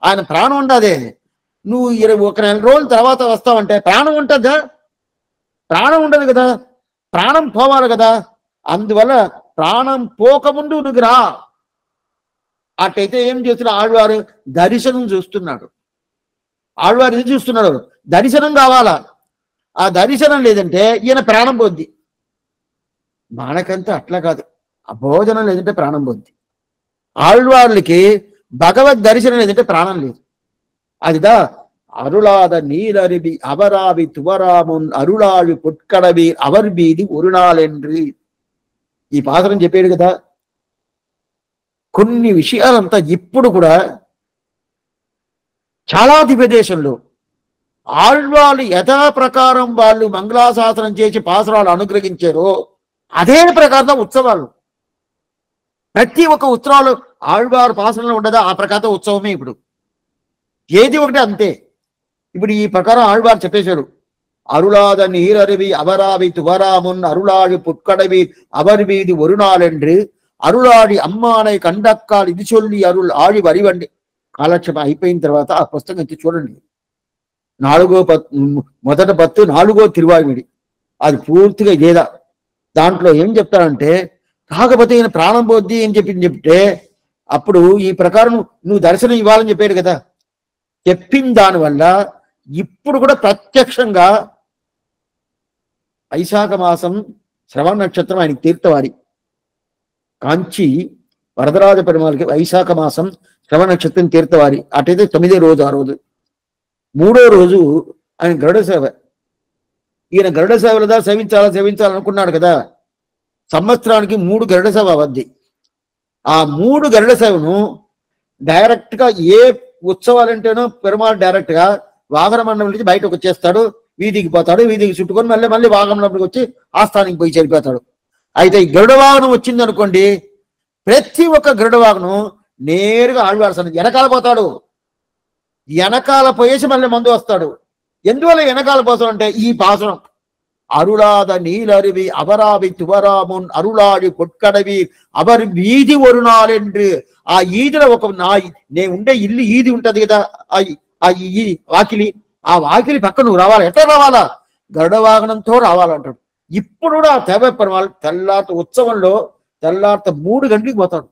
ఆయన ప్రాణం ఉండదే, నువ్వు 1 నెల రోజుల తర్వాత వస్తావంటే ప్రాణం ఉంటుందా? ప్రాణం ఉండదు కదా. ప్రాణం పోవాలి కదా. అందువల్ల ప్రాణం పోకముందు నువ్వు రా. అటైతే ఏం చేస్తున్నాడు ఆళ్వారు? దర్శనం చూస్తున్నాడు. ఆళ్వారు ఇది చూస్తున్నాడు, దర్శనం కావాలా. ఆ దర్శనం లేదంటే ఈయన ప్రాణం పోద్ది. మనకంతా అట్లా కాదు. ఆ భోజనం లేదంటే ప్రాణం పోద్ది. ఆళ్వార్లకి భగవద్ దర్శనం లేదంటే ప్రాణం లేదు. అదిదా అరుళాద నీలరిబి అవరావి తువరామున్ అరుళావి పుట్కడవి అవర్బీది ఉరుణాలెండ్రి. ఈ పాత్రం చెప్పాడు కదా. కొన్ని విషయాలంతా ఇప్పుడు కూడా చాలా దివ్యదేశంలో ఆళ్వాళ్ళు యథాప్రకారం వాళ్ళు మంగళాశాసనం చేసి పాసురాలు అనుగ్రహించారో అదే ప్రకారం ఉత్సవాలు. ప్రతి ఒక్క ఉత్సవాలు ఆళ్వారు పాసనలో ఉండదా? ఆ ప్రకారం ఉత్సవమే. ఇప్పుడు ఏది ఒకటి అంతే. ఇప్పుడు ఈ ప్రకారం ఆళ్వారు చెప్పేశారు. అరుళాద నీరరువి అవరావి తువరామున్ అరుళాడి పుట్కడవి அவர் வீதி ஒரு நாளென்று అరుళాడి అమ్మానై కండక్కాలు ఇది చొల్లి అరుళ్ ఆడి వరివండి. కాలక్షేపం అయిపోయిన తర్వాత ఆ పుస్తకం ఎత్తి చూడండి. మొదట పత్తు 4వ తిరువాయిమిడి. అది పూర్తిగా ఇదేదా. దాంట్లో ఏం చెప్తారంటే, కాకపోతే ఈయన ప్రాణం పోద్ది అని చెప్తే అప్పుడు ఈ ప్రకారం నువ్వు దర్శనం ఇవ్వాలని చెప్పాడు కదా. చెప్పిన దానివల్ల ఇప్పుడు కూడా ప్రత్యక్షంగా వైశాఖ మాసం శ్రవణ నక్షత్రం ఆయనకి తీర్థవారి. కాంచి వరదరాజ పెరుమాళకి వైశాఖ మాసం శ్రవణ నక్షత్రం తీర్థవారి. అటైతే 9వ రోజు. ఆ రోజు 3వ రోజు ఆయన గరుడ సేవ. ఈయన గరుడ సేవలదా సేవించాలనుకున్నాడు కదా. సంవత్సరానికి 3 గరుడ సేవ అవద్ది. ఆ 3 గరుడ సేవను డైరెక్ట్ గా ఏ ఉత్సవాలంటేనో పెరుమాళ్ డైరెక్ట్ గా వాహన మండపం నుంచి బయటకు వచ్చేస్తాడు, వీధికి పోతాడు, వీధికి చుట్టుకొని మళ్ళీ మళ్ళీ వాహనంలోకి వచ్చి ఆస్థానికి పోయి చెడిపోతాడు. అయితే ఈ గరుడ వాహనం వచ్చింది అనుకోండి, ప్రతి ఒక్క గరుడ వాహనం నేరుగా ఆళ్వార్సన వెనకాల పోతాడు, వెనకాల పోయేసి మళ్ళీ మందు వస్తాడు. ఎందువల్ల వెనకాల పోతాడంటే ఈ పాసనం அருளாத நீலருவி அவராவி துவராமுன் அருளாడి కొట్కడవి అవరి వీధి ஒரு నాள் என்று ఆ ఈదిలో ఒక నేను ఉండే ఇల్లు ఈది ఉంటది కదా, ఆ ఈ వాకిలి, ఆ వాకిలి పక్క నువ్వు రావాలి. ఎట్లా రావాలా? గరుడ వాహనంతో రావాలంటాడు. ఇప్పుడు కూడా ఆ తేవపెరుమాళ్ తెల్లార్త ఉత్సవంలో తెల్లార్త 3 గంటలకు పోతాడు.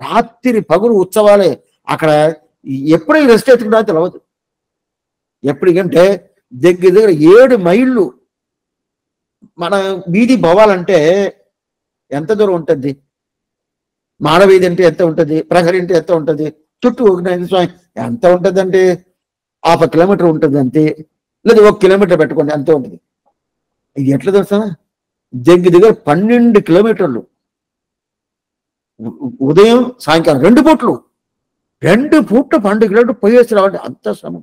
రాత్రి పగులు ఉత్సవాలే. అక్కడ ఎప్పుడు రెస్ట్ ఎత్తుకుంటా తెలియదు. ఎప్పటికంటే దగ్గర దగ్గర 7 మైళ్ళు మన వీధి పోవాలంటే ఎంత దూరం ఉంటుంది? మానవీధి అంటే ఎంత ఉంటుంది? ప్రహరీ అంటే ఎంత ఉంటుంది? చుట్టూ ఎంత ఉంటుంది అంటే 1/2 కిలోమీటర్ ఉంటుంది అంతే, లేదు 1 కిలోమీటర్ పెట్టుకోండి అంతే ఉంటుంది. ఇది ఎట్లా తెలుసా? దగ్గర 12 కిలోమీటర్లు ఉదయం సాయంకాలం 2 పూట్లు 12 కిలోమీటర్లు పోయేసి రావాలి. అంత శ్రమం.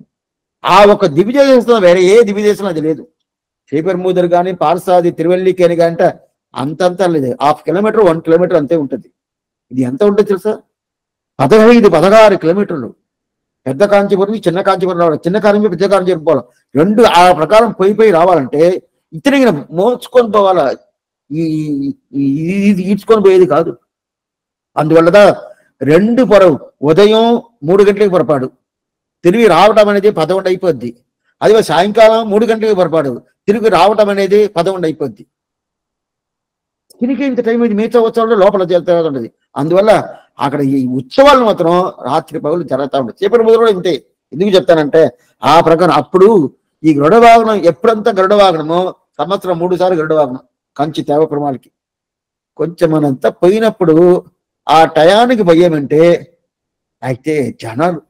ఆ ఒక దివ్య దేశం వేరే ఏ దివ్య దేశం అది లేదు. శ్రీపెరుంబుదూర్ కానీ పార్సాది తిరువల్లికేని కానీ అంటే అంతంతా లేదు. 1/2 కిలోమీటర్ 1 కిలోమీటర్ అంతే ఉంటుంది. ఇది ఎంత ఉంటుంది తెలుసా? 16 కిలోమీటర్లు. పెద్ద కాంచీపురం చిన్న కాంచీపురం రావాలి, చిన్న కాంచీపురం పెద్ద కాంచీపురం పోవాలి. 2 ఆ ప్రకారం పోయి రావాలంటే ఇతనిగిన మోసుకొని పోవాలా, ఇది ఈడ్చుకొని పోయేది కాదు. అందువల్ల 2 పొరవు ఉదయం 3 గంటలకు పొరపాడు, తిరిగి రావటం అనేది 11 అయిపోద్ది. అదే సాయంకాలం 3 గంటలకు పొరపాడు, తిరిగి రావటం అనేది 11 అయిపోద్ది. తిరిగి ఇంత టైం ఇది మిగతా ఉత్సవాల్లో లోపల ఉండదు. అందువల్ల అక్కడ ఈ ఉత్సవాలు మాత్రం రాత్రి పగులు జరుగుతూ ఉంటుంది. శ్రీపెరుంబుదూర్ కూడా ఇంతే. ఎందుకు చెప్తానంటే ఆ ప్రకారం అప్పుడు ఈ గరుడ వాహనం ఎప్పుడంతా గరుడ వాహనమో సంవత్సరం 3 సార్లు గరుడ వాహనం కంచి తేవపెరుమాళ్కి. కొంచెం మనంతా పోయినప్పుడు ఆ టయానికి పోయామంటే అయితే జనాలు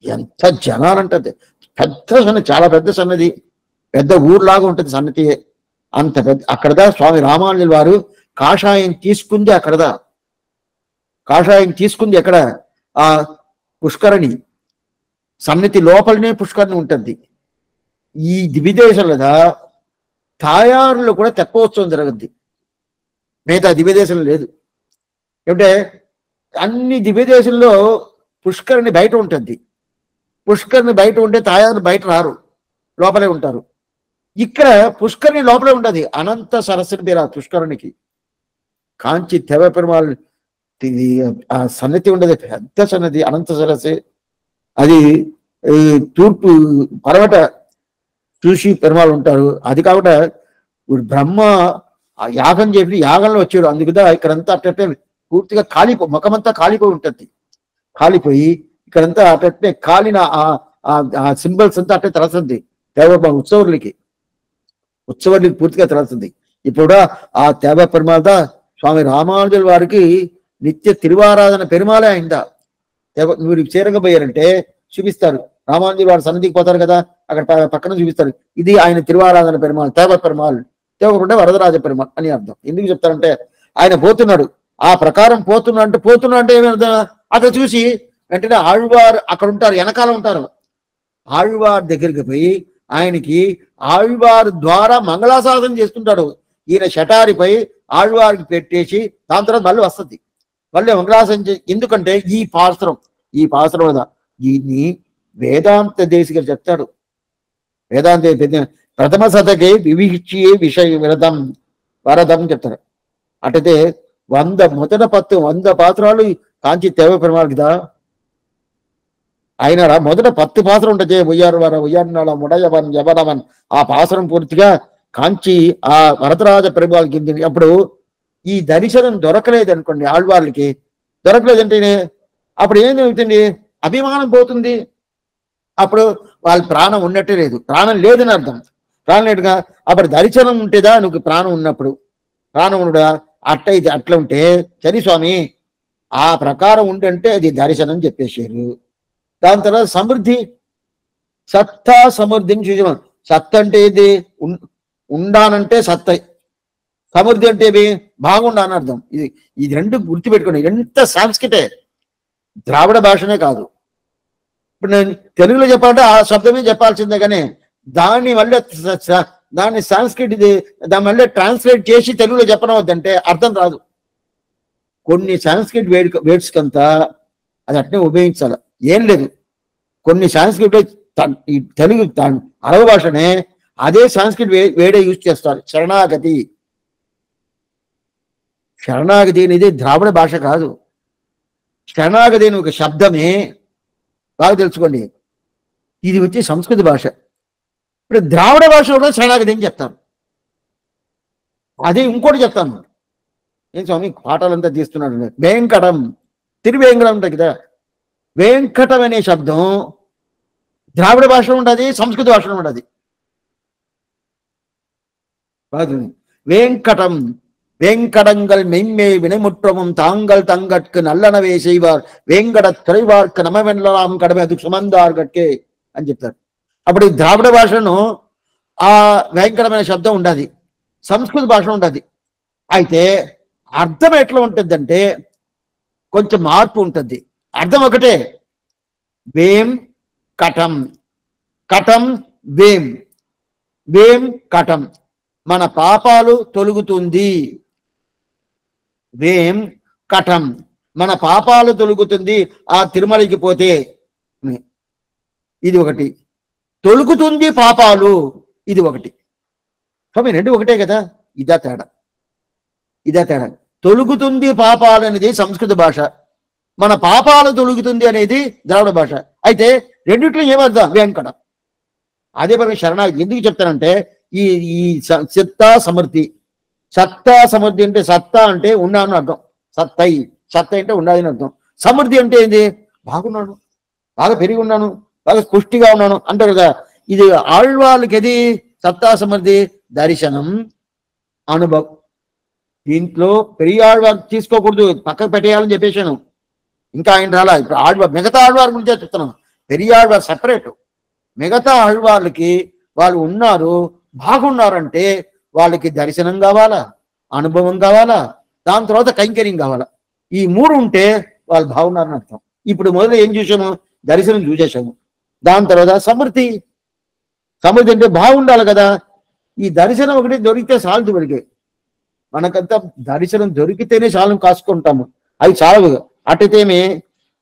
ఎంత జనాలు అంటది. పెద్ద సన్నది, చాలా పెద్ద సన్నది, పెద్ద ఊర్లాగా ఉంటుంది సన్నతి. అంత పెద్ద అక్కడదా స్వామి రామానుజుల వారు కాషాయం తీసుకుంది అక్కడదా. కాషాయం తీసుకుంది ఎక్కడ? ఆ పుష్కరిణి సన్నతి లోపలనే పుష్కరిణి ఉంటుంది. ఈ దివ్యదేశంలోదా తాయారులో కూడా తెప్పోత్సవం జరుగుద్ది, మిగతా దివ్యదేశంలో లేదు. ఏమంటే అన్ని దివ్యదేశంలో పుష్కరిణి బయట ఉంటుంది. పుష్కరిణి బయట ఉంటే తాయారు బయట రారు, లోపలే ఉంటారు. ఇక్కడ పుష్కరిణి లోపలే ఉంటుంది. అనంత సరస్సుని పేరు ఆ పుష్కరిణికి. కాంచి తేవపెరుమాళ్ ఆ సన్నతి ఉండదు, పెద్ద సన్నది, అనంత సరస్సు. అది తూర్పు పర్వత చూసి పెరుమాళ్ ఉంటారు. అది కాకుండా ఇప్పుడు బ్రహ్మ యాగం చేసి యాగంలో వచ్చాడు. అందుకుదా ఇక్కడంతా అట్టే పూర్తిగా ముఖమంతా కాలిపోయి ఉంటుంది. కాలిపోయి ఇక్కడంతా అట్టే కాలిన ఆ సింబల్స్ అంతా అట్టే తెలుస్తుంది ఉత్సవర్లకి పూర్తిగా తెలుస్తుంది. ఇప్పుడు ఆ తేవపెరుమాళ్ స్వామి రామానుజుల వారికి నిత్య తిరువారాధన పెరుమాళే అయిందా. మీరు చేరంగా పోయారంటే చూపిస్తారు. రామానుజుల వారు సన్నిధికి పోతారు కదా, అక్కడ పక్కన చూపిస్తారు. ఇది ఆయన తిరువారాధన పెరుమాళ్, తేవపెరుమాళ్. తేవకుంటే వరదరాజ పెరుమాళ్ అని అర్థం. ఎందుకు చెప్తారంటే ఆయన పోతున్నాడు, ఆ ప్రకారం పోతున్నా అంటే ఏమర్థం? అక్కడ చూసి వెంటనే ఆళ్వార్ అక్కడ ఉంటారు, వెనకాల ఉంటారు. ఆళ్వార్ దగ్గరికి పోయి ఆయనకి ఆళ్వార్ ద్వారా మంగళాసాధన చేస్తుంటాడు. ఈయన షటారిపై ఆళ్వారికి పెట్టేసి దాని తర్వాత మళ్ళీ వస్తుంది, మళ్ళీ మంగళాసాధన. ఎందుకంటే ఈ పాసరం దీన్ని వేదాంత దేశికులు చెప్తాడు. వేదాంత ప్రథమ శతకే వివిక్షే విషయ వరదం చెప్తారు. అటైతే 100 పాత్రలు కాంచి తేవపెరుమాళ్కిదా. ఆయన మొదట 10 పాత్ర ఉంటుంది. ఉయ్యారు ముడయవన్ యవనవన్. ఆ పాసరం పూర్తిగా కాంచి ఆ వరదరాజ పెరుమాళ్కి. అప్పుడు ఈ దర్శనం దొరకలేదు అనుకోండి, ఆళ్వార్లకి దొరకలేదంటేనే అప్పుడు ఏం జరుగుతుంది? అభిమానం పోతుంది. అప్పుడు వాళ్ళ ప్రాణం ఉన్నట్టే లేదు, ప్రాణం లేదని అర్థం. ప్రాణం లేదుగా అప్పుడు దర్శనం ఉంటేదా నువ్వు ప్రాణం ఉన్నప్పుడు. ప్రాణం ఉండదా? అట్లయితే అట్లా ఉంటే సరి స్వామి ఆ ప్రకారం ఉండంటే అది దర్శనం చెప్పేశారు. దాని తర్వాత సమృద్ధి, సత్తా సమృద్ధిని చూసాం. సత్ అంటే ఏది? ఉండానంటే సత్త, సమృద్ధి అంటే ఏమి బాగుండా అని అర్థం. ఇది రెండు గుర్తుపెట్టుకోండి. ఎంత సాంస్కృతే, ద్రావిడ భాషనే కాదు. ఇప్పుడు నేను తెలుగులో చెప్పాలంటే ఆ శబ్దమే చెప్పాల్సిందే, కానీ దాన్ని సాంస్క్రిట్ దాని మళ్ళీ ట్రాన్స్లేట్ చేసి తెలుగులో చెప్పడం వద్దంటే అర్థం రాదు. కొన్ని సాంస్క్రిట్ వేర్డ్స్ కంతా అది అట్నే ఉపయోగించాలి, ఏం లేదు. కొన్ని సాంస్క్రిట్ ఈ తెలుగు అరవ భాషనే అదే సాంస్క్రిట్ వేడే యూజ్ చేస్తారు. శరణాగతి అనేది ద్రావిడ భాష కాదు. శరణాగతి అని ఒక శబ్దమే, బాగా తెలుసుకోండి. ఇది వచ్చి సంస్కృత భాష. ఇప్పుడు ద్రావిడ భాష కూడా శరణాగతి అని చెప్తాను. అదే ఇంకోటి చెప్తాను. ఏం స్వామి పాఠాలంతా తీస్తున్నాడు. వెంకటం, తిరువేంకటం ఉంటుంది కదా, వెంకటం అనే శబ్దం ద్రావిడ భాషలో ఉంటుంది, సంస్కృత భాషలో ఉంటుంది. వెంకటం வேங்கடங்கள் மெய்மே வினைமுற்றமும் தாங்கள் தங்கட்கு நல்லனவே செய்வார் வேங்கட துறைவார்க்கு నమవెన్నలాం కడమే అది సుమందార్గట్కే అని చెప్తారు. అప్పుడు ఈ ద్రావిడ భాషను ఆ వెంకటమైన శబ్దం ఉండదు, సంస్కృత భాష ఉండదు. అయితే అర్థం ఎట్లా ఉంటుందంటే కొంచెం మార్పు ఉంటుంది. అర్థం ఒకటే, వేం కటం, కటం వేం, వేం కటం, మన పాపాలు తొలుగుతుంది. వేం కటం, మన పాపాలు తొలుగుతుంది ఆ తిరుమలకి పోతే. ఇది ఒకటి. తొలుగుతుంది పాపాలు, ఇది ఒకటి. స్వామి రెండు ఒకటే కదా, ఇదా తేడా, ఇదా తేడా. తొలుగుతుంది పాపాలు అనేది సంస్కృత భాష, మన పాపాలు తొలుగుతుంది అనేది ద్రావిడ భాష. అయితే రెండిట్లో ఏమర్థం? వెంకటం. అదే పరంగా శరణాగతి ఎందుకు చెప్తానంటే ఈ ఈ సత్తా సమృద్ధి. సత్తా సమృద్ధి అంటే సత్తా అంటే ఉన్నాను అర్థం. సత్తై, సత్త అంటే ఉండాలని అర్థం. సమృద్ధి అంటే ఏంది? బాగున్నాను, బాగా పెరిగి ఉన్నాను, బాగా పుష్టిగా ఉన్నాను అంటారు కదా. ఇది ఆళ్వాళ్ళకి ఏది సత్తా సమృద్ధి? దర్శనం, అనుభవం. దీంట్లో పెరియాళ్వారు తీసుకోకూడదు, పక్కకు పెట్టేయాలని చెప్పేశాను. ఇంకా ఆయన రాలా. ఇప్పుడు ఆళ్వారు, మిగతా ఆళ్వారి గురించే చెప్తున్నాను. పెరియాళ్వారు సపరేట్. మిగతా ఆళ్వాళ్ళకి వాళ్ళు ఉన్నారు, బాగున్నారంటే వాళ్ళకి దర్శనం కావాలా, అనుభవం కావాలా, దాని తర్వాత కైంకర్యం కావాలా. ఈ మూడు ఉంటే వాళ్ళు బాగున్నారని అర్థం. ఇప్పుడు మొదలు ఏం చూసాము? దర్శనం చూసేసాము. దాని తర్వాత సమృద్ధి. సమృద్ధి అంటే బాగుండాలి కదా. ఈ దర్శనం ఒకటి దొరికితే చాలు. దొరికే మనకంతా దర్శనం దొరికితేనే చాలు కాసుకుంటాము, అవి చాలవు. అటైతేమే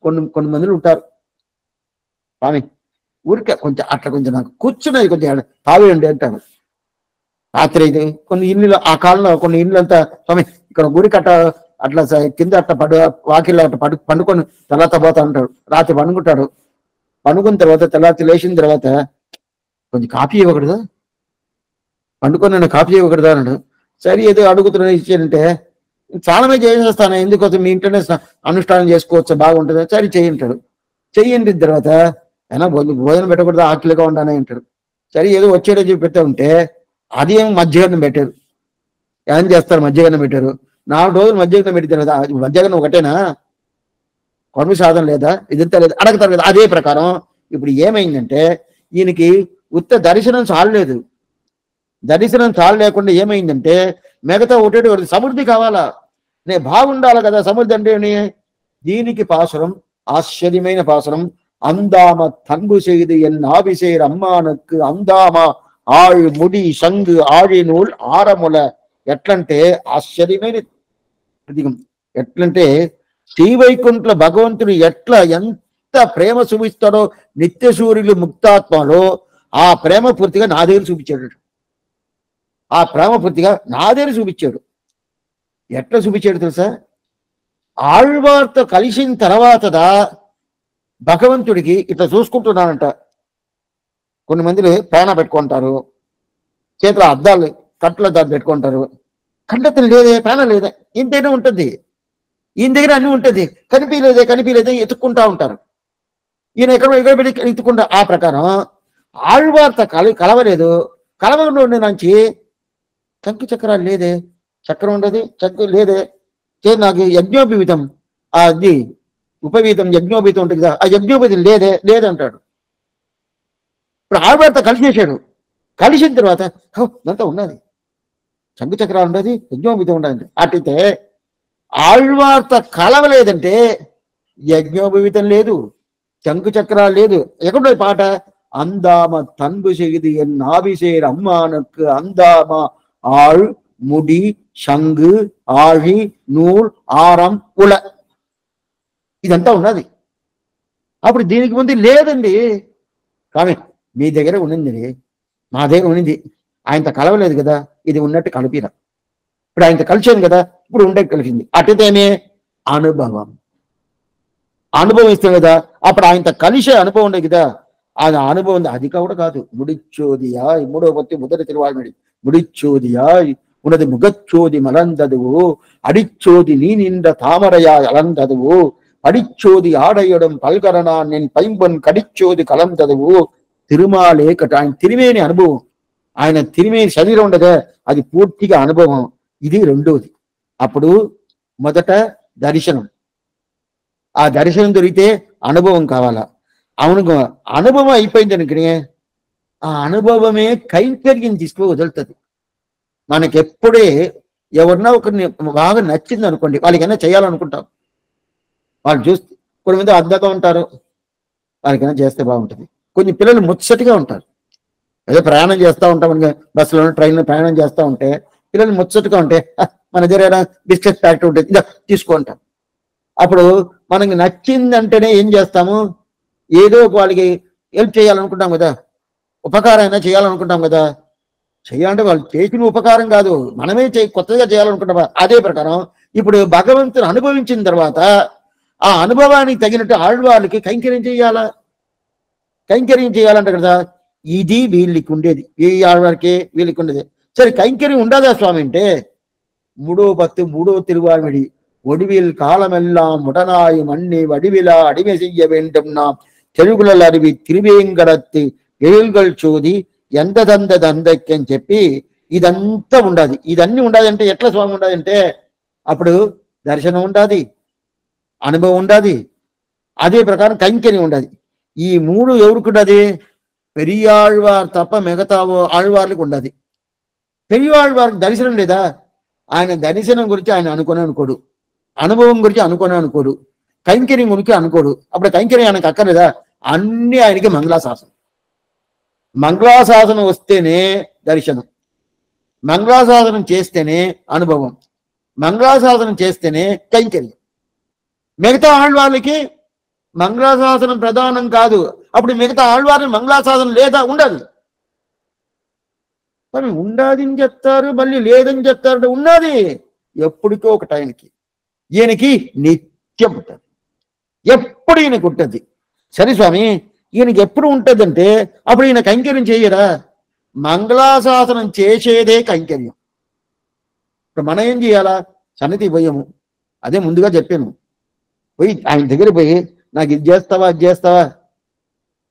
కొన్ని మందులు ఉంటారు, స్వామి ఊరికే కొంచెం అట్లా కొంచెం నాకు కూర్చున్నది కొంచెం తావేయండి అంటాను. రాత్రి అయితే కొన్ని ఇల్లు, ఆ కాలంలో కొన్ని ఇల్లు అంతా స్వామి ఇక్కడ గుడి కట్ట అట్లా కింద అట్లా వాకిల్లో అట్లా పండుకొని తర్వాత పోతా ఉంటాడు. రాత్రి పండుకుంటాడు. పండుకున్న తర్వాత తెల్లారి లేచిన తర్వాత కొంచెం కాఫీ ఇవ్వకూడదు, పండుకొని నన్ను కాఫీ ఇవ్వకూడదు అన్నాడు. సరే ఏదో అడుగుతున్నా ఇచ్చానంటే చాలానే చేసేస్తాను, ఎందుకోసం మీ ఇంటర్నే అనుష్ఠానం చేసుకోవచ్చు, బాగుంటుంది. సరే చేయింటాడు. చెయ్యండి తర్వాత అయినా భోజనం పెట్టకూడదు, ఆకలిగా ఉండాలని అంటాడు. సరే ఏదో వచ్చేటో చెప్పి పెట్టా ఉంటే అది ఏం మధ్యాహ్నం పెట్టారు. ఏం చేస్తారు? మధ్యాహ్నం పెట్టారు. 4 రోజులు మధ్యాహ్నం పెట్టి తర్వాత మధ్యాహ్నం ఒకటేనా? కొనుగోలు సాధన లేదా? ఇదంతా లేదా? అడగతారు కదా. అదే ప్రకారం ఇప్పుడు ఏమైందంటే ఈయనకి ఉత్త దర్శనం చాలలేదు. దర్శనం చాలు లేకుండా ఏమైందంటే మిగతా ఒకటి సమృద్ధి కావాలా, నేను బాగుండాలి కదా. సమృద్ధి అంటే దీనికి పాసురం, ఆశ్చర్యమైన పాసురం. అందామ தன்பு செய்து என் ஆபிசேர் அம்மானுக்கு అందామ ఆళ్ ముడి సంగు ఆడి నూల్ ఆరముల. ఎట్లంటే ఆశ్చర్యమైన ప్రతీకం. ఎట్లంటే శ్రీవైకుంఠ భగవంతుడు ఎంత ప్రేమ చూపిస్తాడో నిత్య సూర్యులు ముక్తాత్మలో ఆ ప్రేమ పూర్తిగా నా దగ్గర చూపించాడు. ఆ ప్రేమ పూర్తిగా నా దగ్గర చూపించాడు. ఎట్లా చూపించాడు తెలుసా? ఆళ్వార్తో కలిసిన తర్వాతదా భగవంతుడికి ఇట్లా చూసుకుంటున్నానంట. కొన్ని మందిని పేన పెట్టుకుంటారు, చేతిలో అద్దాలు కట్ల దాన్ని పెట్టుకుంటారు. కంటతను లేదే, పేన లేదే, ఇంతైనా ఉంటుంది. ఈయన దగ్గర అన్నీ ఉంటుంది. కనిపించలేదే ఎత్తుక్కుంటా ఉంటారు. ఈయన ఎక్కడ పెట్టి ఎత్తుకుంటా. ఆ ప్రకారం ఆళ్వార్తో కలవలేదు. కలవకుండా నుంచి చంకు చక్రాలు లేదే, చక్రం ఉండదు, చక్కు లేదే. నాకు యజ్ఞోపవీతం, అది ఉపవీతం యజ్ఞోపవీతం ఉంటుంది కదా, ఆ యజ్ఞోపవీతం లేదంటాడు. ఇప్పుడు ఆళ్వార్తో కలిసేసాడు. కలిసిన తర్వాత అంతా ఉన్నది. శంకు చక్రాలు ఉండేది, యజ్ఞోపవీతం ఉండదు. అటైతే ఆళ్వార్త కలవలేదంటే యజ్ఞోపవీతం లేదు, శంకు చక్రాలు లేదు. ఎక్కడో పాట, అందామ తన్బు செய்து என் ஆபிசேர் அம்மானுக்கு అందామ ఆళ్ ముడి శంగు ఆళి నూల్ ఆరం ఉల, ఇదంతా ఉన్నది. అప్పుడు దీనికి ముందు లేదండి. కానీ మీ దగ్గర ఉన్నింది, మా దగ్గర ఉన్నింది. ఆయనతో కలవలేదు కదా, ఇది ఉన్నట్టు కలిపిన. ఇప్పుడు ఆయనతో కలిసాను కదా, ఇప్పుడు ఉండే కలిసింది. అటుతేనే అనుభవం, అనుభవిస్తాం కదా. అప్పుడు ఆయనతో కలిసే అనుభవం ఉండే కదా, అది అనుభవం. అది కూడా కాదు, ముడిచ్చోదియాయ్, 3వ పత్తి మొదటి తిరువాళ్ళ ముడిచ్చోదియాయ్ உனது முகச்சோதி மலர்ந்ததுவோ, அடிச்சோதி நீ நின்ற தாமரையாய் அலர்ந்ததுவோ, படிச்சோதி ஆடையிடும் பல்கரணான் என் பைம்பொன் కడిచ్చోది కలందదువో. తిరుమాలే కట, ఆయన తిరిమేని అనుభవం, ఆయన తిరిమేని శరీరం ఉండగా అది పూర్తిగా అనుభవం. ఇది రెండోది. అప్పుడు మొదట దర్శనం, ఆ దర్శనం దొరికితే అనుభవం కావాలా. అవును, అనుభవం అయిపోయింది అనుకునే ఆ అనుభవమే కైంకర్యం తీసుకుని వదులుతుంది. మనకి ఎప్పుడే ఎవరన్నా ఒకరిని బాగా నచ్చింది అనుకోండి, వాళ్ళకైనా చేయాలనుకుంటాం. వాళ్ళు చూస్తే కొంతమంది అద్భుతంగా ఉంటారు, వాళ్ళకైనా చేస్తే బాగుంటుంది. కొన్ని పిల్లలు ముచ్చటిగా ఉంటారు, ఏదో ప్రయాణం చేస్తూ ఉంటాం, బస్సులో ట్రైన్లో ప్రయాణం చేస్తూ ఉంటే పిల్లలు ముచ్చటగా ఉంటే మన దగ్గర బిస్కెట్ ప్యాకెట్ ఉంటుంది, ఇలా తీసుకుంటాం. అప్పుడు మనకి నచ్చిందంటేనే ఏం చేస్తాము, ఏదో వాళ్ళకి హెల్ప్ చేయాలనుకుంటాం కదా, ఉపకారం అయినా చేయాలనుకుంటాం కదా. చేయాలంటే వాళ్ళు చేసిన ఉపకారం కాదు, మనమే కొత్తగా చేయాలనుకుంటాం. అదే ప్రకారం ఇప్పుడు భగవంతుని అనుభవించిన తర్వాత ఆ అనుభవానికి తగినట్టు ఆళ్వాళ్ళకి కైంకర్యం చేయాలా. కైంకర్యం చేయాలంటే కదా, ఇది వీళ్ళకి ఉండేది, ఈ ఆళ్వారికి వీళ్ళకి ఉండేది. సరే కైంకర్యం ఉండదా స్వామి అంటే, 3వ పత్తు 3వ తిరువాళ్మడి ஒடிவில் காலமெல்லாம் உடனாய் மண்ணி வடிவிலா அடிமை செய்ய வேண்டும் நாம் తెలుగుల అరివి తిరువేంగడత్తి ఎయిల్గల్ చోది ఎంత దందైకని చెప్పి ఇదంతా ఉండాది. ఇదన్నీ ఉండాలంటే ఎట్లా స్వామి ఉండాలంటే, అప్పుడు దర్శనం ఉండాది, అనుభవం ఉండాది, అదే ప్రకారం కైంకర్యం ఉండాది. ఈ 3 ఎవరికి ఉండదు, పెరియాళ్వార్ తప్ప మిగతా ఆళ్వార్లకు ఉండదు. పెరియాళ్వారికి దర్శనం లేదా, ఆయన దర్శనం గురించి ఆయన అనుకోడు, అనుభవం గురించి అనుకోడు, కైంకర్యం గురించి అనుకోడు. అప్పుడు కైంకర్యం ఆయనకు అక్కర్లేదా, అన్ని ఆయనకి మంగళాశాసనం. మంగళాశాసనం వస్తేనే దర్శనం, మంగళాశాసనం చేస్తేనే అనుభవం, మంగళాశాసనం చేస్తేనే కైంకర్యం. మిగతా ఆళ్వాళ్ళకి మంగళాశాసనం ప్రధానం కాదు. అప్పుడు మిగతా ఆళ్వాళ్ళకి మంగళాశాసనం లేదా, ఉండదు. కానీ ఉండాదని చెప్తారు, మళ్ళీ లేదని చెప్తారు. ఉన్నది ఎప్పటికో ఒక టైంకి, ఈయనకి నిత్యం ఉంటుంది, ఎప్పుడు ఈయనకు ఉంటుంది. సరే స్వామి, ఈయనకి ఎప్పుడు ఉంటుందంటే అప్పుడు ఈయన కైంకర్యం చేయరా, మంగళాశాసనం చేసేదే కైంకర్యం. ఇప్పుడు మనం ఏం చేయాలా, సన్నిధి పోయాము, అదే ముందుగా చెప్పాను, పోయి ఆయన దగ్గర పోయి నాకు ఇది చేస్తావా అది చేస్తావా,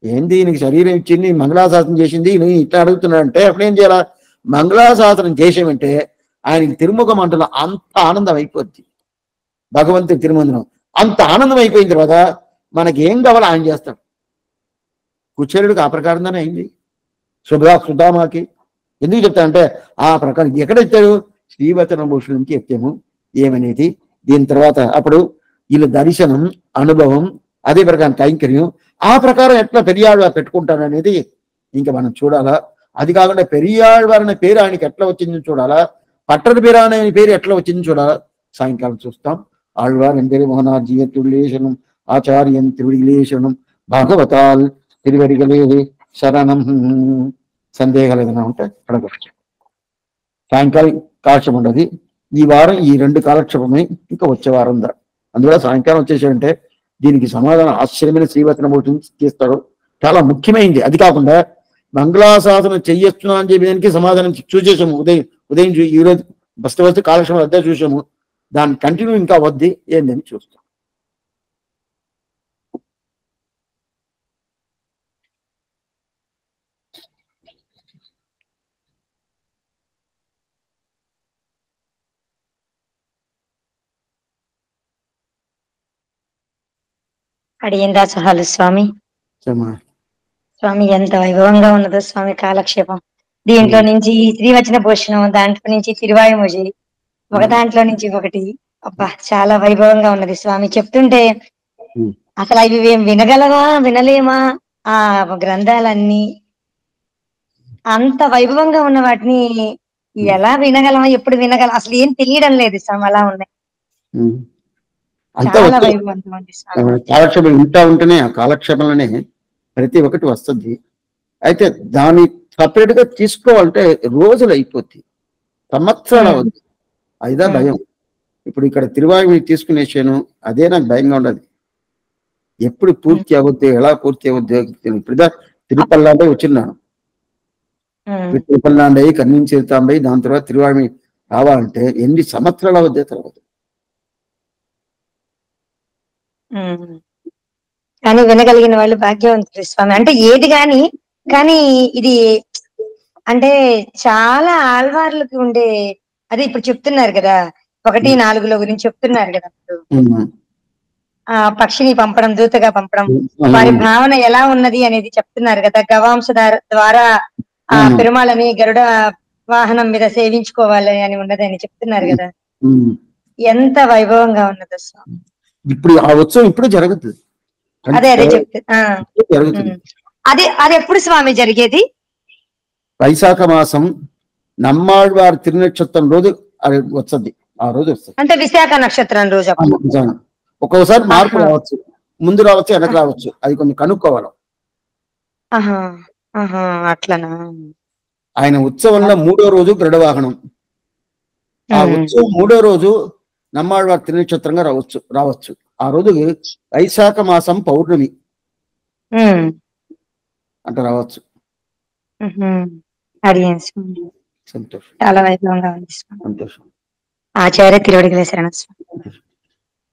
ఏంది నీకు శరీరం ఇచ్చింది మంగళాశాసనం చేసింది నేను ఇట్లా అడుగుతున్నాడంటే అప్పుడు ఏం చేయాలా, మంగళాశాసనం చేసామంటే ఆయనకి తిరుముఖ మంటలో అంత ఆనందం అయిపోద్ది. భగవంతుడి తిరుమందిరం అంత ఆనందం అయిపోయిన తర్వాత మనకి ఏం కావాలో ఆయన చేస్తాడు. కుచేరుడికి ఆ ప్రకారంగానే అయింది, సుధామాకి. ఎందుకు చెప్తానంటే ఆ ప్రకారం ఎక్కడ ఎత్తాడు, శ్రీవచన భూషణం నుంచి ఎత్తాము ఏమనేది. దీని తర్వాత అప్పుడు వీళ్ళ దర్శనం, అనుభవం, అదే ప్రకారం కైంకర్యం, ఆ ప్రకారం ఎట్లా పెరియాళ్వారు పెట్టుకుంటారు అనేది ఇంకా మనం చూడాలా. అది కాకుండా పెరియాళ్వారు అనే పేరు ఆయనకి ఎట్లా వచ్చింది చూడాలా, పట్టణ పిరాన్ అనే పేరు ఎట్లా వచ్చింది చూడాలా. సాయంకాలం చూస్తాం. ఆళ్వార్ ఎందరి మోహనార్జీయ తిరులేశనం ఆచార్యం తిరుడిలేశనం భాగవతాల్ తిరువడిగలే శరణం. సందేహాలు ఏదైనా ఉంటే అడగచ్చు. సాయంకాలం కాలక్షేపం ఉండదు. ఈ వారం ఈ 2 కాలక్షేపమే, ఇంకా వచ్చే వారం దా. అందువల్ల సాయంకాలం వచ్చేసాడంటే దీనికి సమాధానం ఆశ్చర్యమైన శ్రీవచనమూర్తిని చేస్తాడు. చాలా ముఖ్యమైనది. అది కాకుండా మంగళాశాసనం చెయ్యొచ్చునా అని చెప్పి దానికి సమాధానం చూసేసాము. ఉదయం ఈరోజు వస్తు కాలక్షేపం అద్దె చూసాము. దాన్ని కంటిన్యూ ఇంకా వద్ది ఏందని చూస్తాం. అడిగిందా చాలు స్వామి. స్వామి ఎంత వైభవంగా ఉన్నదో స్వామి కాలక్షేపం. దీంట్లో నుంచి శ్రీవచన భూషణం, దాంట్లో నుంచి తిరువాయుమొഴി, ఒక దాంట్లో నుంచి ఒకటి. అబ్బా, చాలా వైభవంగా ఉన్నది స్వామి చెప్తుంటే. అసలు అవి వినగలవా, వినలేమా? ఆ గ్రంథాలన్నీ అంత వైభవంగా ఉన్న వాటిని ఎలా వినగలమా, ఎప్పుడు వినగలం, అసలు ఏం తెలియడం లేదు స్వామి, అలా ఉన్నాయి. అంతా చాలా వచ్చే వైభవంగా ఉంది స్వామి. కాలక్షేపం వింటా ఉంటేనే ఆ కాలక్షేపంలోనే ప్రతి ఒక్కటి వస్తుంది. అయితే దాన్ని సపరేట్ గా తీసుకోవాలంటే రోజులు అయిపోద్ది, సంవత్సరాలు అవద్దు. అయిదా భయం. ఇప్పుడు ఇక్కడ తిరువాయి తీసుకునేసాను, అదే నాకు భయంగా ఉండదు. ఎప్పుడు పూర్తి అవద్దు, ఎలా పూర్తి అవద్దు. ఇప్పుడుదా తిరుపల్లాండే వచ్చిన్నాను, తిరుపల్లాండే కన్నించి వెళ్తాంబై, దాని తర్వాత తిరువాయి కావాలంటే ఎన్ని సంవత్సరాలు అవద్దే తర్వాత. కానీ వినగలిగిన వాళ్ళు భాగ్యవంతులు స్వామి. అంటే ఏది కానీ ఇది అంటే చాలా ఆళ్వార్లకు ఉండే, అదే ఇప్పుడు చెప్తున్నారు కదా, 1:4 గురించి చెప్తున్నారు కదా. ఆ పక్షిని పంపడం, దూతగా పంపడం, వారి భావన ఎలా ఉన్నది అనేది చెప్తున్నారు కదా. గవాంశ ద్వారా ఆ పెరుమాళని గరుడ వాహనం మీద సేవించుకోవాలి అని ఉన్నదని చెప్తున్నారు కదా. ఎంత వైభవంగా ఉన్నదో స్వామి. ఇప్పుడు ఆ ఉత్సవం ఇప్పుడు జరుగుతుంది. అదే జరుగుతుంది. అది ఎప్పుడు స్వామి జరిగేది? వైశాఖ మాసం నమ్మాళ్వారి తిరునక్షత్రం రోజు అది వస్తుంది. ఆ రోజు వస్తుంది అంటే విశాఖ నక్షత్రం రోజు. ఒక్కోసారి మార్పు రావచ్చు, ముందు రావచ్చు, వెనక రావచ్చు, అది కొంచెం కనుక్కోవాలి. అట్లనా? ఆయన ఉత్సవంలో 3వ రోజు గరుడ వాహనం. ఆ ఉత్సవం 3వ రోజు నమ్మాళ్వారి తిరునక్షత్రంగా రావచ్చు. ఆ రోజు వైశాఖ మాసం పౌర్ణమి అంటే రావచ్చు. సంతోషం. చాలా వైభవంగా ఉంది. సంతోషం. ఆచార్య తిరువడిగల శరణ స్వామి.